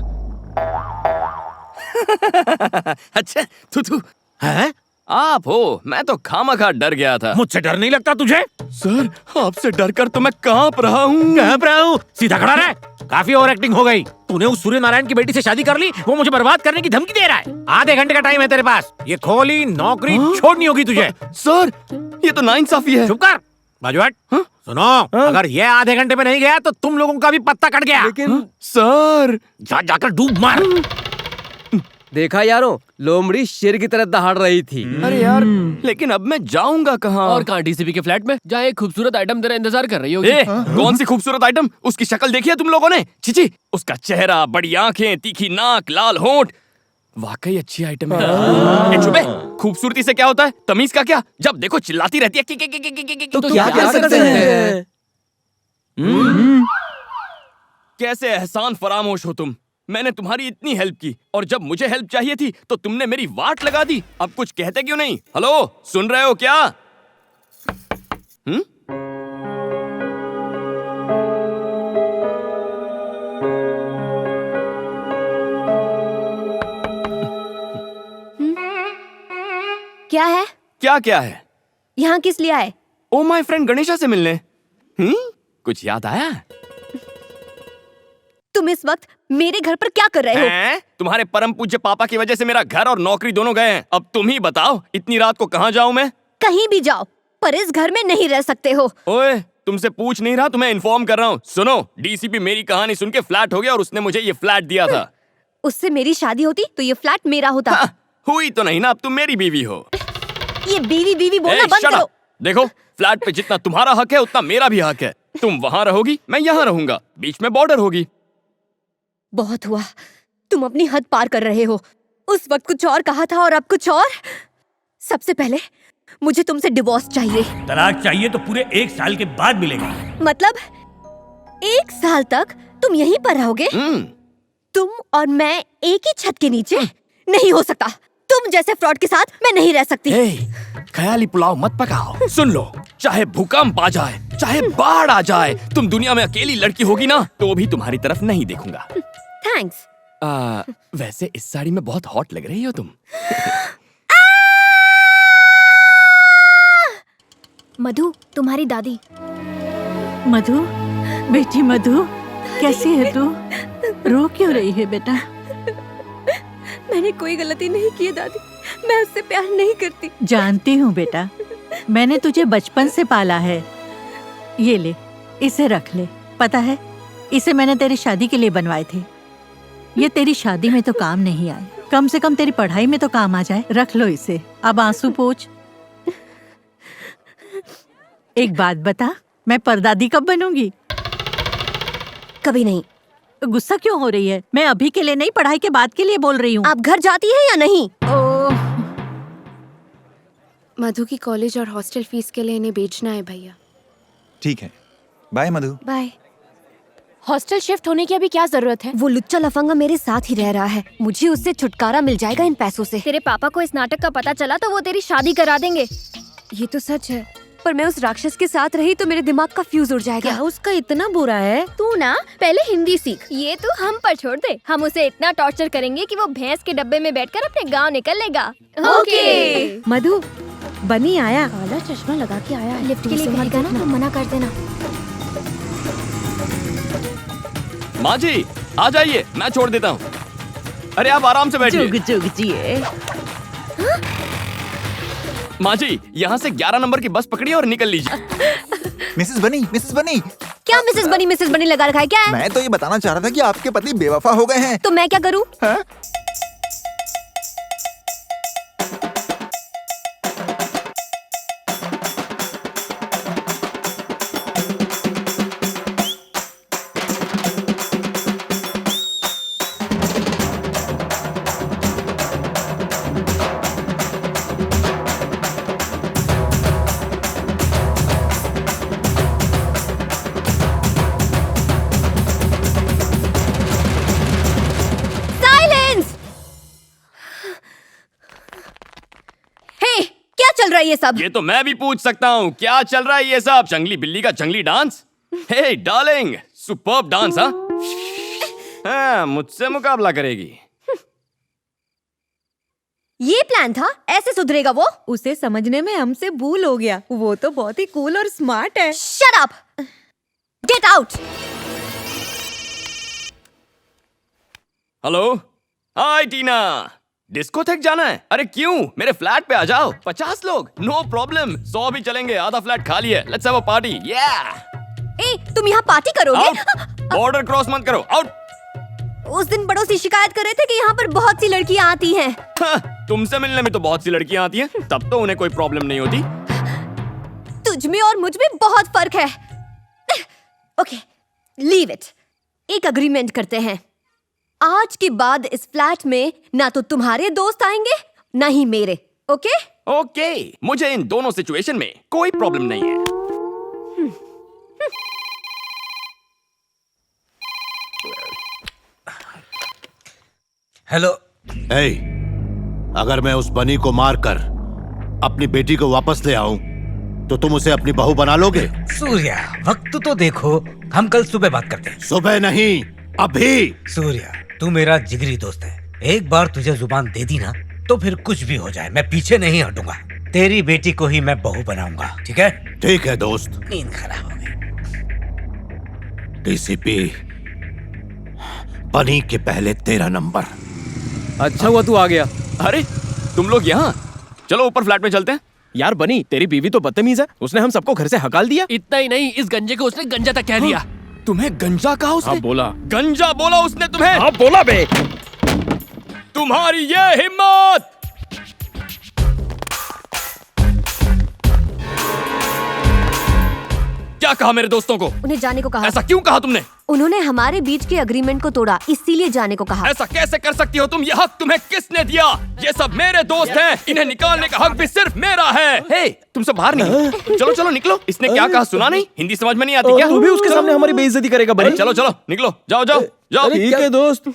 अच्छा, तू हैं? आप हो? मैं तो खामखा डर गया था। मुझसे डर नहीं लगता तुझे? सर, आपसे डर कर तो मैं कांप रहा हूँ। कांप रहा हूँ? सीधा खड़ा रह। काफी ओवर एक्टिंग हो गई। तूने उस सूर्य नारायण की बेटी से शादी कर ली, वो मुझे बर्बाद करने की धमकी दे रहा है। आधे घंटे का टाइम है तेरे पास, ये खोली नौकरी छोड़नी होगी तुझे। सर, ये तो नाइंसाफी है। चुप कर, बाजू हट। सुनो, अगर ये आधे घंटे में नहीं गया तो तुम लोगों का भी पत्ता कट गया। लेकिन सर, जाकर डूब मार। देखा यारों, लोमड़ी शेर की तरह दहाड़ रही थी। अरे यार, लेकिन अब मैं जाऊंगा कहाँ? और कहाँ? डीसीपी के फ्लैट में, जहाँ एक खूबसूरत आइटम तेरा इंतजार कर रही होगी। कौन सी खूबसूरत आइटम? उसकी शक्ल देखी है तुम लोगों ने? चिची, उसका चेहरा, बड़ी आंखें, तीखी नाक, लाल होंठ, वाकई अच्छी आइटम है। चुप है, खूबसूरती से क्या होता है? तमीज का क्या? जब देखो चिल्लाती रहती है। तो क्या कर सकते हैं? कैसे एहसान फरामोश हो तुम? मैंने तुम्हारी इतनी हेल्प की और जब मुझे हेल्प चाहिए थी तो तुमने मेरी वाट लगा दी। अब कुछ कहते क्यों नहीं? हेलो, सुन रहे हो क्या? क्या है? क्या है? यहाँ किस लिए आए? ओ माय फ्रेंड गणेशा से मिलने। कुछ याद आया? तुम इस वक्त मेरे घर पर क्या कर रहे हो? हैं? तुम्हारे परम पूज्य पापा की वजह से मेरा घर और नौकरी दोनों गए हैं। अब तुम ही बताओ, इतनी रात को कहाँ जाऊँ मैं? कहीं भी जाओ, पर इस घर में नहीं रह सकते हो। ओए, तुमसे पूछ नहीं रहा, तुम्हें इन्फॉर्म कर रहा हूँ। सुनो, डीसीपी मेरी कहानी सुन के फ्लैट हो गया और उसने मुझे ये फ्लैट दिया था। उससे मेरी शादी होती तो ये फ्लैट मेरा होता। हाँ, हुई तो नहीं ना, अब तुम मेरी बीवी हो। ये बीवी बीवी बोलना ए, बंद shut up! करो। देखो, फ्लैट पे जितना तुम्हारा हक है उतना मेरा भी हक है। तुम वहाँ रहोगी, मैं यहाँ रहूंगा, बीच में बॉर्डर होगी। बहुत हुआ, तुम अपनी हद पार कर रहे हो। उस वक्त कुछ और कहा था और अब कुछ और। सबसे पहले मुझे तुमसे डिवोर्स चाहिए। तलाक चाहिए तो पूरे 1 साल के बाद मिलेगा। मतलब 1 साल तक तुम यहीं पर रहोगे? तुम और मैं एक ही छत के नीचे? नहीं हो सकता। तुम जैसे फ्रॉड के साथ मैं नहीं रह सकती। ख्याली पुलाव मत पकाओ। सुन लो, चाहे भूकंप आ जाए, चाहे बाढ़ आ जाए, तुम दुनिया में अकेली लड़की होगी ना तो भी तुम्हारी तरफ नहीं देखूंगा। थैंक्स। वैसे इस साड़ी में बहुत हॉट लग रही हो तुम। मधु, तुम्हारी दादी। मधु, बेटी मधु, कैसी है तू? रो क्यों रही है बेटा? मैंने कोई गलती नहीं की है दादी, मैं उससे प्यार नहीं करती। जानती हूँ बेटा, मैंने तुझे बचपन से पाला है। ये ले, इसे रख ले। पता है, इसे मैंने तेरी शादी के लिए बनवाए थे। ये तेरी शादी में तो काम नहीं आए, कम से कम तेरी पढ़ाई में तो काम आ जाए। रख लो इसे, अब आंसू पोंछ। एक बात बता, मैं परदादी कब बनूंगी? कभी नहीं। गुस्सा क्यों हो रही है? मैं अभी के लिए नहीं, पढ़ाई के बाद के लिए बोल रही हूँ। आप घर जाती है या नहीं? मधु की कॉलेज और हॉस्टल फीस के लिए इन्हें बेचना है भैया। ठीक है, बाय मधु। बाय। हॉस्टल शिफ्ट होने की अभी क्या जरूरत है? वो लुच्चा लफंगा मेरे साथ ही रह रहा है, मुझे उससे छुटकारा मिल जाएगा इन पैसों से। तेरे पापा को इस नाटक का पता चला तो वो तेरी शादी करा देंगे। ये तो सच है, पर मैं उस राक्षस के साथ रही तो मेरे दिमाग का फ्यूज उड़ जाएगा। क्या उसका इतना बुरा है? तू ना पहले हिंदी सीख, ये तू हम पर छोड़ दे। हम उसे इतना टॉर्चर करेंगे कि वो भैंस के डब्बे में बैठकर अपने गांव निकल लेगा। ओके। मधु, बनी आया। काला चश्मा लगा के आया है। लिफ्ट के लिए कहेगा ना तो मना कर देना। माँ जी, आ जाइए, मैं छोड़ देता हूँ। अरे आप आराम से बैठिए। जुग जुग जिए। माँ जी, यहाँ से 11 नंबर की बस पकड़िए और निकल लीजिए। मिसेस बनी, मिसेस बनी। क्या मिसेस बनी लगा रखा है क्या है? मैं तो ये बताना चाह रहा था कि आपके पति बेवफा हो गए हैं। तो मैं क्या करूँ? ये सब? ये तो मैं भी पूछ सकता हूँ, क्या चल रहा है ये सब? जंगली बिल्ली का जंगली डांस? हे डार्लिंग, सुपर्ब डांस। हाँ, मुझसे मुकाबला करेगी। ये प्लान था? ऐसे सुधरेगा वो? उसे समझने में हमसे भूल हो गया। वो तो बहुत ही कूल और स्मार्ट है। Shut up! Get out! Hello, hi Tina. Discotheque जाना है? अरे क्यों, मेरे फ्लैट पे आ जाओ। 50 लोग, नो प्रॉब्लम। 100 भी चलेंगे, आधा फ्लैट खाली है। Let's have a party. ए, तुम यहाँ पार्टी करोगे? बॉर्डर क्रॉस मत करो, आउट। उस दिन पड़ोसी शिकायत कर रहे थे कि यहाँ पर बहुत सी लड़कियाँ आती हैं। तुमसे मिलने में तो बहुत सी लड़कियाँ आती हैं, तब तो उन्हें कोई प्रॉब्लम नहीं होती। तुझ में और मुझ में बहुत फर्क है। Okay, leave it. एक अग्रीमेंट करते हैं, आज के बाद इस फ्लैट में ना तो तुम्हारे दोस्त आएंगे ना ही मेरे। ओके? ओके, मुझे इन दोनों सिचुएशन में कोई प्रॉब्लम नहीं है। हेलो। hey, अगर मैं उस बनी को मारकर अपनी बेटी को वापस ले आऊं तो तुम उसे अपनी बहू बना लोगे? सूर्या, वक्त तो देखो, हम कल सुबह बात करते हैं। सुबह नहीं, अभी। सूर्या, तू मेरा जिगरी दोस्त है। एक बार तुझे जुबान दे दी ना तो फिर कुछ भी हो जाए मैं पीछे नहीं हटूंगा। तेरी बेटी को ही मैं बहू बनाऊंगा, ठीक है? ठीक है दोस्त। नींद खराब हो गई। डीसीपी, बनी के पहले तेरा नंबर। अच्छा हुआ तू आ गया। अरे तुम लोग यहाँ, चलो ऊपर फ्लैट में चलते हैं। यार बनी, तेरी बीवी तो बदतमीज है, उसने हम सबको घर से हकाल दिया। इतना ही नहीं, इस गंजे को उसने गंजा तक कह दिया। तुम्हें गंजा कहा उसने? हाँ बोला। गंजा बोला उसने तुम्हें? हाँ बोला बे। तुम्हारी ये हिम्मत! क्या कहा मेरे दोस्तों को? उन्हें जाने को कहा। ऐसा क्यों कहा तुमने? उन्होंने हमारे बीच के एग्रीमेंट को तोड़ा, इसीलिए जाने को कहा। ऐसा कैसे कर सकती हो तुम? ये हक तुम्हें किसने दिया? ये सब मेरे दोस्त हैं, इन्हें निकालने का हक भी सिर्फ मेरा है। हे, तुम सब बाहर निकलो। चलो चलो निकलो। इसने क्या कहा सुना नहीं? हिंदी समझ में नहीं आती क्या? तू भी उसके सामने हमारी बेइज्जती करेगा बनी। चलो चलो निकलो, जाओ जाओ जाओ। ठीक है दोस्त।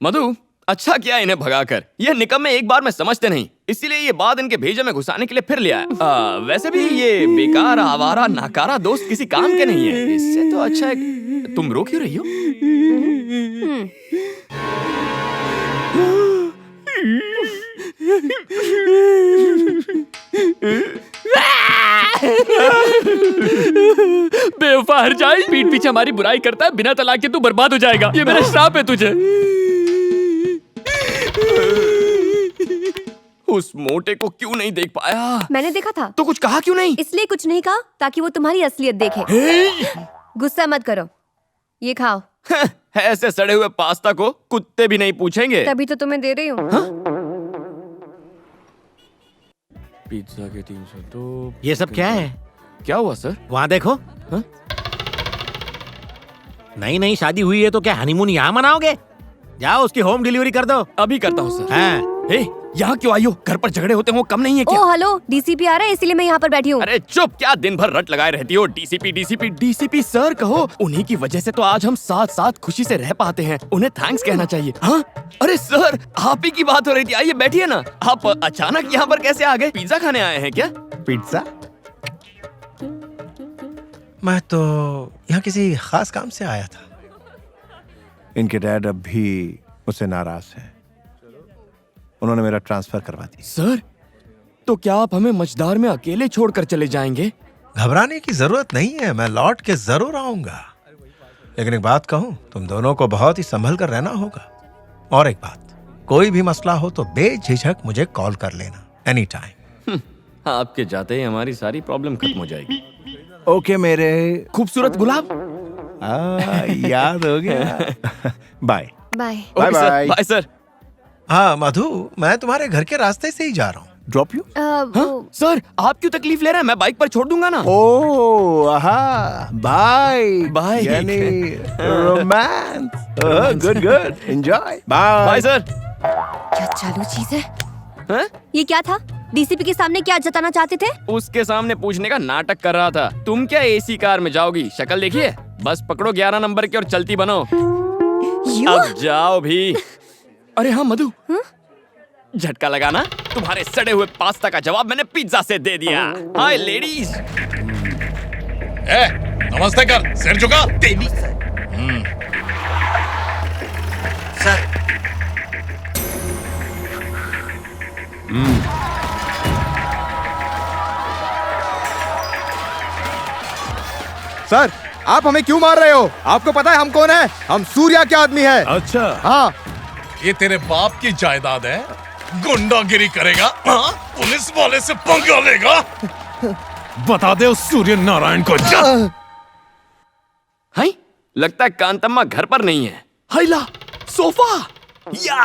मधु, अच्छा किया इन्हें भगाकर। ये निकम्मे एक बार में समझते नहीं, इसीलिए ये बात इनके भेजे में घुसाने के लिए फिर ले आया। वैसे भी ये बेकार आवारा नाकारा दोस्त किसी काम के नहीं है। इससे तो अच्छा है तुम रो क्यों रही हो? बेवफा हर जाए, पीठ पीछे हमारी बुराई करता है, बिना तलाक के तू बर्बाद हो जाएगा। ये मेरा श्राप है तुझे। उस मोटे को क्यों नहीं देख पाया? मैंने देखा था। तो कुछ कहा क्यों नहीं? इसलिए कुछ नहीं कहा ताकि वो तुम्हारी असलियत देखे। गुस्सा मत करो, ये खाओ। ऐसे सड़े हुए पास्ता को कुत्ते भी नहीं पूछेंगे। तभी तो तुम्हें दे रही हूँ। पिज्जा के 302। ये सब क्या है? क्या हुआ सर? वहाँ देखो। नई नई शादी हुई है तो क्या हनीमून यहाँ मनाओगे? जाओ उसकी होम डिलीवरी कर दो। अभी करता हूँ सर। हाँ। यहाँ क्यों आई हो? घर पर झगड़े होते हो, कम नहीं है क्या? ओ हेलो, डीसीपी आ रहा है इसीलिए मैं यहाँ पर बैठी हूँ। अरे चुप, क्या दिन भर रट लगाए रहती हो? डीसीपी डीसीपी डीसीपी सर कहो। उन्हीं की वजह से तो आज हम साथ साथ खुशी से रह पाते हैं। उन्हें थैंक्स कहना चाहिए। हाँ अरे सर, आप ही की बात हो रही थी। आइए बैठिए ना। आप अचानक यहाँ पर कैसे आ गए? पिज्जा खाने आए हैं क्या? पिज्जा? मैं तो यहाँ किसी खास काम से आया था। इनके डैड अब भी मुझसे नाराज हैं। उन्होंने मेरा ट्रांसफर करवा दिया। सर, तो क्या आप हमें मझदार में अकेले छोड़कर चले जाएंगे? घबराने की जरूरत नहीं है, मैं लौट के जरूर आऊंगा। लेकिन एक बात कहूं, तुम दोनों को बहुत ही संभल कर रहना होगा। और एक बात, कोई भी मसला हो तो बेझिझक मुझे कॉल कर लेना, एनी टाइम। आपके जाते ही हमारी सारी प्रॉब्लम खत्म हो जाएगी। ओके मेरे खूबसूरत गुलाब। याद हो गया। Bye bye bye bye bye sir. हाँ मधु, मैं तुम्हारे घर के रास्ते से ही जा रहा हूँ। Drop you? सर, आप क्यों तकलीफ ले रहे हैं? मैं बाइक पर छोड़ दूंगा ना। ओ बाय बाय यानी romance. Good good, enjoy. Bye bye sir. क्या चालू चीज है? ये क्या था? डीसीपी के सामने क्या जताना चाहते थे? उसके सामने पूछने का नाटक कर रहा था। तुम क्या एसी कार में जाओगी? शक्ल देखिए। बस पकड़ो 11 नंबर की और चलती बनो। अब जाओ भी। अरे हाँ मधु, झटका लगाना। तुम्हारे सड़े हुए पास्ता का जवाब मैंने पिज्जा से दे दिया। हाय लेडीज। नमस्ते कर, सिर झुका। देवी सर। सर, आप हमें क्यों मार रहे हो? आपको पता है हम कौन है? हम सूर्या के आदमी है। अच्छा हाँ। ये तेरे बाप की जायदाद है, गुंडागिरी करेगा? हाँ? पुलिस वाले से पंगा लेगा? बता दे उस सूर्य नारायण को। हाय, लगता है कांतम्मा घर पर नहीं है। हाइला, सोफा। या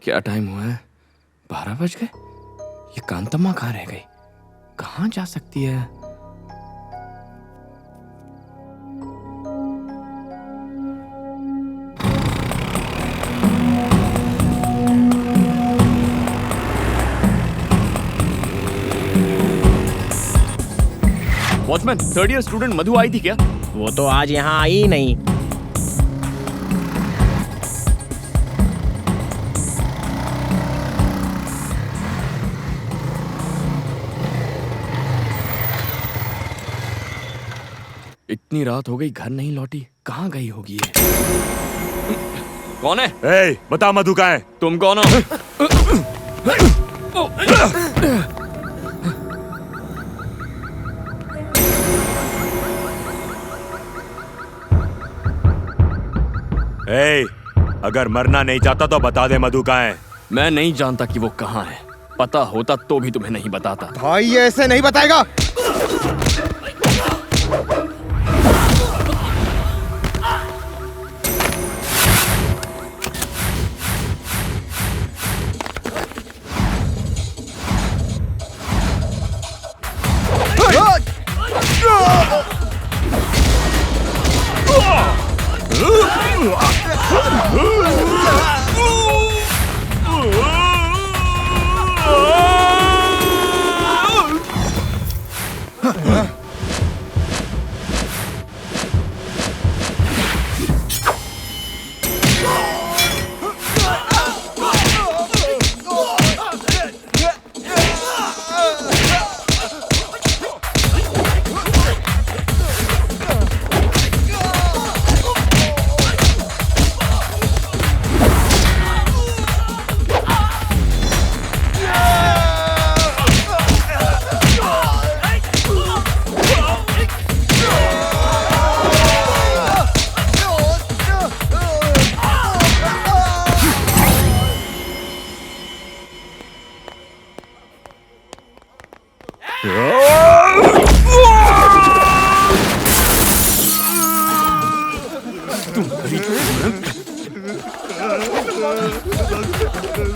क्या टाइम हुआ है? 12 बज गए। ये कांतम्मा कहाँ रह गई? कहाँ जा सकती है? वॉचमैन, 3rd ईयर स्टूडेंट मधु आई थी क्या? वो तो आज यहाँ आई ही नहीं। इतनी रात हो गई, घर नहीं लौटी। कहाँ गई होगी ये? कौन है? ए, बता मधु कहाँ है? तुम कौन हो? अगर मरना नहीं चाहता तो बता दे मधु कहाँ है। मैं नहीं जानता कि वो कहाँ है। पता होता तो भी तुम्हें नहीं बताता। भाई ये ऐसे नहीं बताएगा।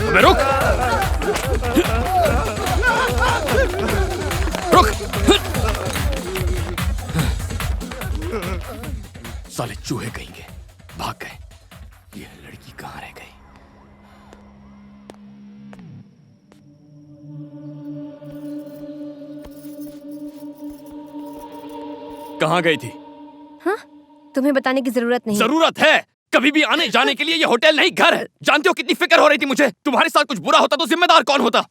अबे रुक, रुक। साले चूहे कहेंगे, भाग गए। ये लड़की कहाँ रह गई? कहाँ गई थी? हाँ? तुम्हें बताने की जरूरत नहीं। जरूरत है। कभी भी आने जाने के लिए ये होटल नहीं घर है। जानते हो कितनी फिक्र हो रही थी मुझे। तुम्हारे साथ कुछ बुरा होता तो जिम्मेदार कौन होता?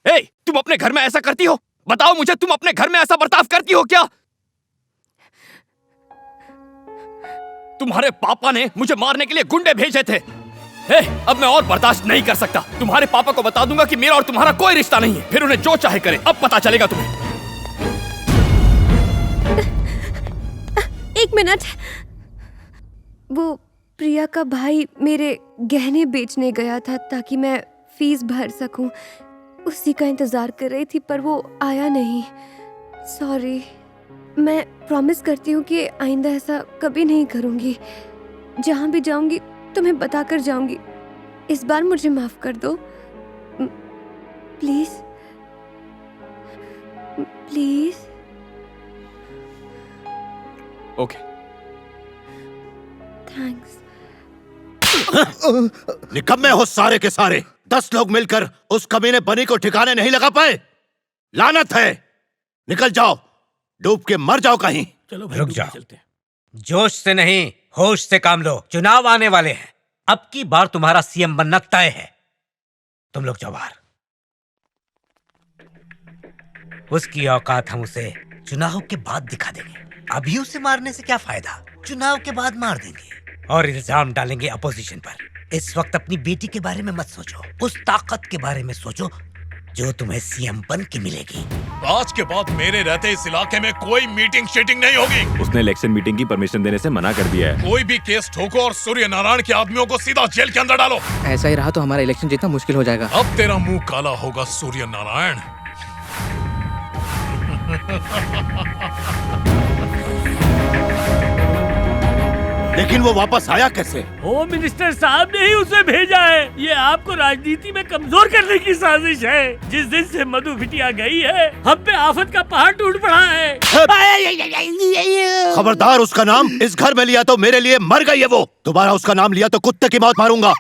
तुम अपने घर में ऐसा करती हो? बताओ मुझे, तुम अपने घर में ऐसा बर्ताव करती हो क्या? तुम्हारे पापा ने मुझे मारने के लिए गुंडे भेजे थे। अब मैं और बर्दाश्त नहीं कर सकता। तुम्हारे पापा को बता दूंगा कि मेरा और तुम्हारा कोई रिश्ता नहीं है। फिर उन्हें जो चाहे करे। अब पता चलेगा तुम्हें। एक मिनट। वो प्रिया का भाई मेरे गहने बेचने गया था ताकि मैं फीस भर सकूं। उसी का इंतजार कर रही थी पर वो आया नहीं। सॉरी। मैं प्रॉमिस करती हूँ कि आइंदा ऐसा कभी नहीं करूँगी। जहाँ भी जाऊँगी तुम्हें बताकर जाऊँगी। इस बार मुझे माफ कर दो प्लीज, प्लीज। ओके। थैंक्स। निकम्मे हो सारे के सारे। 10 लोग मिलकर उस कमीने बनी को ठिकाने नहीं लगा पाए। लानत है। निकल जाओ, डूब के मर जाओ कहीं। चलो रुक जाओ। जोश से नहीं, होश से काम लो। चुनाव आने वाले हैं। अब की बार तुम्हारा सीएम बनना तय है। तुम लोग जाओ बाहर। उसकी औकात हम उसे चुनाव के बाद दिखा देंगे। अभी उसे मारने से क्या फायदा? चुनाव के बाद मार देंगे और इल्जाम डालेंगे अपोजिशन पर। इस वक्त अपनी बेटी के बारे में मत सोचो, उस ताकत के बारे में सोचो जो तुम्हें सीएम बन के मिलेगी। आज के बाद मेरे रहते इस इलाके में कोई मीटिंग शीटिंग नहीं होगी। उसने इलेक्शन मीटिंग की परमिशन देने से मना कर दिया है। कोई भी केस ठोको और सूर्य नारायण के आदमियों को सीधा जेल के अंदर डालो। ऐसा ही रहा तो हमारा इलेक्शन जीतना मुश्किल हो जाएगा। अब तेरा मुंह काला होगा सूर्य नारायण। लेकिन वो वापस आया कैसे? होम मिनिस्टर साहब ने ही उसे भेजा है। ये आपको राजनीति में कमजोर करने की साजिश है। जिस दिन से मधु बिटिया गई है हम पे आफत का पहाड़ टूट पड़ा है। खबरदार, उसका नाम इस घर में लिया तो मेरे लिए मर गई है वो। दोबारा उसका नाम लिया तो कुत्ते की मौत मारूंगा।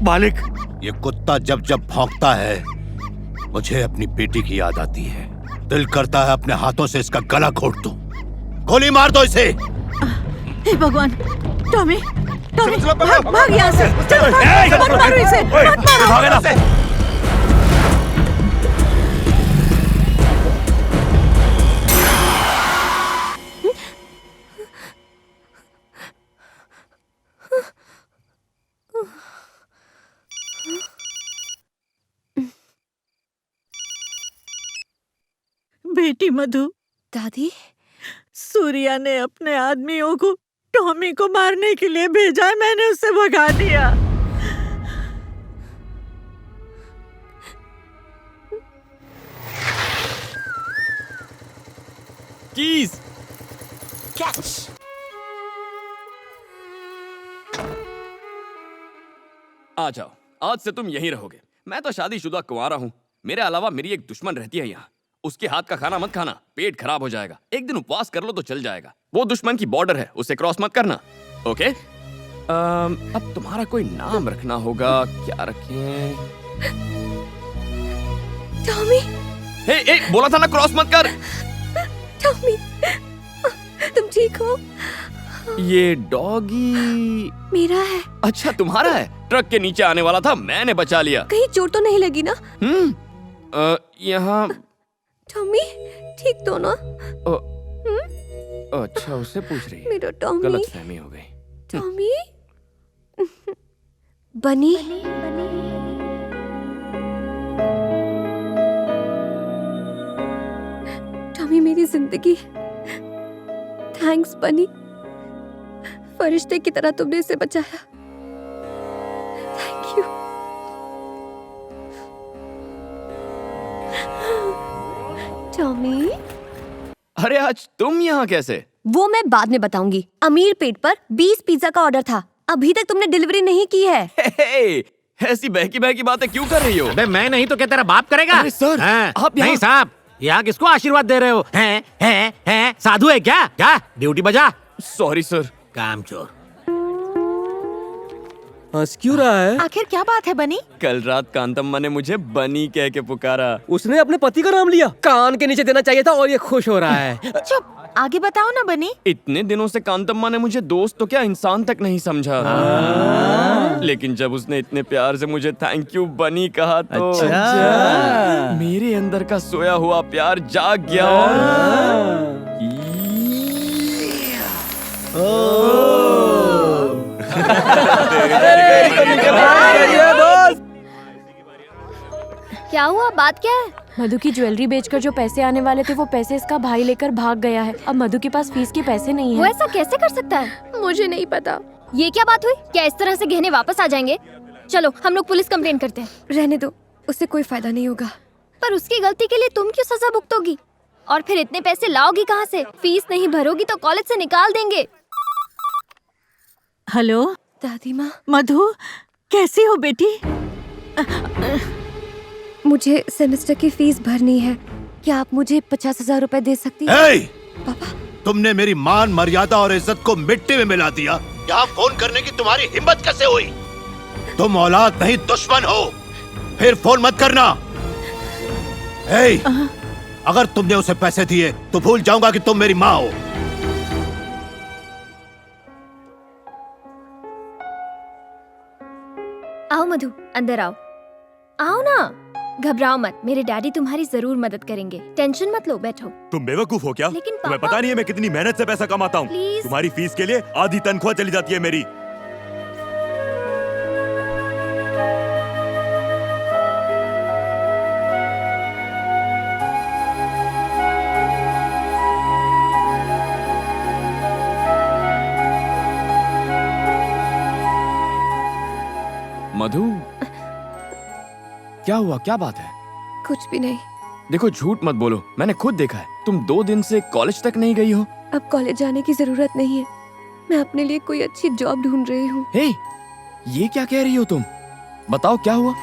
मालिक, ये कुत्ता जब जब भौंकता है मुझे अपनी बेटी की याद आती है। दिल करता है अपने हाथों से इसका गला घोट दूं। गोली मार दो इसे। हे भगवान, टॉमी, टॉमी, भाग यहाँ से। चल, मत मारो इसे, मत मारो। बेटी मधु। दादी, सूर्या ने अपने आदमियों को टॉमी को मारने के लिए भेजा है, मैंने उसे भगा दिया। Keys catch. आ जाओ, आज से तुम यहीं रहोगे। मैं तो शादीशुदा कुंवारा हूँ। मेरे अलावा मेरी एक दुश्मन रहती है यहाँ। उसके हाथ का खाना मत खाना, पेट खराब हो जाएगा। एक दिन उपवास कर लो तो चल जाएगा। वो दुश्मन की बॉर्डर है, उसे क्रॉस मत करना। ओके? अब तुम्हारा कोई नाम रखना होगा। क्या रखें? टॉमी। हे, बोला था ना क्रॉस मत कर। टॉमी, तुम ठीक हो? ये डॉगी मेरा है। अच्छा, तुम्हारा है? ट्रक के नीचे आने वाला था, मैंने बचा लिया। कहीं चोट तो नहीं लगी ना? यहाँ टॉमी ठीक तो ना? अच्छा, उसे पूछ रही है। मेरा टॉमी। गलतफहमी हो गई। टॉमी। बनी। टॉमी मेरी जिंदगी। थैंक्स बनी, फरिश्ते की तरह तुमने इसे बचाया। Thank you. टॉमी। अरे आज तुम यहाँ कैसे? वो मैं बाद में बताऊंगी। अमीर पेट पर 20 पिज्जा का ऑर्डर था, अभी तक तुमने डिलीवरी नहीं की है। ऐसी बहकी बहकी बातें क्यों कर रही हो? अबे मैं नहीं तो क्या तेरा बाप करेगा? अरे सर, आप नहीं साहब, यहाँ किसको आशीर्वाद दे रहे हो? हैं? साधु है क्या? क्या ड्यूटी बजा। Sorry sir. कामचोर। हंस क्यों रहा है? आखिर क्या बात है बनी? कल रात कांतम्मा ने मुझे बनी कह के पुकारा। उसने अपने पति का नाम लिया। कान के नीचे देना चाहिए था और ये खुश हो रहा है। चुप, आगे बताओ ना बनी। इतने दिनों से कांतम्मा ने मुझे दोस्त तो क्या इंसान तक नहीं समझा। लेकिन जब उसने इतने प्यार से मुझे थैंक यू बनी कहा तो अच्छा। मेरे अंदर का सोया हुआ प्यार जाग गया और क्या हुआ? बात क्या है? मधु की ज्वेलरी बेचकर जो पैसे आने वाले थे वो पैसे इसका भाई लेकर भाग गया है। अब मधु के पास फीस के पैसे नहीं वो है। ऐसा कैसे कर सकता है? मुझे नहीं पता। ये क्या बात हुई? क्या इस तरह से गहने वापस आ जाएंगे? चलो हम लोग पुलिस कंप्लेन करते हैं। रहने दो, उससे कोई फायदा नहीं होगा। पर उसकी गलती के लिए तुम क्यों सजा भुगतोगी? और फिर इतने पैसे लाओगी कहाँ से? फीस नहीं भरोगी तो कॉलेज से निकाल देंगे। हेलो दादी माँ। मधु, कैसी हो बेटी? मुझे सेमेस्टर की फीस भरनी है। क्या आप मुझे 50,000 रुपए दे सकती हैं? hey! तुमने मेरी मान मर्यादा और इज्जत को मिट्टी में मिला दिया। यहाँ फोन करने की तुम्हारी हिम्मत कैसे हुई? तुम औलाद नहीं दुश्मन हो। फिर फोन मत करना। hey! अगर तुमने उसे पैसे दिए तो भूल जाऊंगा कि तुम मेरी माँ हो। आओ मधु, अंदर आओ। आओ ना, घबराओ मत, मेरे डैडी तुम्हारी जरूर मदद करेंगे। टेंशन मत लो, बैठो। तुम बेवकूफ हो क्या? लेकिन तुम्हें पापा- पता नहीं है मैं कितनी मेहनत से पैसा कमाता हूँ। Please। तुम्हारी फीस के लिए आधी तनख्वाह चली जाती है मेरी। मधु, क्या हुआ? क्या बात है? कुछ भी नहीं। देखो, झूठ मत बोलो, मैंने खुद देखा है। तुम 2 दिन से कॉलेज तक नहीं गई हो। अब कॉलेज जाने की जरूरत नहीं है। मैं अपने लिए कोई अच्छी जॉब ढूंढ रही हूँ। हे, ये क्या कह रही हो तुम? बताओ क्या हुआ?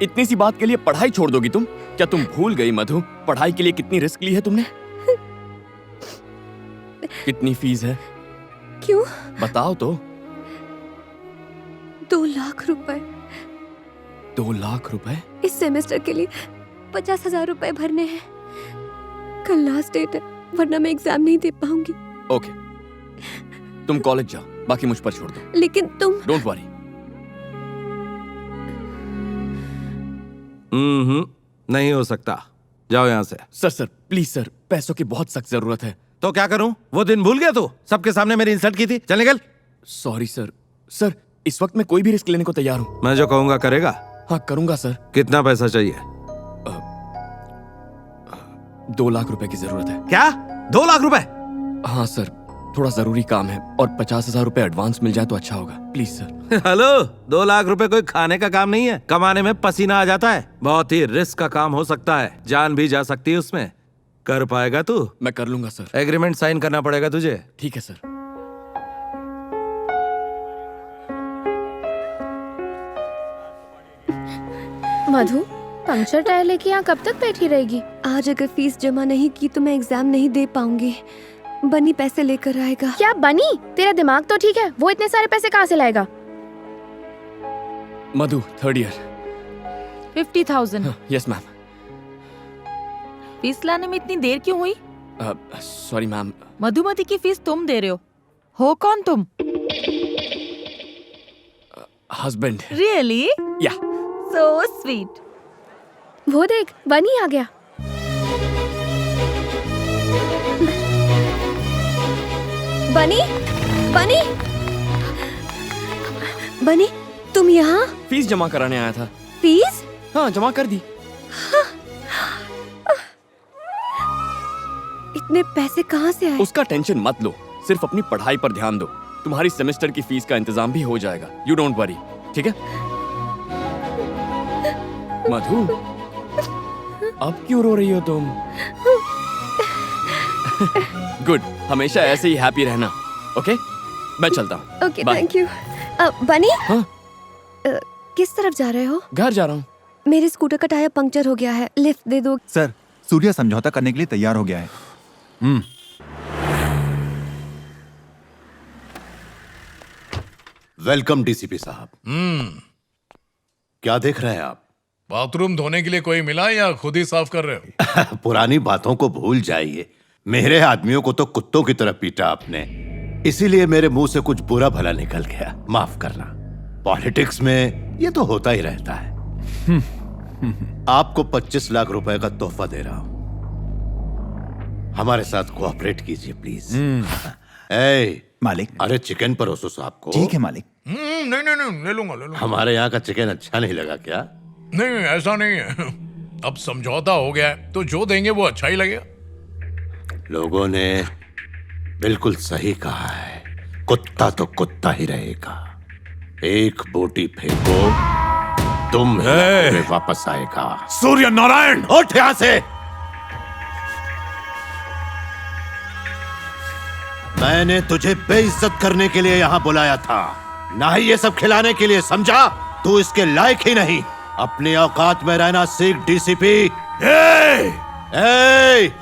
इतनी सी बात के लिए पढ़ाई छोड़ दोगी तुम? क्या तुम भूल गई मधु, पढ़ाई के लिए कितनी रिस्क ली है तुमने? कितनी फीस है? क्यों? बताओ तो। 2 लाख रुपए। 2 लाख रुपए? इस सेमेस्टर के लिए 50,000 रुपए भरने हैं। कल लास्ट डेट है, वरना मैं एग्जाम नहीं दे पाऊंगी। ओके, तुम कॉलेज जाओ, बाकी मुझ पर छोड़ दो। लेकिन तुम। Don't worry. नहीं हो सकता। जाओ यहाँ से। सर प्लीज सर, पैसों की बहुत सख्त जरूरत है। तो क्या करूं? वो दिन भूल गया तू? सबके सामने मेरी इंसल्ट की थी। चल निकल। Sorry sir. सर इस वक्त मैं कोई भी रिस्क लेने को तैयार हूँ। मैं जो कहूंगा करेगा? हाँ करूंगा सर। कितना पैसा चाहिए? 2 लाख रुपए की जरूरत है। क्या? 2 लाख रुपए? हाँ सर, थोड़ा जरूरी काम है और 50,000 रुपए एडवांस मिल जाए तो अच्छा होगा, प्लीज सर। हेलो, 2 लाख रुपए कोई खाने का काम नहीं है। कमाने में पसीना आ जाता है। बहुत ही रिस्क का काम हो सकता है, जान भी जा सकती है उसमें। कर पाएगा तू? मैं कर लूंगा सर। एग्रीमेंट साइन करना पड़ेगा तुझे। ठीक है सर। मधु, पंक्चर टायर लेके यहाँ कब तक बैठी रहेगी? आज अगर फीस जमा नहीं की तो मैं एग्जाम नहीं दे पाऊंगी। बनी पैसे लेकर आएगा। क्या बनी? तेरा दिमाग तो ठीक है, वो इतने सारे पैसे कहाँ से लाएगा? मधु, 3rd year. 50,000। Yes ma'am. Fees लाने में इतनी देर क्यों हुई? Sorry ma'am. मधुमती की फीस तुम दे रहे हो कौन तुम? हस्बैंड। रियली? या। So sweet. वो देख, बनी आ गया। बनी, बनी, बनी, तुम यहाँ? फीस जमा कराने आया था। फीस? हाँ, जमा कर दी। इतने पैसे कहाँ से आए? उसका टेंशन मत लो, सिर्फ अपनी पढ़ाई पर ध्यान दो। तुम्हारी सेमेस्टर की फीस का इंतजाम भी हो जाएगा। यू डोंट वरी, ठीक है? मधु, अब क्यों रो रही हो तुम? गुड, हमेशा ऐसे ही हैप्पी रहना। ओके, मैं चलता हूँ। Okay, thank you. बनी? हाँ? किस तरफ जा रहे हो? घर जा रहा हूँ। मेरे स्कूटर का टायर पंक्चर हो गया है, लिफ्ट दे दो। सर, सूर्या समझौता करने के लिए तैयार हो गया है। वेलकम डीसीपी साहब। क्या देख रहे हैं आप? बाथरूम धोने के लिए कोई मिला या खुद ही साफ कर रहे हो? पुरानी बातों को भूल जाइए। मेरे आदमियों को तो कुत्तों की तरह पीटा आपने, इसीलिए मेरे मुंह से कुछ बुरा भला निकल गया, माफ करना। पॉलिटिक्स में ये तो होता ही रहता है। आपको 25 लाख रुपए का तोहफा दे रहा हूं, हमारे साथ कोऑपरेट कीजिए प्लीज। मालिक। अरे चिकन परोसो साहब को। ठीक है मालिक। नहीं, ले लूंगा। हमारे यहाँ का चिकन अच्छा नहीं लगा क्या? नहीं, ऐसा नहीं है। अब समझौता हो गया है तो जो देंगे वो अच्छा ही लगेगा। लोगों ने बिल्कुल सही कहा है, कुत्ता तो कुत्ता ही रहेगा। एक बोटी फेंको, तुम में वापस आएगा। सूर्य नारायण, उठ यहां से। मैंने तुझे बेइज्जत करने के लिए यहाँ बुलाया था, ना ही ये सब खिलाने के लिए, समझा? तू इसके लायक ही नहीं। अपनी औकात में रहना सीख डीसीपी।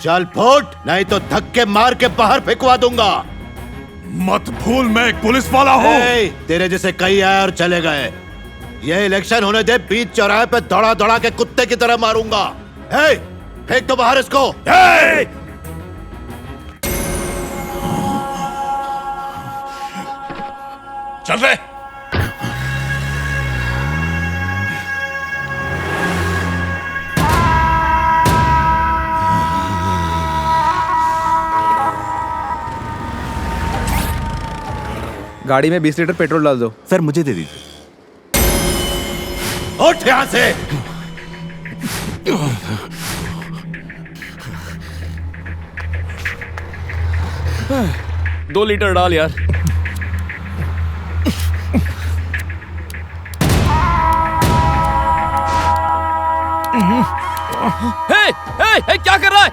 चल फुट, नहीं तो धक्के मार के बाहर फेंकवा दूंगा। मत भूल मैं एक पुलिस वाला हूँ। तेरे जैसे कई आए और चले गए। ये इलेक्शन होने दे, बीच चौराहे पे दौड़ा दौड़ा के कुत्ते की तरह मारूंगा। फेंक दो बाहर इसको। चल रहे। गाड़ी में 20 लीटर पेट्रोल डाल दो। सर मुझे दे दीजिए। उठ यहां से। 2 लीटर डाल यार। क्या कर रहा है?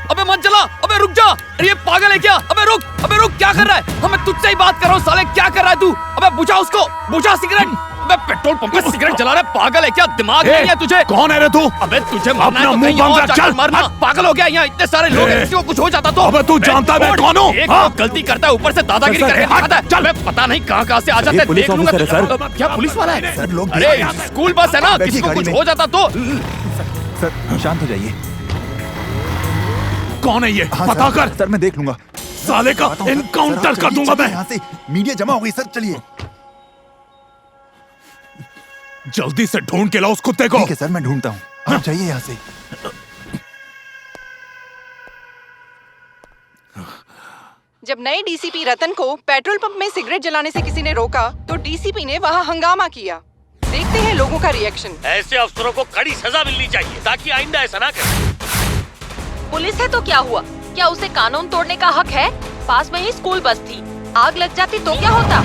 अबे मत चला। अबे रुक जा। अरे ये पागल है क्या? अबे रुक क्या कर रहा है? मैं तुझसे ही बात कर रहा हूँ साले, क्या कर रहा है तू? अबे बुझा उसको, बुझा सिगरेट। अबे पेट्रोल पंप पे सिगरेट जला रहा है, पागल है क्या? दिमाग नहीं है तुझे? कौन है रे तू? अबे तुझे मरना है तो कहीं और जाकर मरना। पागल हो गया, यहाँ इतने सारे लोग हैं, किसी को कुछ हो जाता तो? अबे तू जानता है मैं कौन हूँ? एक गलती करता है, ऊपर से दादागिरी करके दिखाता है। चल, मैं पता नहीं कहाँ से आ जाता है, देख लूंगा। क्या पुलिस वाला है? अरे स्कूल बस है ना, किसी को कुछ हो जाता तो? सर शांत हो जाइए। कौन है ये? पता कर। सर मैं देख लूंगा। साले का एनकाउंटर कर दूंगा मैं। यहाँ से मीडिया जमा हो गई सर, चलिए। जल्दी से ढूंढ के लाओ उस कुत्ते को। ठीक है सर, मैं ढूंढता हूँ। आप जाइए यहाँ से। जब नए डीसीपी रतन को पेट्रोल पंप में सिगरेट जलाने से किसी ने रोका तो डीसीपी ने वहाँ हंगामा किया। देखते हैं लोगों का रिएक्शन। ऐसे अफसरों को कड़ी सजा मिलनी चाहिए ताकि आइंदा ऐसा ना करें। पुलिस है तो क्या हुआ? क्या उसे कानून तोड़ने का हक है? पास में ही स्कूल बस थी, आग लग जाती तो क्या होता?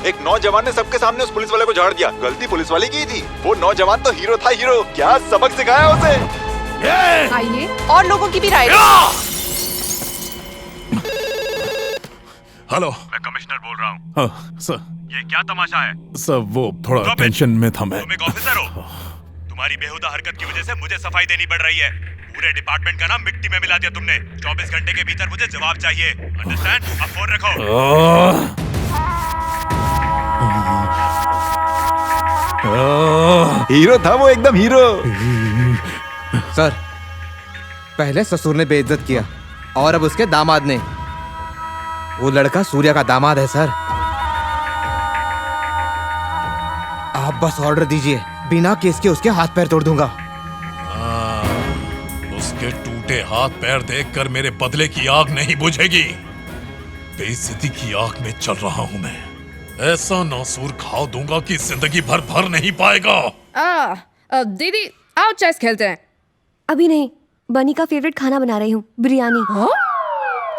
एक नौजवान ने सबके सामने उस पुलिस वाले को झाड़ दिया। गलती पुलिस वाले की थी। वो नौजवान तो हीरो था, हीरो। क्या सबक सिखाया उसे। आइए और लोगों की भी राय। हेलो, मैं कमिश्नर बोल रहा हूँ। हाँ सर। ये क्या तमाशा है? सर वो थोड़ा टेंशन में था मैं। तुम एक ऑफिसर हो। तुम्हारी बेहुदा हरकत की वजह से मुझे सफाई देनी पड़ रही है। पूरे डिपार्टमेंट का नाम मिट्टी में मिला दिया तुमने। 24 घंटे के भीतर मुझे जवाब चाहिए। अंडरस्टैंड? अब फोन रखो। हीरो था वो, एकदम हीरो। सर, पहले ससुर ने बेइज्जत किया और अब उसके दामाद ने। वो लड़का सूर्या का दामाद है सर। आप बस ऑर्डर दीजिए, बिना केस के उसके हाथ पैर तोड़ दूंगा। उसके टूटे हाथ पैर देखकर मेरे बदले की आग नहीं बुझेगी। बेइज्जती की आग में चल रहा हूं मैं। ऐसा नासूर खा दूंगा कि जिंदगी भर भर नहीं पाएगा। दीदी आओ चेस खेलते हैं। अभी नहीं, बनी का फेवरेट खाना बना रही हूँ, बिरयानी।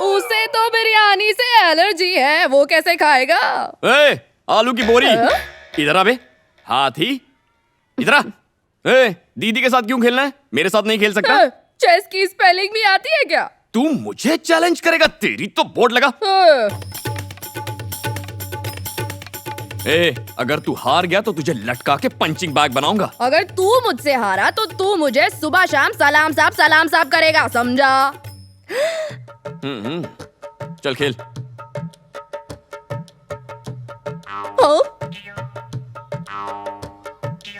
उसे तो बिरयानी से एलर्जी है, वो कैसे खाएगा? ए, आलू की बोरी इधर आ बे। हाथी इधर आ। ए, दीदी के साथ क्यों खेलना है? मेरे साथ नहीं खेल सकता? चेस की स्पेलिंग भी आती है क्या? तू मुझे चैलेंज करेगा? तेरी तो बोर्ड लगा। ए, अगर तू हार गया तो तुझे लटका के पंचिंग बैग बनाऊंगा। अगर तू मुझसे हारा तो तू मुझे सुबह शाम सलाम साहब करेगा, समझा? चल खेल।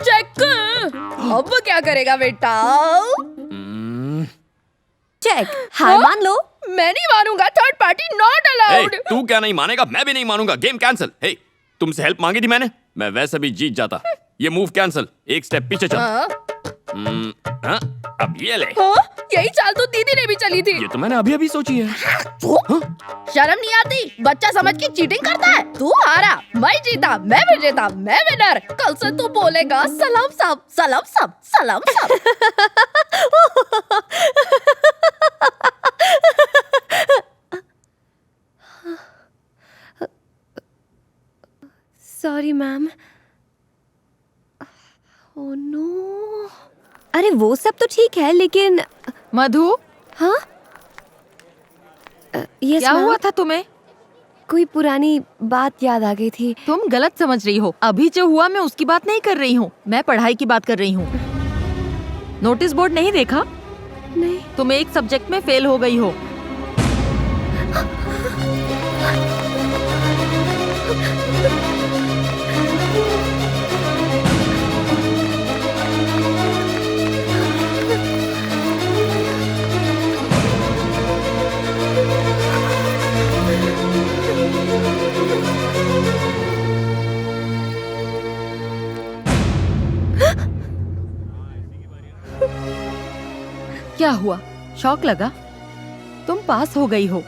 चेक। अब क्या करेगा बेटा? चेक। हार मान लो। मैं नहीं मानूंगा, थर्ड पार्टी नॉट अलाउड। तू क्या नहीं मानेगा? मैं भी नहीं मानूंगा। Game cancel. हे, तुमसे हेल्प मांगी थी मैंने, मैं वैसे भी जीत जाता। ये मूव कैंसिल, एक स्टेप पीछे चल। अब ये ले। यही चाल तो दीदी ने भी चली थी। ये तो मैंने अभी अभी सोची है। शर्म नहीं आती? बच्चा समझ के चीटिंग करता है। तू हारा, मैं जीता, मैं विजेता, मैं विनर। कल से तू बोलेगा सलाम साहब, सलाम साहब, सलाम साहब। Sorry ma'am. Oh no. अरे वो सब तो ठीक है लेकिन मधु। हाँ क्या हुआ था तुम्हें? कोई पुरानी बात याद आ गई थी। तुम गलत समझ रही हो। अभी जो हुआ मैं उसकी बात नहीं कर रही हूँ, मैं पढ़ाई की बात कर रही हूँ। नोटिस बोर्ड नहीं देखा? नहीं। तुम एक सब्जेक्ट में फेल हो गई हो। क्या हुआ? शौक लगा? तुम पास हो गई हो।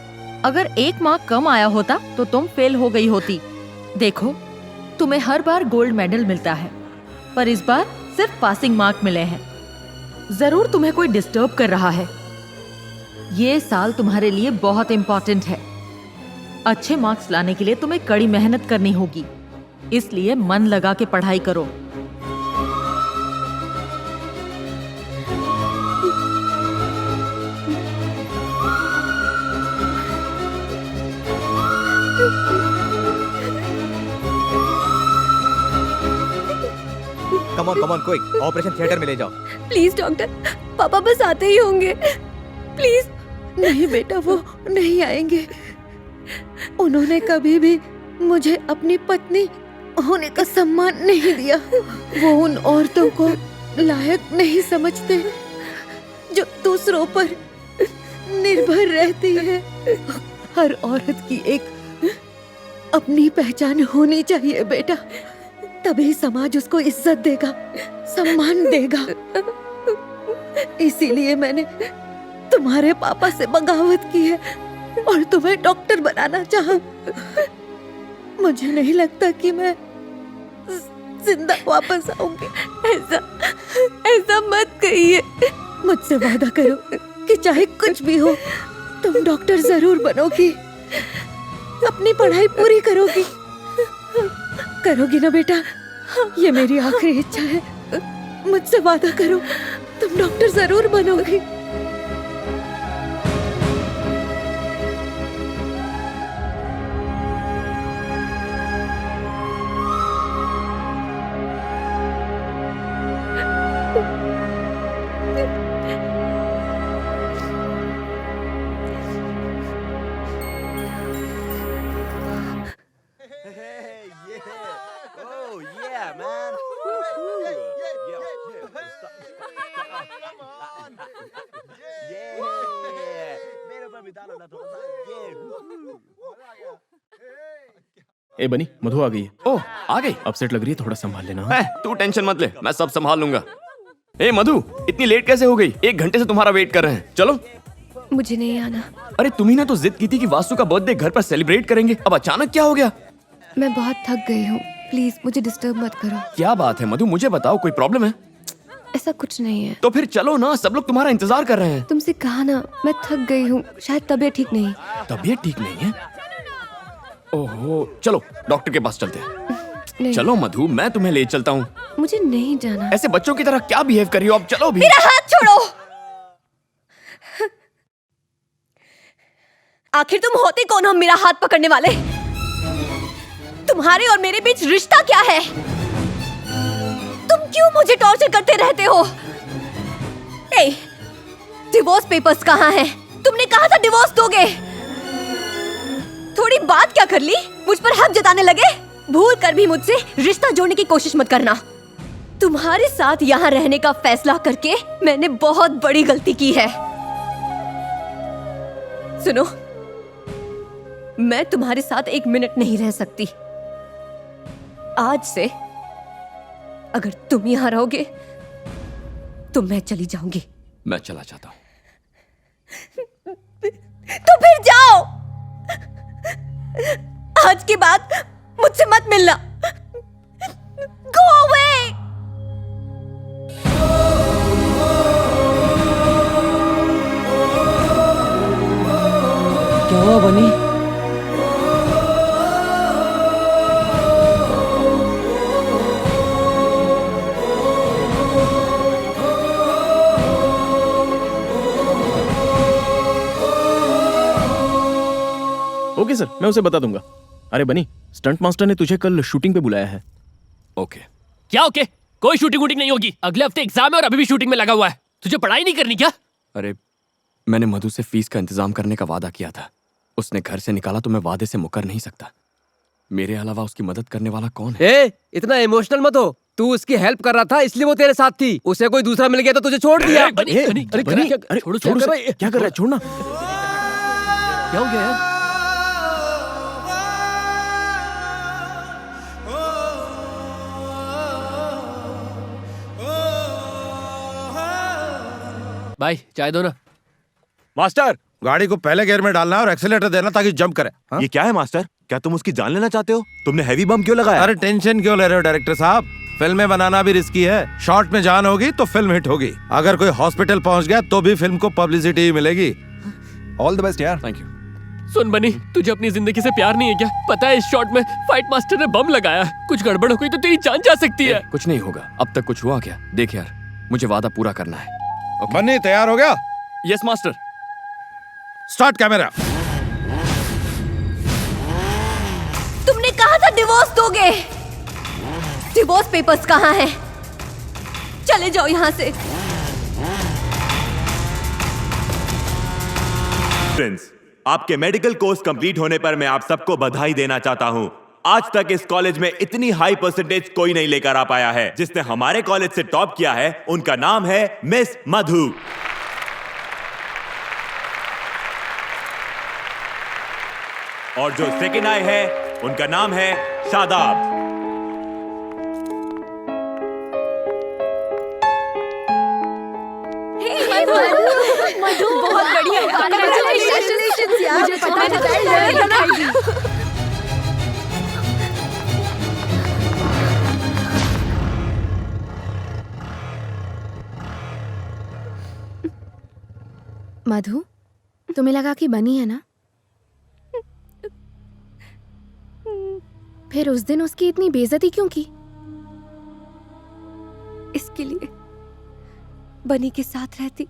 अगर एक मार्क कम आया होता तो तुम फेल हो गई होती। देखो, तुम्हें हर बार गोल्ड मेडल मिलता है, पर इस बार सिर्फ पासिंग मार्क मिले हैं। जरूर तुम्हें कोई डिस्टर्ब कर रहा है। ये साल तुम्हारे लिए बहुत इम्पोर्टेंट है। अच्छे मार्क्स लाने के लिए तुम्हें कड़ी मेहनत करनी होगी, इसलिए मन लगा के पढ़ाई करो। Come on quick, operation theatre में ले जाओ। प्लीज डॉक्टर, पापा बस आते ही होंगे, प्लीज। नहीं बेटा, वो नहीं आएंगे। उन्होंने कभी भी मुझे अपनी पत्नी होने का सम्मान नहीं दिया। वो उन औरतों को लायक नहीं समझते जो दूसरों पर निर्भर रहती है। हर औरत की एक अपनी पहचान होनी चाहिए बेटा, तभी समाज उसको इज्जत देगा, सम्मान देगा। इसीलिए मैंने तुम्हारे पापा से बगावत की है। और तुम्हें डॉक्टर बनाना चाहा। मुझे नहीं लगता कि मैं जिंदा वापस आऊंगी। ऐसा मत कहिए। मुझसे वादा करो कि चाहे कुछ भी हो तुम डॉक्टर जरूर बनोगी, अपनी पढ़ाई पूरी करोगी। करोगी ना बेटा? ये मेरी आखिरी इच्छा है। मुझसे वादा करो, तुम डॉक्टर जरूर बनोगी। ए बनी, मधु आ गई है। ओह, आ गई। अपसेट लग रही है, थोड़ा संभाल लेना। तू टेंशन मत ले, मैं सब संभाल लूंगा। ए मधु, इतनी लेट कैसे हो गई? 1 घंटे से तुम्हारा वेट कर रहे हैं। चलो। मुझे नहीं आना। अरे तुम्ही ने तो जिद की थी कि वासु का बर्थडे घर पर सेलिब्रेट करेंगे, अब अचानक क्या हो गया? मैं बहुत थक गई हूँ, प्लीज मुझे डिस्टर्ब मत करो। क्या बात है मधु, मुझे बताओ, कोई प्रॉब्लम है? ऐसा कुछ नहीं है। तो फिर चलो ना, सब लोग तुम्हारा इंतजार कर रहे हैं। तुमसे कहा ना, मैं थक गई हूँ, शायद तबीयत ठीक नहीं। तबीयत ठीक नहीं है? ओहो, चलो डॉक्टर के पास चलते हैं। नहीं। चलो मधु, मैं तुम्हें ले चलता हूँ। मुझे नहीं जाना। ऐसे बच्चों की तरह क्या बिहेव कर रही हो? अब चलो भी। मेरा हाथ छोड़ो। आखिर तुम होते कौन हो मेरा हाथ पकड़ने वाले? तुम्हारे और मेरे बीच रिश्ता क्या है? तुम क्यों मुझे टॉर्चर करते रहते हो? ए, डिवोर्स पेपर्स कहाँ हैं? तुमने कहा था डिवोर्स दोगे। थोड़ी बात क्या कर ली? मुझ पर हक जताने लगे। भूल कर भी मुझसे रिश्ता जोड़ने की कोशिश मत करना। तुम्हारे साथ यहाँ रहने का फैसला करके मैंने बहुत बड़ी गलती की है। सुनो, मैं तुम्हारे साथ 1 मिनट नहीं रह सकती। आज से अगर तुम यहाँ रहोगे तो मैं चली जाऊंगी। मैं चला जाता हूँ। तो फिर जाओ। आज के बाद मुझसे मत मिलना। Go away! क्या हुआ बनी? ओके सर, मैं उसे बता दूंगा। अरे बनी, स्टंट मास्टर ने तुझे कल शूटिंग पे बुलाया है। ओके। क्या ओके? कोई शूटिंग वूटिंग नहीं होगी। अगले हफ्ते एग्जाम है और अभी भी शूटिंग में लगा हुआ है। तुझे पढ़ाई नहीं करनी क्या? अरे मैंने मधु से फीस का इंतजाम करने का वादा किया था। उसने घर से निकाला तो मैं वादे से मुकर नहीं सकता। मेरे अलावा उसकी मदद करने वाला कौन है? ए, इतना इमोशनल मत हो। तू उसकी हेल्प कर रहा था इसलिए वो तेरे साथ थी। उसे कोई दूसरा मिल गया तो तुझे छोड़ दिया। क्या कर रहा है? छोड़ना। क्या हो गया यार? भाई चाय दो ना। मास्टर, गाड़ी को पहले गियर में डालना और एक्सीलेटर देना ताकि जंप करे। हाँ? ये क्या है मास्टर? क्या तुम उसकी जान लेना चाहते हो? तुमने हैवी बम क्यों लगाया? अरे टेंशन क्यों ले रहे हो डायरेक्टर साहब? फिल्में बनाना भी रिस्की है। शॉर्ट में जान होगी तो फिल्म हिट होगी। अगर कोई हॉस्पिटल पहुंच गया तो भी फिल्म को पब्लिसिटी मिलेगी। ऑल द बेस्ट यार। Thank you. सुन बनी, तुझे अपनी जिंदगी से प्यार नहीं है क्या? पता है इस शॉट में फाइट मास्टर ने बम लगाया। कुछ गड़बड़ हो गई तो तेरी जान जा सकती है। कुछ नहीं होगा। अब तक कुछ हुआ क्या? देख यार, मुझे वादा पूरा करना है। बन्नी तैयार हो गया? Yes master. Start camera. तुमने कहा था डिवोर्स दोगे। डिवोर्स पेपर्स कहाँ हैं? चले जाओ यहाँ से। फ्रेंड्स, आपके मेडिकल कोर्स कंप्लीट होने पर मैं आप सबको बधाई देना चाहता हूं। आज तक इस कॉलेज में इतनी हाई परसेंटेज कोई नहीं लेकर आ पाया है। जिसने हमारे कॉलेज से टॉप किया है उनका नाम है मिस मधु। और जो सेकंड आए हैं उनका नाम है शादाब। मधु बहुत बढ़िया यार, कांग्रेचुलेशंस यार, मुझे पता था। मधु, तुम्हें लगा कि बनी है ना? फिर उस दिन उसकी इतनी बेइज्जती क्यों की? इसके लिए बनी के साथ रहती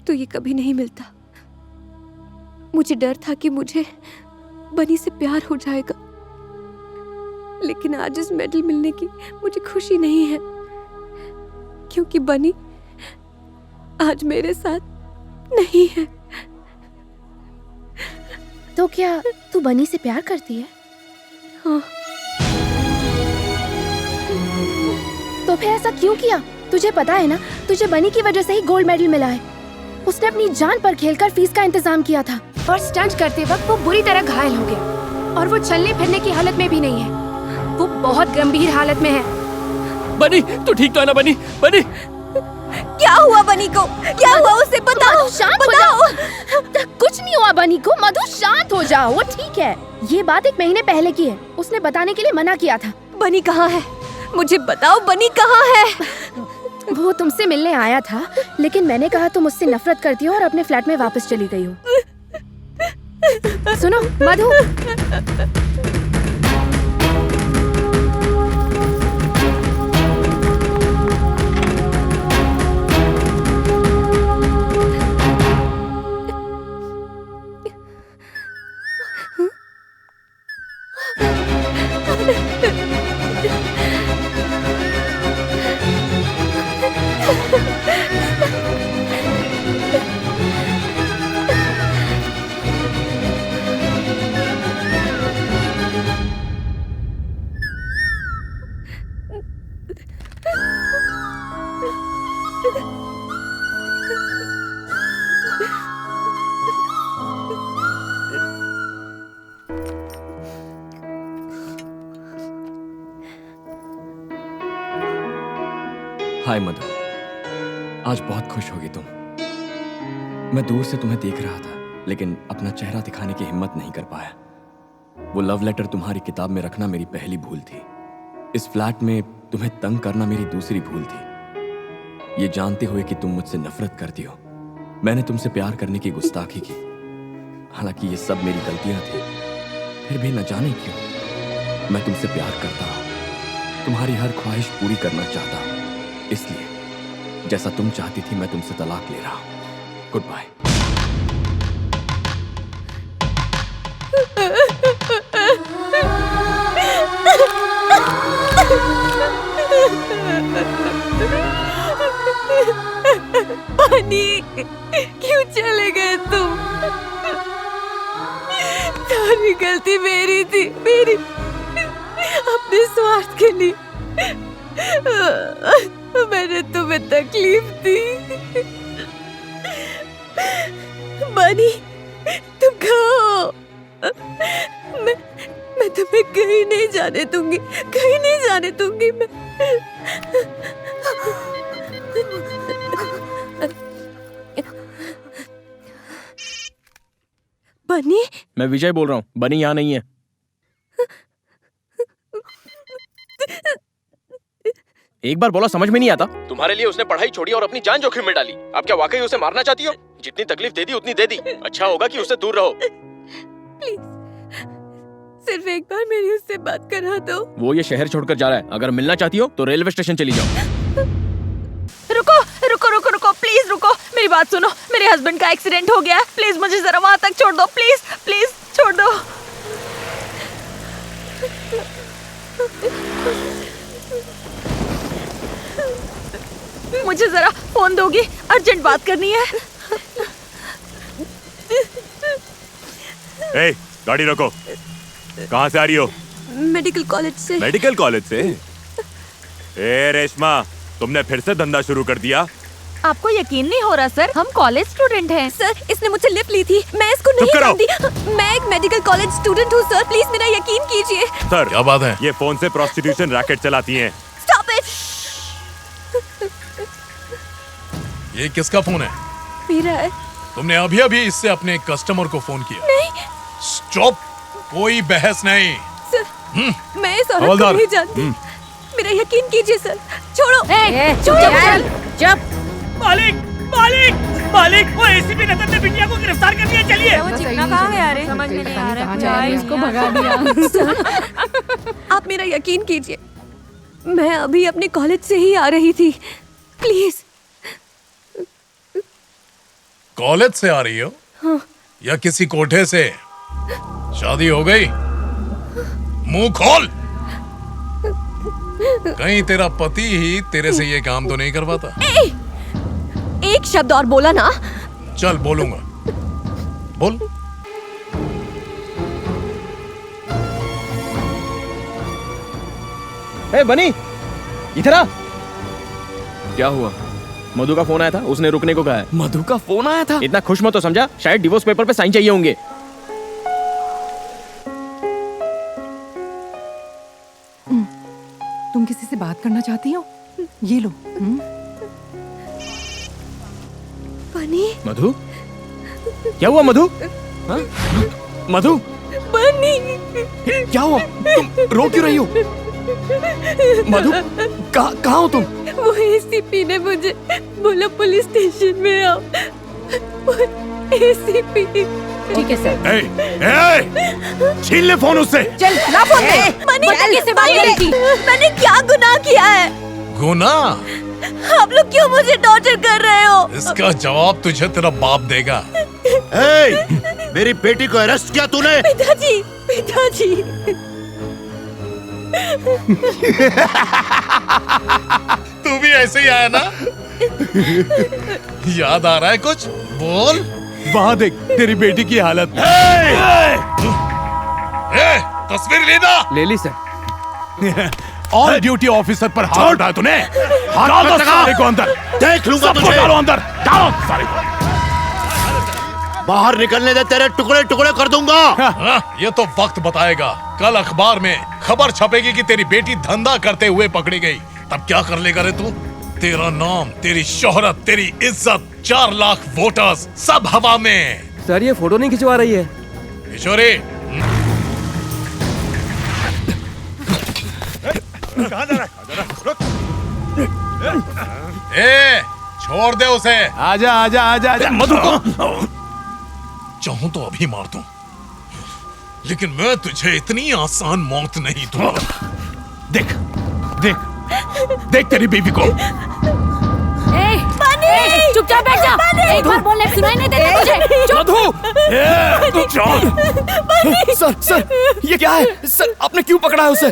तो ये कभी नहीं मिलता। मुझे डर था कि मुझे बनी से प्यार हो जाएगा, लेकिन आज इस मेडल मिलने की मुझे खुशी नहीं है, क्योंकि बनी आज मेरे साथ नहीं है। तो क्या तू बनी से प्यार करती है? हाँ। तो फिर ऐसा क्यों किया? तुझे पता है ना, तुझे बनी की वजह से ही गोल्ड मेडल मिला है। उसने अपनी जान पर खेलकर फीस का इंतजाम किया था और स्टंट करते वक्त वो बुरी तरह घायल हो गया और वो चलने फिरने की हालत में भी नहीं है। वो बहुत गंभीर हालत में है। बनी, तू ठीक तो है ना बनी? बनी, क्या हुआ बनी को? क्या हुआ उसे बताओ, शांत बताओ। कुछ नहीं हुआ बनी को। मधु शांत हो जाओ, वो ठीक है। ये बात 1 महीने पहले की है। उसने बताने के लिए मना किया था। बनी कहाँ है? मुझे बताओ, बनी कहाँ है? वो तुमसे मिलने आया था, लेकिन मैंने कहा तुम उससे नफरत करती हो और अपने फ्लैट में वापस चली गई हो। सुनो मधु, हाय मधु, आज बहुत खुश होगी तुम। मैं दूर से तुम्हें देख रहा था, लेकिन अपना चेहरा दिखाने की हिम्मत नहीं कर पाया। वो लव लेटर तुम्हारी किताब में रखना मेरी पहली भूल थी। इस फ्लैट में तुम्हें तंग करना मेरी दूसरी भूल थी। ये जानते हुए कि तुम मुझसे नफरत करती हो, मैंने तुमसे प्यार करने की गुस्ताखी की। हालांकि ये सब मेरी गलतियां थी, फिर भी न जाने क्यों मैं तुमसे प्यार करता हूं। तुम्हारी हर ख्वाहिश पूरी करना चाहता हूं, इसलिए जैसा तुम चाहती थी मैं तुमसे तलाक ले रहा हूं। Goodbye. बनी, क्यों चले गए तुम? सारी गलती मेरी थी, मेरी, अपने स्वार्थ के लिए मैंने तुम्हें तकलीफ दी। बनी, तुम कहो, मैं तुम्हें कहीं नहीं जाने दूंगी, कहीं नहीं जाने दूंगी मैं। बनी, मैं विजय बोल रहा हूँ। बनी यहाँ नहीं है। एक बार बोला समझ में नहीं आता? तुम्हारे लिए उसने पढ़ाई छोड़ी और अपनी जान जोखिम में डाली। आप क्या वाकई उसे मारना चाहती हो? जितनी तकलीफ दे दी उतनी दे दी। अच्छा होगा कि उससे दूर रहो। प्लीज, सिर्फ एक बार मेरी उससे बात करा दो। वो ये शहर छोड़कर जा रहा है। अगर मिलना चाहती हो तो रेलवे स्टेशन चली जाओ। रुको रुको रुको रुको, प्लीज रुको, मेरी बात सुनो। मेरे हस्बैंड का एक्सीडेंट हो गया है, प्लीज मुझे जरा वहां तक छोड़ दो। प्लीज प्लीज छोड़ दो। मुझे जरा फोन दोगी, अर्जेंट बात करनी है। ए, गाड़ी रोको। कहाँ से आ रही हो? मेडिकल कॉलेज से। मेडिकल कॉलेज से? ए रेशमा, तुमने फिर से धंधा शुरू कर दिया? आपको यकीन नहीं हो रहा सर, हम कॉलेज स्टूडेंट हैं। सर, इसने मुझसे लिफ्ट ली थी, मैं इसको नहीं जानती। मैं एक मेडिकल कॉलेज स्टूडेंट हूँ सर, प्लीज मेरा यकीन कीजिए। सर, क्या बात है? ये फोन से प्रोस्टिट्यूशन रैकेट चलाती हैं। Stop it. ये किसका फोन है? पी रहा है। तुमने अभी अभी इससे अपने कस्टमर को फोन किया। नहीं स्टॉप, कोई बहस नहीं। सर, मैं इस औरत को हवलदार। नहीं जानती। मेरा यकीन कीजिए सर। छोड़ो। चुप। मालिक मालिक मालिक, वो एसीपी रतन ने बिटिया को गिरफ्तार कर लिया। चलिए। वो चिकना कहाँ गया रे? समझ में नहीं आ रहा है। इसको भगा दिया। सर, आप मेरा यकीन कीजिए, मैं अभी अपने कॉलेज से ही आ रही थी। प्लीज। कॉलेज से आ रही हो? हाँ। या किसी कोठे से? शादी हो गई? मुंह खोल। कहीं तेरा पति ही तेरे से ये काम तो नहीं करवाता? एक शब्द और बोला ना। चल बोलूंगा, बोल। ए बनी, इधर आ। क्या हुआ? मधु का फोन आया था, उसने रुकने को कहा है। मधु का फोन आया था? इतना खुश मत हो समझा, शायद डिवोर्स पेपर पे साइन चाहिए होंगे। तुम किसी से बात करना चाहती हो? ये लो। बनी। मधु, क्या हुआ मधु? हाँ? मधु, बनी। क्या हुआ? तुम रो क्यों रही हो? मधु, कहाँ हो तुम? वो एसीपी ने मुझे बोला पुलिस स्टेशन में आओ। एसीपी। ठीक है सर। छीन ले फोन उससे। चल ला फोन दे। बनी, किससे बात करी थी? मैंने क्या गुनाह किया है? गुनाह? आप लोग क्यों मुझे टॉर्चर कर रहे हो? इसका जवाब तुझे तेरा बाप देगा। मेरी बेटी को अरेस्ट किया तूने? पिताजी, पिताजी। तू भी ऐसे ही आया ना? याद आ रहा है कुछ? बोल। वहाँ देख तेरी बेटी की हालत। तस्वीर लेना। ले ली सर। ऑन ड्यूटी ऑफिसर पर हाथ उठाया तूने। हाथ मत लगा। सारे को अंदर। देख लूंगा सबको तुझे। डालो अंदर, डालो सारे को। बाहर निकलने दे, तेरे टुकड़े टुकड़े कर दूंगा। ये तो वक्त बताएगा। कल अखबार में खबर छपेगी कि तेरी बेटी धंधा करते हुए पकड़ी गई। तब क्या कर लेगा रे तू? तेरा नाम, तेरी शोहरत, तेरी इज्जत, 4 लाख वोटर्स सब हवा में। सर ये फोटो नहीं खिंचवा रही है। किशोरी, कहाँ जा रहा है? ए, छोड़ दे उसे। आजा आजा आजा आजा। मधु को चाहूं तो अभी मार दूं, लेकिन मैं तुझे इतनी आसान मौत नहीं दूंगा। देख देख देख तेरी बीवी को। चुपचाप बैठ जा। एक बार बोलने सुनाई नहीं देता तुझे। मधु! सर ये क्या है? सर आपने क्यों पकड़ा है उसे?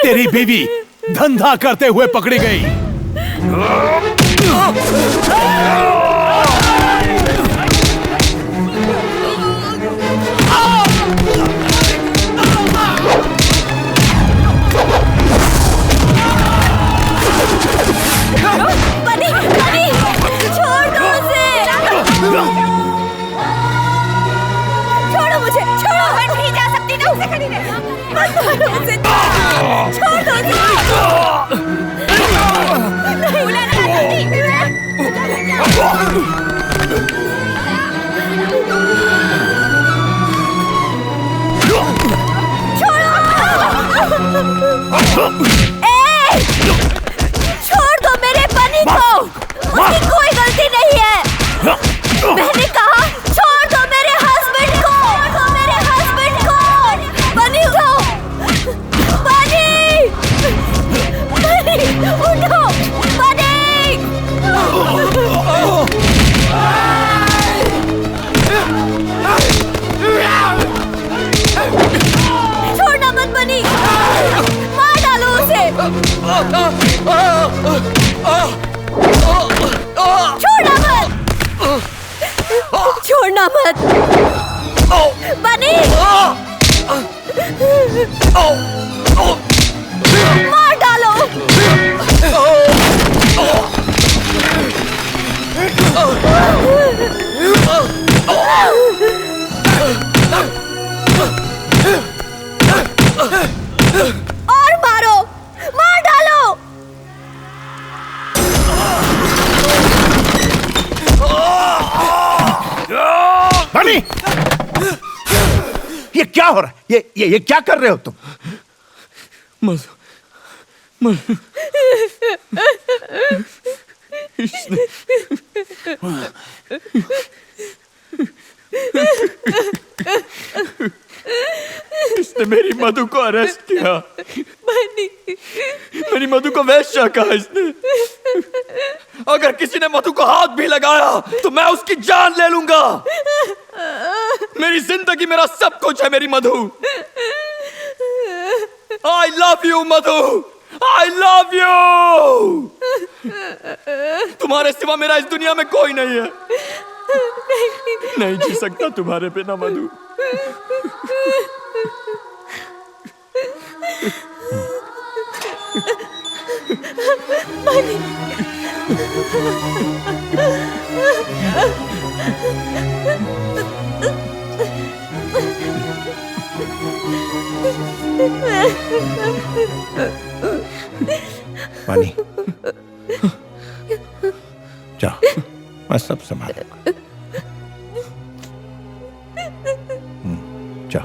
तेरी बीवी धंधा करते हुए पकड़ी गई। बनी, बनी, छोड़ दो उसे। छोड़ो मुझे, छोड़ो। मैं नहीं जा सकती ना उसे खरीदने। मत मारो उसे। छोड़ दो उसे। नहीं बुलाना चाहती। छोड़ दो मेरे बनी को। उसकी कोई गलती नहीं है। मैंने कहा छोड़ दो मेरे हस्बैंड को। छोड़ दो मेरे हस्बैंड को। बनी उठो। बनी, बनी उठो। बनी। छोड़ना मत बनी। मार डालो उसे। छोड़ना मत। छोड़ना मत। बनी। मार डालो। और मारो। मार डालो। पानी, ये क्या हो रहा है? ये क्या कर रहे हो तुम? इसने मेरी मधु को अरेस्ट किया। मेरी मधु को वैश्या कहा इसने। अगर किसी ने मधु को हाथ भी लगाया तो मैं उसकी जान ले लूंगा। मेरी जिंदगी मेरा सब कुछ है मेरी मधु। I love you Madhu, I love you। तुम्हारे सिवा मेरा इस दुनिया में कोई नहीं है। नहीं जी सकता तुम्हारे बिना मधु। पानी, जा, मैं सब संभालूंगा। जा।